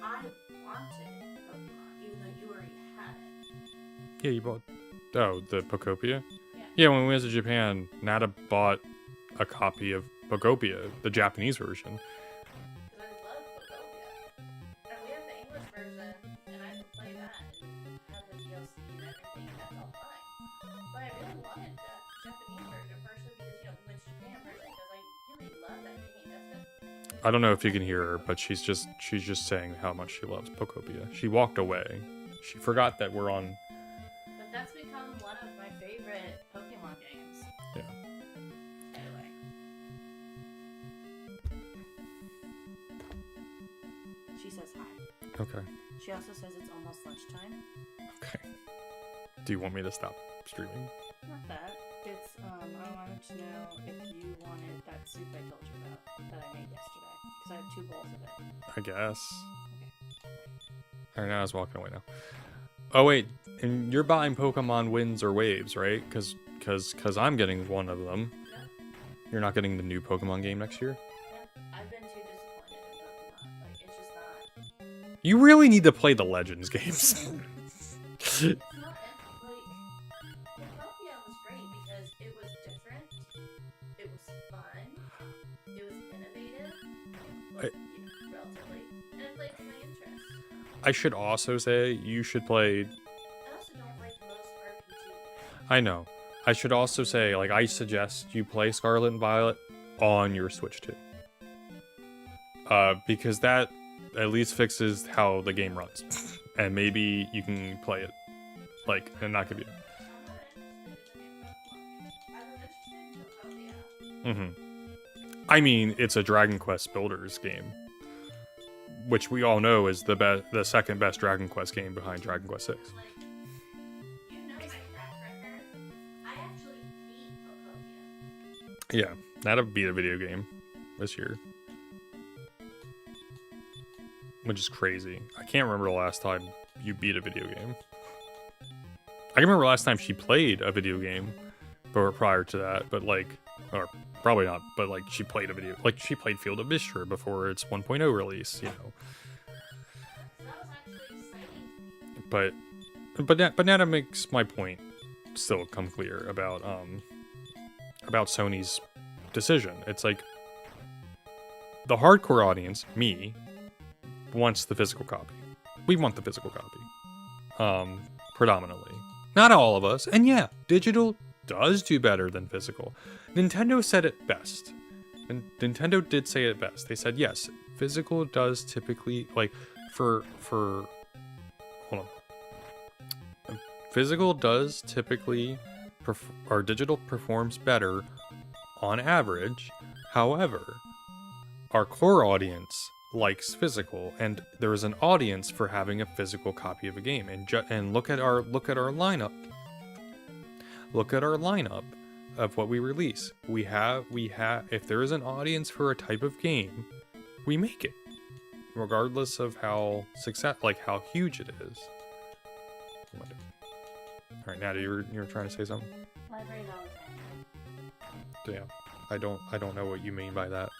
I wanted Pokemon, even though you already had it. Yeah, you bought. Oh, the Pokopia? Yeah. Yeah, when we went to Japan, Nada bought a copy of Pokopia, the Japanese version. Because I love Pokopia. And we have the English version, and I can play that and have the DLC and everything, that's all fine. But I really wanted the Japanese version, partially because, we went to Japan, partially because I really love that game. That's good. I don't know if you can hear her, but she's just saying how much she loves Pokopia. She walked away. She forgot that we're on. But that's become one of my favorite Pokemon games. Yeah. Anyway. She says hi. Okay. She also says it's almost lunchtime. Okay. Do you want me to stop streaming? Not that. It's, I wanted to know if you wanted that soup I told you about that I made yesterday. Because I have 2 bowls of it. I guess. Okay. Alright, now I was walking away now. Oh wait, and you're buying Pokemon Winds or Waves, right? Cause I'm getting one of them. Yeah. You're not getting the new Pokemon game next year? Yeah. I've been too disappointed in Pokemon. Like, it's just not... You really need to play the Legends games. It's not, like... Utopia was great because it was different. It was fun. It was innovative. Relatively. And it played to my interests. I should also say you should play... I also don't like most RPG. I know. I should also say, like, I suggest you play Scarlet and Violet on your Switch too. Because that at least fixes how the game runs. And maybe you can play it, like, and not give you... I mean, it's a Dragon Quest Builders game, which we all know is the second best Dragon Quest game behind Dragon Quest 6. You know my track record. I actually beat Utopia. Yeah, that'll beat a video game this year, which is crazy. I can't remember the last time you beat a video game. I can remember last time she played a video game, but prior to that, but like, or probably not, but like she played a video, like she played Field of Mishra before its 1.0 release, you know. That was actually exciting. But now that makes my point still come clear about Sony's decision. It's like the hardcore audience, me, wants the physical copy. We want the physical copy, predominantly. Not all of us, and yeah, digital does do better than physical. Nintendo said it best. And Nintendo did say it best. They said, yes, physical does typically, like, hold on. Physical does typically, or digital performs better on average. However, our core audience likes physical, and there is an audience for having a physical copy of a game. And look at our lineup. Look at our lineup of what we release. We have if there is an audience for a type of game, we make it, regardless of how how huge it is. All right, Natty, you're trying to say something? Library of Alexandria. Damn, I don't know what you mean by that.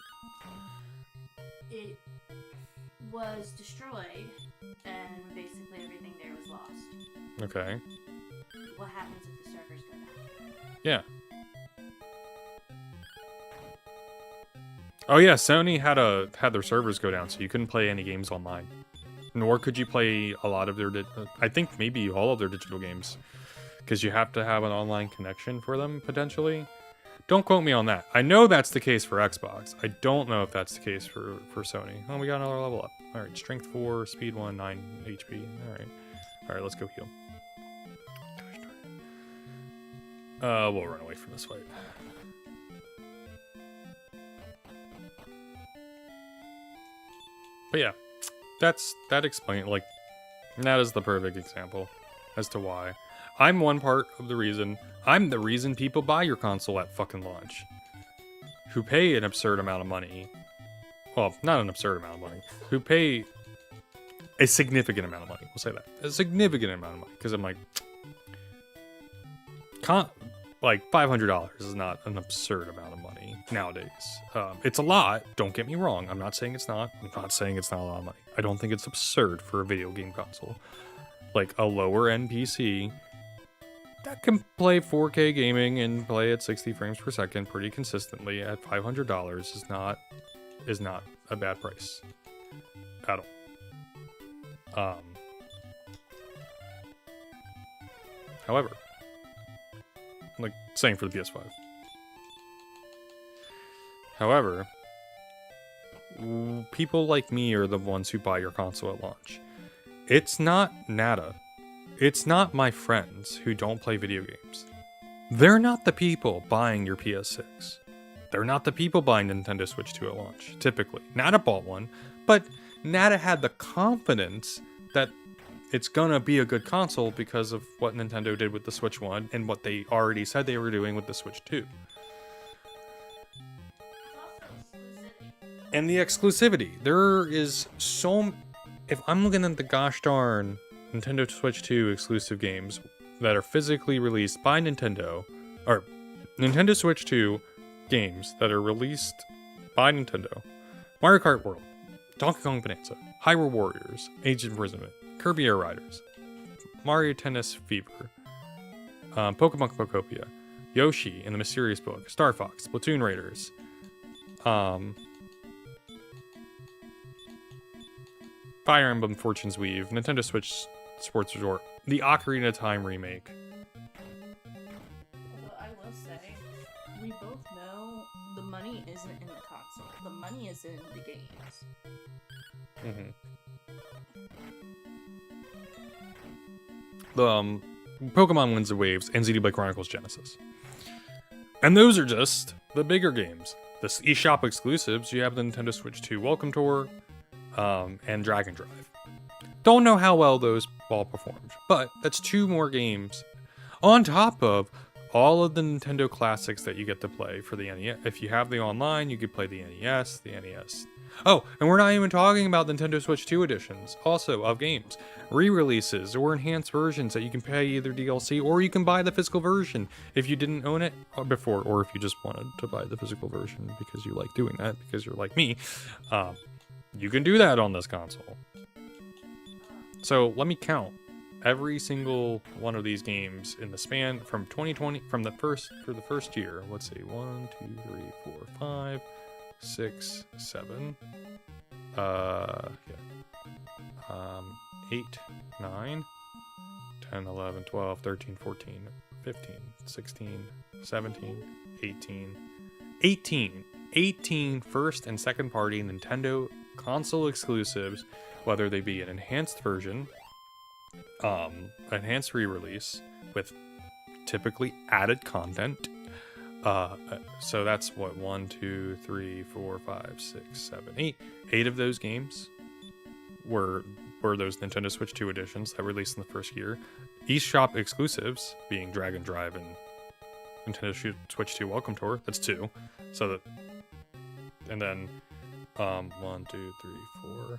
It was destroyed, and basically everything there was lost. Okay. What happens if the servers go down? Yeah. Oh yeah, Sony had their servers go down, so you couldn't play any games online. Nor could you play a lot of their, I think maybe all of their digital games, because you have to have an online connection for them potentially. Don't quote me on that. I know that's the case for Xbox. I don't know if that's the case for Sony. Oh, we got another level up. All right, strength 4, speed 1, 9 HP. All right, let's go heal. We'll run away from this fight. But yeah, that explains, like, that is the perfect example as to why. I'm the reason people buy your console at fucking launch. Who pay an absurd amount of money. Well, not an absurd amount of money. Who pay a significant amount of money. We'll say that. A significant amount of money. Because I'm like, $500 is not an absurd amount of money nowadays. It's a lot. Don't get me wrong. I'm not saying it's not. I'm not saying it's not a lot of money. I don't think it's absurd for a video game console. Like a lower end PC that can play 4K gaming and play at 60 frames per second pretty consistently at $500 is not a bad price at all. However, like same for the PS5. However, people like me are the ones who buy your console at launch. It's not Nada. It's not my friends who don't play video games. They're not the people buying your PS6. They're not the people buying Nintendo Switch 2 at launch, typically. Nada bought one, but Nada had the confidence that it's gonna be a good console because of what Nintendo did with the Switch 1 and what they already said they were doing with the Switch 2. And the exclusivity. There is so... If I'm looking at the gosh darn Nintendo Switch 2 exclusive games that are physically released by Nintendo, or Nintendo Switch 2 games that are released by Nintendo: Mario Kart World, Donkey Kong Bonanza, Hyrule Warriors, Age of Imprisonment, Kirby Air Riders, Mario Tennis Fever, Pokemon Pokopia, Yoshi and the Mysterious Book, Star Fox, Splatoon Raiders, Fire Emblem Fortune's Weave, Nintendo Switch Sports Resort, the Ocarina of Time remake. Although I will say, we both know the money isn't in the console. The money is in the games. Pokemon Winds and Waves and Xenoblade Chronicles Genesis. And those are just the bigger games. The eShop exclusives, you have the Nintendo Switch 2 Welcome Tour, and Dragon Drive. Don't know how well those all performed, but that's 2 more games on top of all of the Nintendo classics that you get to play for the NES. If you have the online, you could play the NES, Oh, and we're not even talking about Nintendo Switch 2 editions, also of games. Re-releases or enhanced versions that you can pay either DLC or you can buy the physical version if you didn't own it before, or if you just wanted to buy the physical version because you like doing that, because you're like me. You can do that on this console. So let me count every single one of these games in the span from 2020, for the first year. Let's see, 1, 2, 3, 4, 5, 6, 7. 8, 9, 10, 11, 12, 13, 14, 15, 16, 17, 18 first and second party Nintendo console exclusives, whether they be an enhanced version, enhanced re-release with typically added content. So that's what, 1, 2, 3, 4, 5, 6, 7, 8. 8 of those games were those Nintendo Switch 2 editions that released in the first year. eShop exclusives being Dragon Drive and Nintendo Switch 2 Welcome Tour. That's 2. So that, and then 1, 2, 3, 4,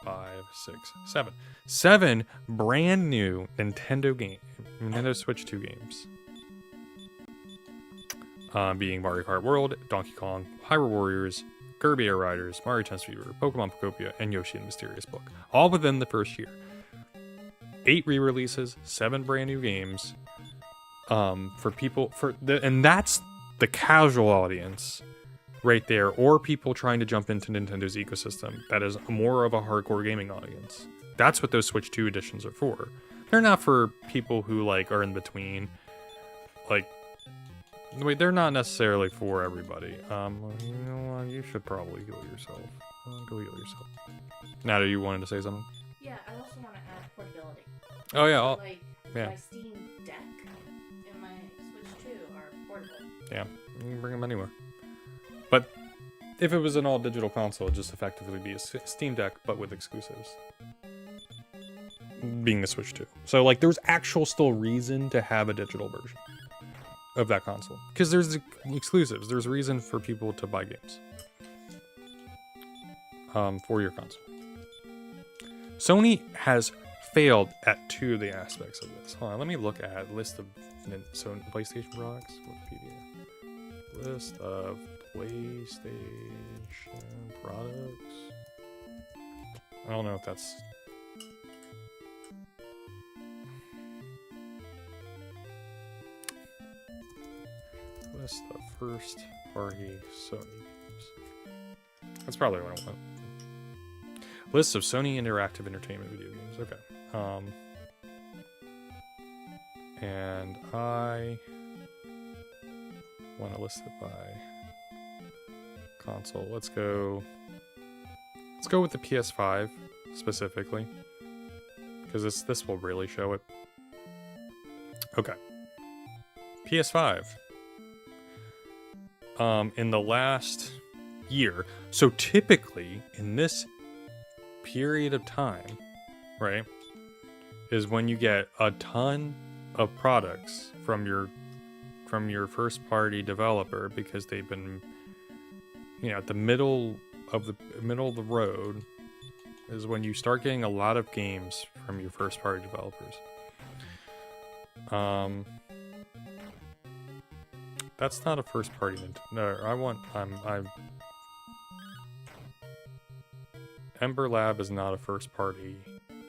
5, 6, 7. 7 brand new Nintendo Switch 2 games. Being Mario Kart World, Donkey Kong, Hyrule Warriors, Kirby Air Riders, Mario Tennis Fever, Pokemon Pokopia, and Yoshi and the Mysterious Book. All within the first year. 8 re-releases, 7 brand new games. For people, and that's the casual audience right there, or people trying to jump into Nintendo's ecosystem. That is more of a hardcore gaming audience. That's what those Switch 2 editions are for. They're not for people who like are in between. They're not necessarily for everybody. You know what? You should probably heal yourself. Go heal yourself. Nada, you wanted to say something? Yeah, I also want to add portability. Oh yeah. My Steam Deck and my Switch 2 are portable. Yeah, you can bring them anywhere. But if it was an all-digital console, it'd just effectively be a Steam Deck, but with exclusives. Being the Switch 2. So, like, there's actual still reason to have a digital version of that console. Because there's exclusives. There's a reason for people to buy games. For your console. Sony has failed at 2 of the aspects of this. Hold on, let me look at a list of PlayStation products. Wikipedia. List of PlayStation products. I don't know if that's... List of first party Sony games. That's probably what I want. List of Sony Interactive Entertainment video games. Okay. And I want to list it by console. Let's go with the PS5 specifically, because this will really show it. Okay. PS5. In the last year. So typically in this period of time, right? is when you get a ton of products from your first party developer because they've been, at the middle of the road is when you start getting a lot of games from your first party developers. That's not a first party Nintendo. No, Ember Lab is not a first party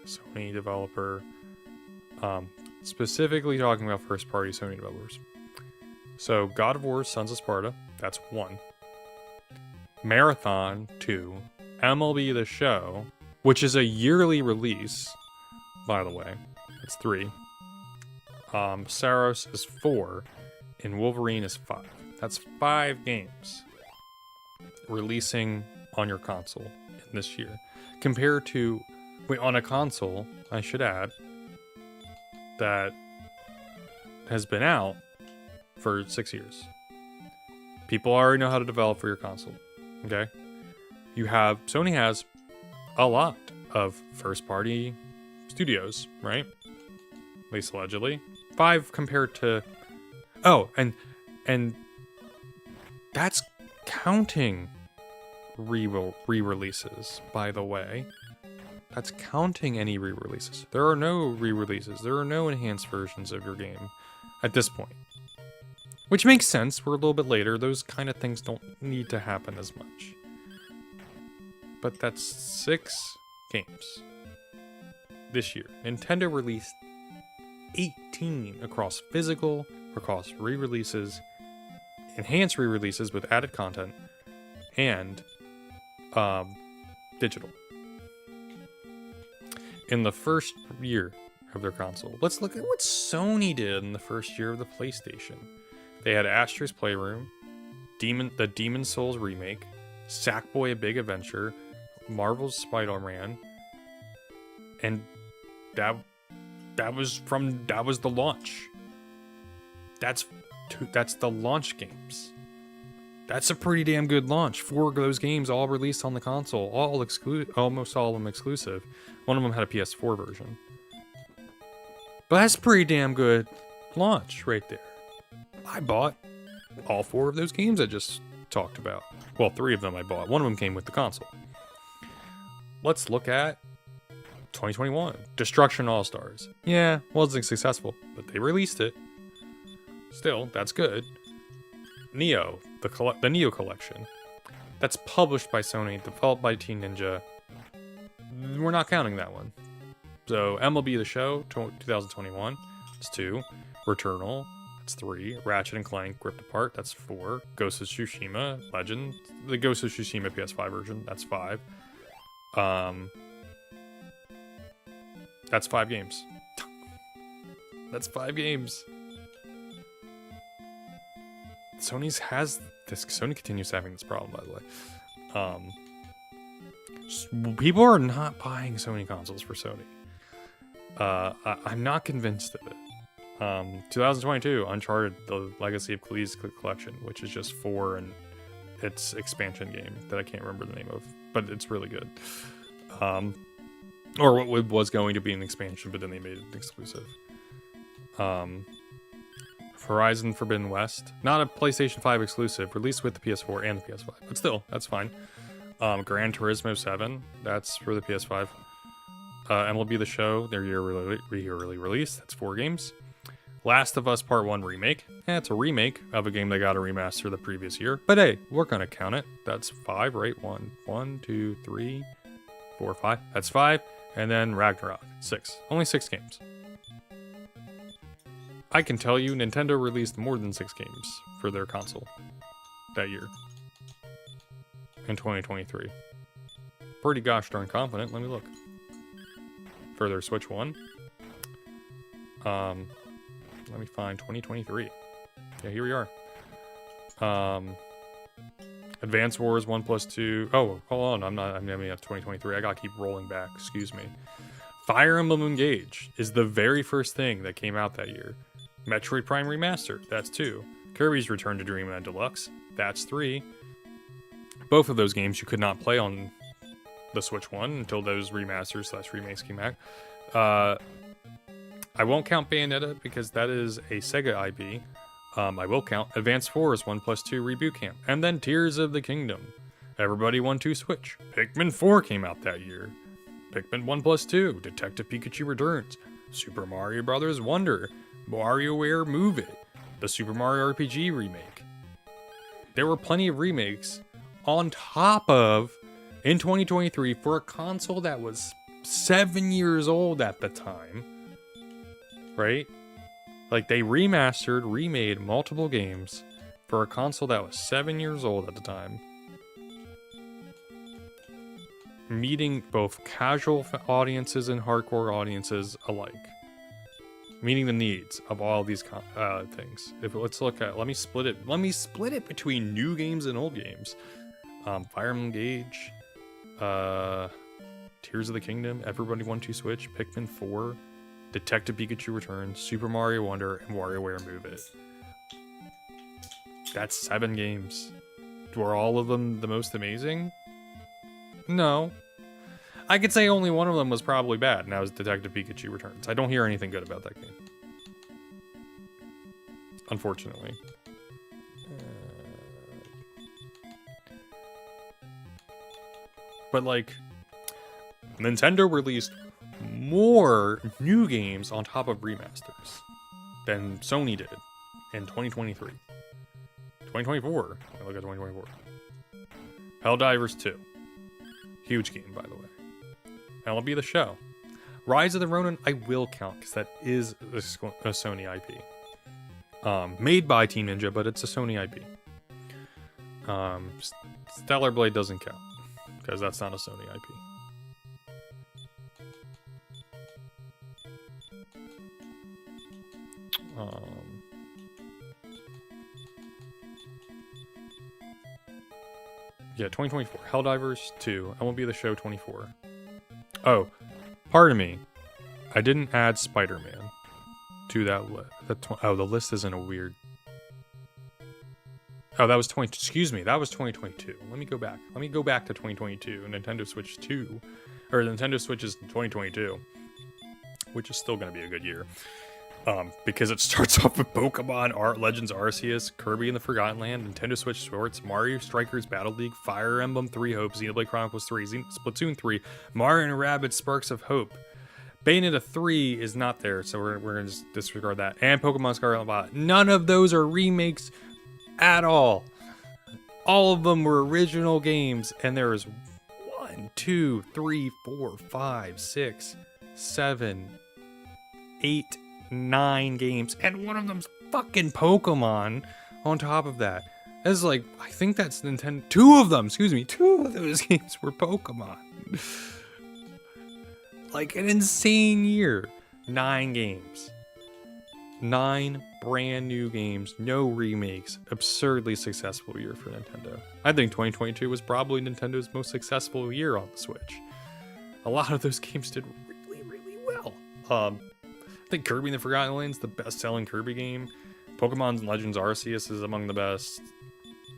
Sony developer. Specifically talking about first party Sony developers. So God of War Sons of Sparta, that's 1. Marathon, 2. MLB The Show, which is a yearly release, by the way. It's 3. Saros is 4. And Wolverine is 5. That's 5 games releasing on your console in this year. Compared to, on a console, I should add, that has been out for 6 years. People already know how to develop for your console. Okay? Sony has a lot of first party studios, right? At least allegedly. 5 compared to... Oh, and that's counting re-releases, by the way. That's counting any re-releases. There are no re-releases. There are no enhanced versions of your game at this point. Which makes sense. We're a little bit later. Those kind of things don't need to happen as much. But that's 6 games this year. Nintendo released 18 across physical, across re-releases, enhanced re-releases with added content, and digital. In the first year of their console, let's look at what Sony did in the first year of the PlayStation. They had Astro's Playroom, the Demon Souls remake, Sackboy: A Big Adventure, Marvel's Spider-Man, and that was the launch. That's the launch games. That's a pretty damn good launch. 4 of those games all released on the console, almost all of them exclusive. One of them had a PS4 version. But that's pretty damn good launch right there. I bought all 4 of those games I just talked about. Well, 3 of them I bought. One of them came with the console. Let's look at 2021. Destruction All-Stars. Yeah, wasn't successful, but they released it. Still, that's good. Neo, the Neo collection. That's published by Sony, developed by Team Ninja. We're not counting that one. So, MLB The Show, 2021. That's 2. Returnal, that's 3. Ratchet and Clank, Ripped Apart, that's 4. Ghost of Tsushima, Legend. The Ghost of Tsushima PS5 version, that's 5. That's 5 games. That's 5 games. Sony continues having this problem, by the way. People are not buying Sony consoles for Sony. I'm not convinced of it. 2022, Uncharted: The Legacy of Cleese Collection, which is just 4 and its expansion game that I can't remember the name of, but it's really good. Or what was going to be an expansion, but then they made it exclusive. Horizon Forbidden West, not a PlayStation 5 exclusive, released with the PS4 and the PS5, but still, that's fine. Gran Turismo 7, that's for the PS5. MLB The Show, their yearly release, that's 4 games. Last of Us Part 1 remake, it's a remake of a game that got a remaster the previous year, but hey, we're gonna count it. That's 5, right? 1, 2, 3, 4, 5. That's 5, and then Ragnarok, 6. Only 6 games. I can tell you Nintendo released more than 6 games for their console that year. In 2023. Pretty gosh darn confident. Let me look. For their Switch 1. Let me find 2023. Yeah, here we are. Advance Wars 1+2. Oh, hold on. I'm aiming at 2023. I gotta keep rolling back. Excuse me. Fire Emblem Engage is the very first thing that came out that year. Metroid Prime Remastered, that's 2. Kirby's Return to Dreamland Deluxe, that's 3. Both of those games you could not play on the Switch 1 until those remasters/remakes came out. I won't count Bayonetta because that is a Sega IP. I will count Advance Wars 1+2 Reboot Camp, and then Tears of the Kingdom. Everybody 1-2 Switch. Pikmin 4 came out that year. Pikmin 1+2, Detective Pikachu Returns, Super Mario Bros. Wonder, WarioWare Move It, the Super Mario RPG remake. There were plenty of remakes on top of, in 2023, for a console that was 7 years old at the time. Right? Like, they remade multiple games for a console that was 7 years old at the time. Meeting both casual audiences and hardcore audiences alike. Meeting the needs of all these things. Let's look at, let me split it between new games and old games. Fire Emblem Engage, Tears of the Kingdom, Everybody 1-2 Switch, Pikmin 4, Detective Pikachu Returns, Super Mario Wonder, and WarioWare Move It. That's 7 games. Were all of them the most amazing? No. I could say only one of them was probably bad, and that was Detective Pikachu Returns. I don't hear anything good about that game. Unfortunately. But, like, Nintendo released more new games on top of remasters than Sony did in 2023. 2024. I look at 2024. Helldivers 2. Huge game, by the way. That'll be the show. Rise of the Ronin, I will count, because that is a Sony IP. Made by Team Ninja, but it's a Sony IP. Stellar Blade doesn't count, because that's not a Sony IP. Yeah, 2024. Helldivers 2. I won't be the show 24. Oh, pardon me. I didn't add Spider-Man to that list. Oh, the list isn't a weird. Oh, that was 20. Excuse me, that was 2022. Let me go back. Let me go back to 2022. Nintendo Switch 2, or Nintendo Switch is 2022, which is still going to be a good year. Because it starts off with Pokemon Legends Arceus, Kirby and the Forgotten Land, Nintendo Switch Sports, Mario Strikers Battle League, Fire Emblem 3 Hope, Xenoblade Chronicles 3, Splatoon 3, Mario and Rabbids Sparks of Hope. Bayonetta 3 is not there, so we're going to just disregard that. And Pokemon Scarlet and Violet. None of those are remakes at all. All of them were original games, and there is 1, 2, 3, 4, 5, 6, 7, 8, 9 games, and one of them's fucking Pokemon on top of that. It's like, I think that's Nintendo. 2 of those games were Pokemon. Like an insane year. 9 games. 9 brand new games, no remakes. Absurdly successful year for Nintendo. I think 2022 was probably Nintendo's most successful year on the Switch. A lot of those games did really, really well. I think Kirby and the Forgotten Land is the best-selling Kirby game. Pokemon Legends Arceus is among the best.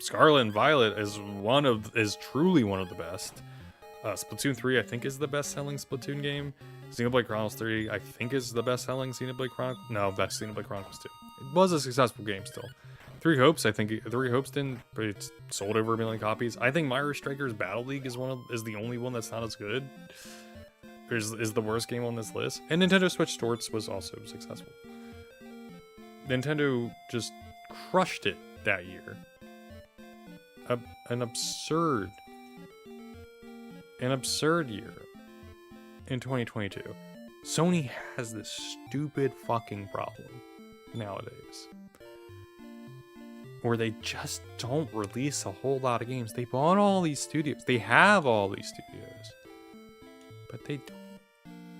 Scarlet and Violet is truly one of the best. Splatoon 3, I think, is the best-selling Splatoon game. Xenoblade Chronicles 3, I think, is the best-selling Xenoblade Chronicles. No, that's Xenoblade Chronicles 2. It was a successful game still. 3 Hopes, I think 3 Hopes didn't, but it's sold over 1 million copies. I think Mario Strikers Battle League is the only one that's not as good. Is the worst game on this list. And Nintendo Switch Sports was also successful. Nintendo just crushed it that year. An absurd year in 2022. Sony has this stupid fucking problem nowadays where they just don't release a whole lot of games. They bought all these studios. They have all these studios. But they don't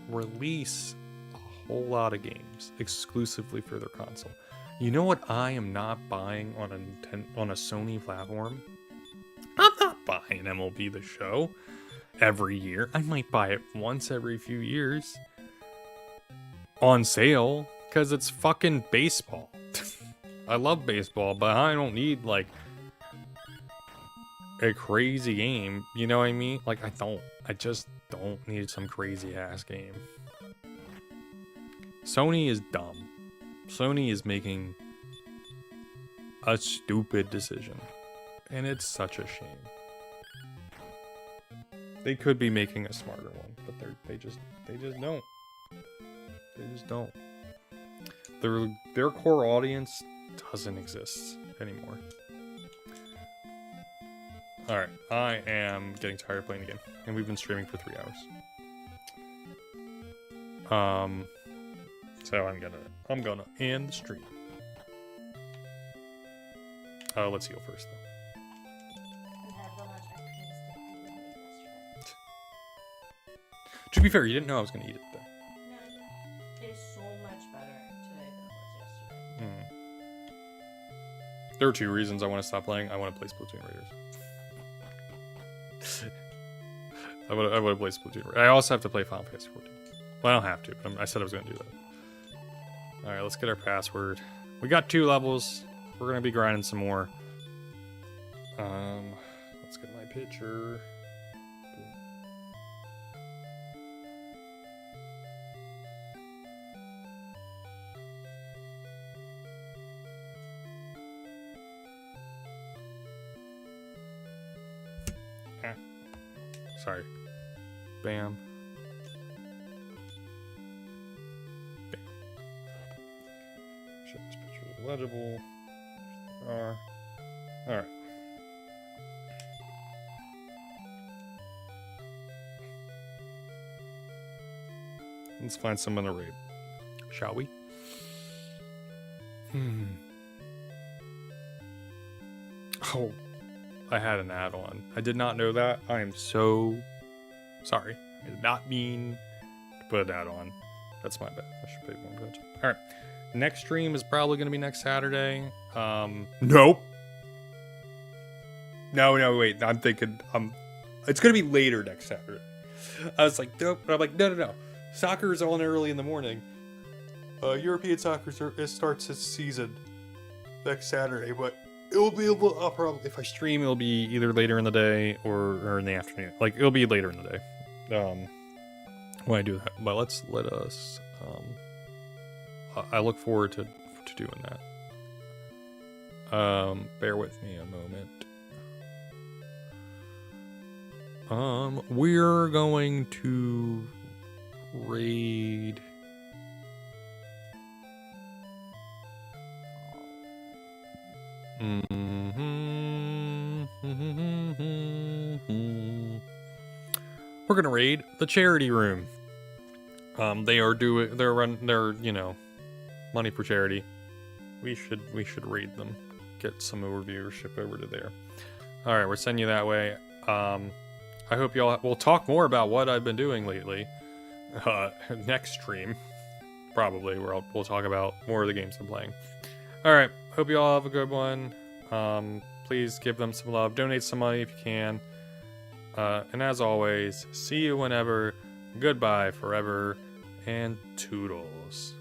release a whole lot of games exclusively for their console. You know what I am not buying on a Sony platform? I'm not buying MLB The Show every year. I might buy it once every few years on sale because it's fucking baseball. I love baseball, but I don't need like a crazy game. You know what I mean? Like I just don't need some crazy ass game. Sony is dumb. Sony is making a stupid decision. And it's such a shame. They could be making a smarter one, but they just don't. They just don't. Their core audience doesn't exist anymore. Alright, I am getting tired of playing the game. And we've been streaming for 3 hours. So I'm gonna end the stream. Let's heal first though. To be fair, you didn't know I was gonna eat it though. No, it is so much better today than it was yesterday. There are 2 reasons I want to stop playing. I want to play Splatoon Raiders. I want to play Splatoon Raiders. I also have to play Final Fantasy 14. Well, I don't have to, but I said I was going to do that. Alright, let's get our password. We got 2 levels. We're going to be grinding some more. Let's get my picture. Sorry. Bam. Bam. Show this picture is legible. Alright. Let's find someone to raid. Shall we? Oh. I had an add-on. I did not know that. I am so sorry. I did not mean to put an add-on. That's my bad. I should pay more attention. Alright. Next stream is probably going to be next Saturday. Nope. No, wait. I'm thinking, it's going to be later next Saturday. I was like, nope. But I'm like, no. Soccer is on early in the morning. European soccer starts its season next Saturday, but it will be a little, probably, if I stream, it'll be either later in the day or in the afternoon. Like, it'll be later in the day. When I do that. But let us, I look forward to doing that. Bear with me a moment. We're going to raid... We're gonna raid the charity room. They're money for charity. We should raid them. Get some more viewership over to there. Alright, we're sending you that way. I hope y'all we'll talk more about what I've been doing lately. Next stream. Probably, where we'll talk about more of the games I'm playing. Alright, hope you all have a good one. Please give them some love. Donate some money if you can. And as always, see you whenever. Goodbye forever. And toodles.